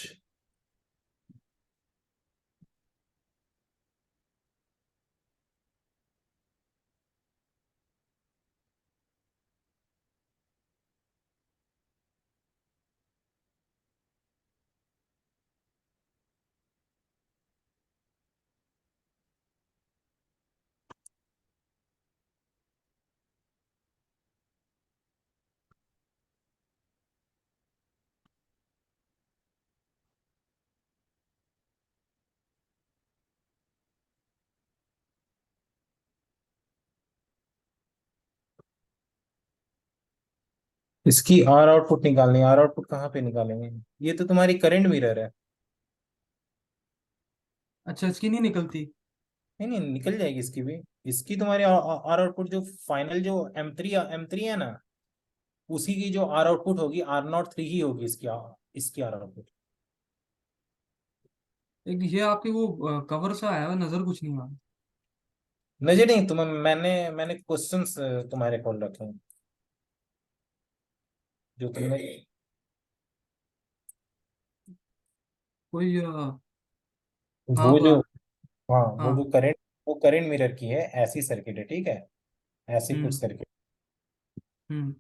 इसकी आर आउटपुट निकालनी है, आर आउटपुट कहाँ पे निकालेंगे? ये तो तुम्हारी करंट मिरर है। अच्छा, इसकी नहीं निकलती? नहीं नहीं, निकल जाएगी इसकी भी। इसकी तुम्हारी आर आउटपुट जो फाइनल जो M3 है ना, उसी की जो आर आउटपुट होगी R03 ही होगी इसकी इसकी आर आउटपुट। एक ये आपके वो कवर सा आया हुआ, नजर कुछ नहीं आ रहा। नजर नहीं तुम्हें, मैंने मैंने क्वेश्चंस तुम्हारे खोल रखे हैं जो तुमने। कोई हाँ वो जो, हाँ हाँ वो जो हाँ। करंट, वो करंट मिरर की है, ऐसी सर्किट है, ठीक है, ऐसी कुछ हम्म सर्किट, हम्म।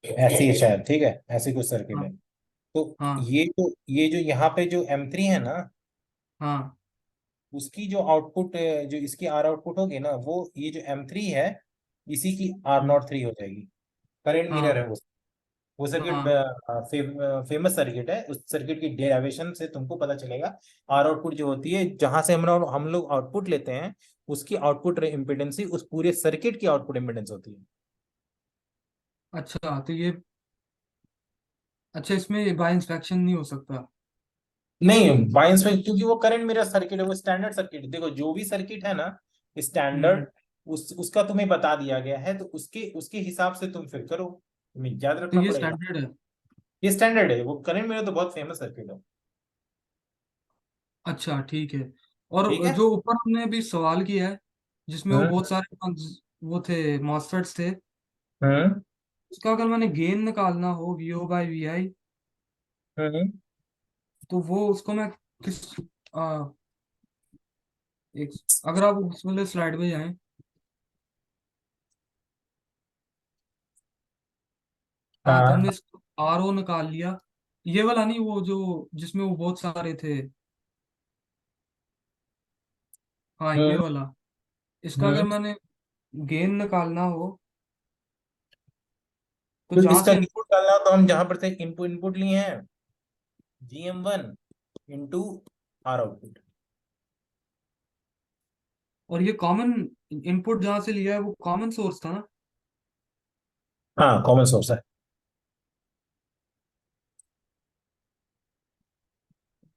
ऐसी है शायद, ठीक है, ऐसी कुछ सर्किट हाँ है। तो हाँ ये जो यहाँ पे जो M3 है ना, हाँ। उसकी जो आउटपुट, जो इसकी आर आउटपुट होगी ना, वो ये जो M3 है, इसी की हम्म R03 हो जाएगी। करंट मिरर हाँ है वो सर्किट हाँ। फेमस सर्किट है। उस सर्किट की डेरिवेशन से तुमको पता चलेगा आर आउटपुट जो होती है, जहां से हम लोग आउटपुट लेते हैं, उसकी आउटपुट इम्पिडेंस ही उस पूरे सर्किट की आउटपुट इम्पिडेंस होती है। अच्छा तो ये, अच्छा इसमें बाय इंस्पेक्शन नहीं हो सकता। नहीं, बायस में, क्योंकि वो करंट मिरर सर्किट है, वो स्टैंडर्ड सर्किट, देखो जो भी सर्किट है ना हम्म। स्टैंडर्ड, उसका तुम्हें बता दिया गया है, तो उसके उसके हिसाब से तुम फिर करो, तुम्हें याद तो रखना ये पड़ेगा। स्टैंडर्ड है। ये स्टैंडर्ड है, वो करंट मिरर तो बहुत फेमस सर्किट है। अच्छा ठीक है। ठीक और है। जो ऊपर हमने अभी सवाल किया है, जिसमें वो हम्म बहुत सारे वो थे मॉसफेट्स थे, हम्म उसका अगर मैंने गेन निकालना हो वीओ बाय वी आई, हम्म तो वो उसको मैं किस आ, एक, अगर आप उस वाले स्लाइड में जाएं, हाँ तो हमने हाँ। इसको आर ओ निकाल लिया। ये वाला नहीं, वो जो जिसमें वो बहुत सारे थे, हाँ ये हम्म वाला। इसका अगर हम्म मैंने गेन निकालना हो, तो तो जहां इसका से इनपुट डालना हो, तो हम जहां पर से इनपुट इनपुट लिए हैं, GM1 इंटू आर आउटपुट। और ये कॉमन इनपुट जहां से लिया है वो कॉमन सोर्स था ना। हाँ, कॉमन सोर्स है।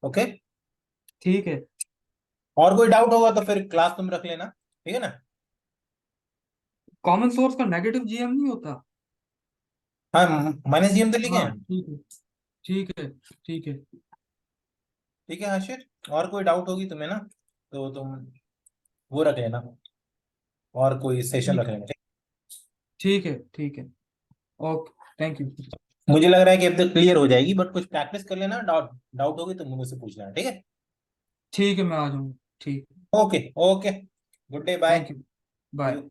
ओके। ठीक है। और कोई डाउट होगा तो फिर क्लास तुम रख लेना, ठीक है ना। कॉमन सोर्स का नेगेटिव जीएम नहीं होता। हाँ, माइनस GM तो लिखे हाँ हैं। ठीक है ठीक है ठीक है। ठीक है आशिर, और कोई डाउट होगी तुम्हें ना, तो तुम वो रख लेना, और कोई सेशन ठीक रख है लेना, ठीक। ठीक है ठीक है। Okay thank you. मुझे लग रहा है कि अब तक क्लियर हो जाएगी, बट कुछ प्रैक्टिस कर लेना, डाउट डाउट होगी तो मुझसे पूछ लेना, ठीक है। ठीक है मैं आ जाऊंगा। ठीक। Okay okay, good day, bye. Thank you. Bye.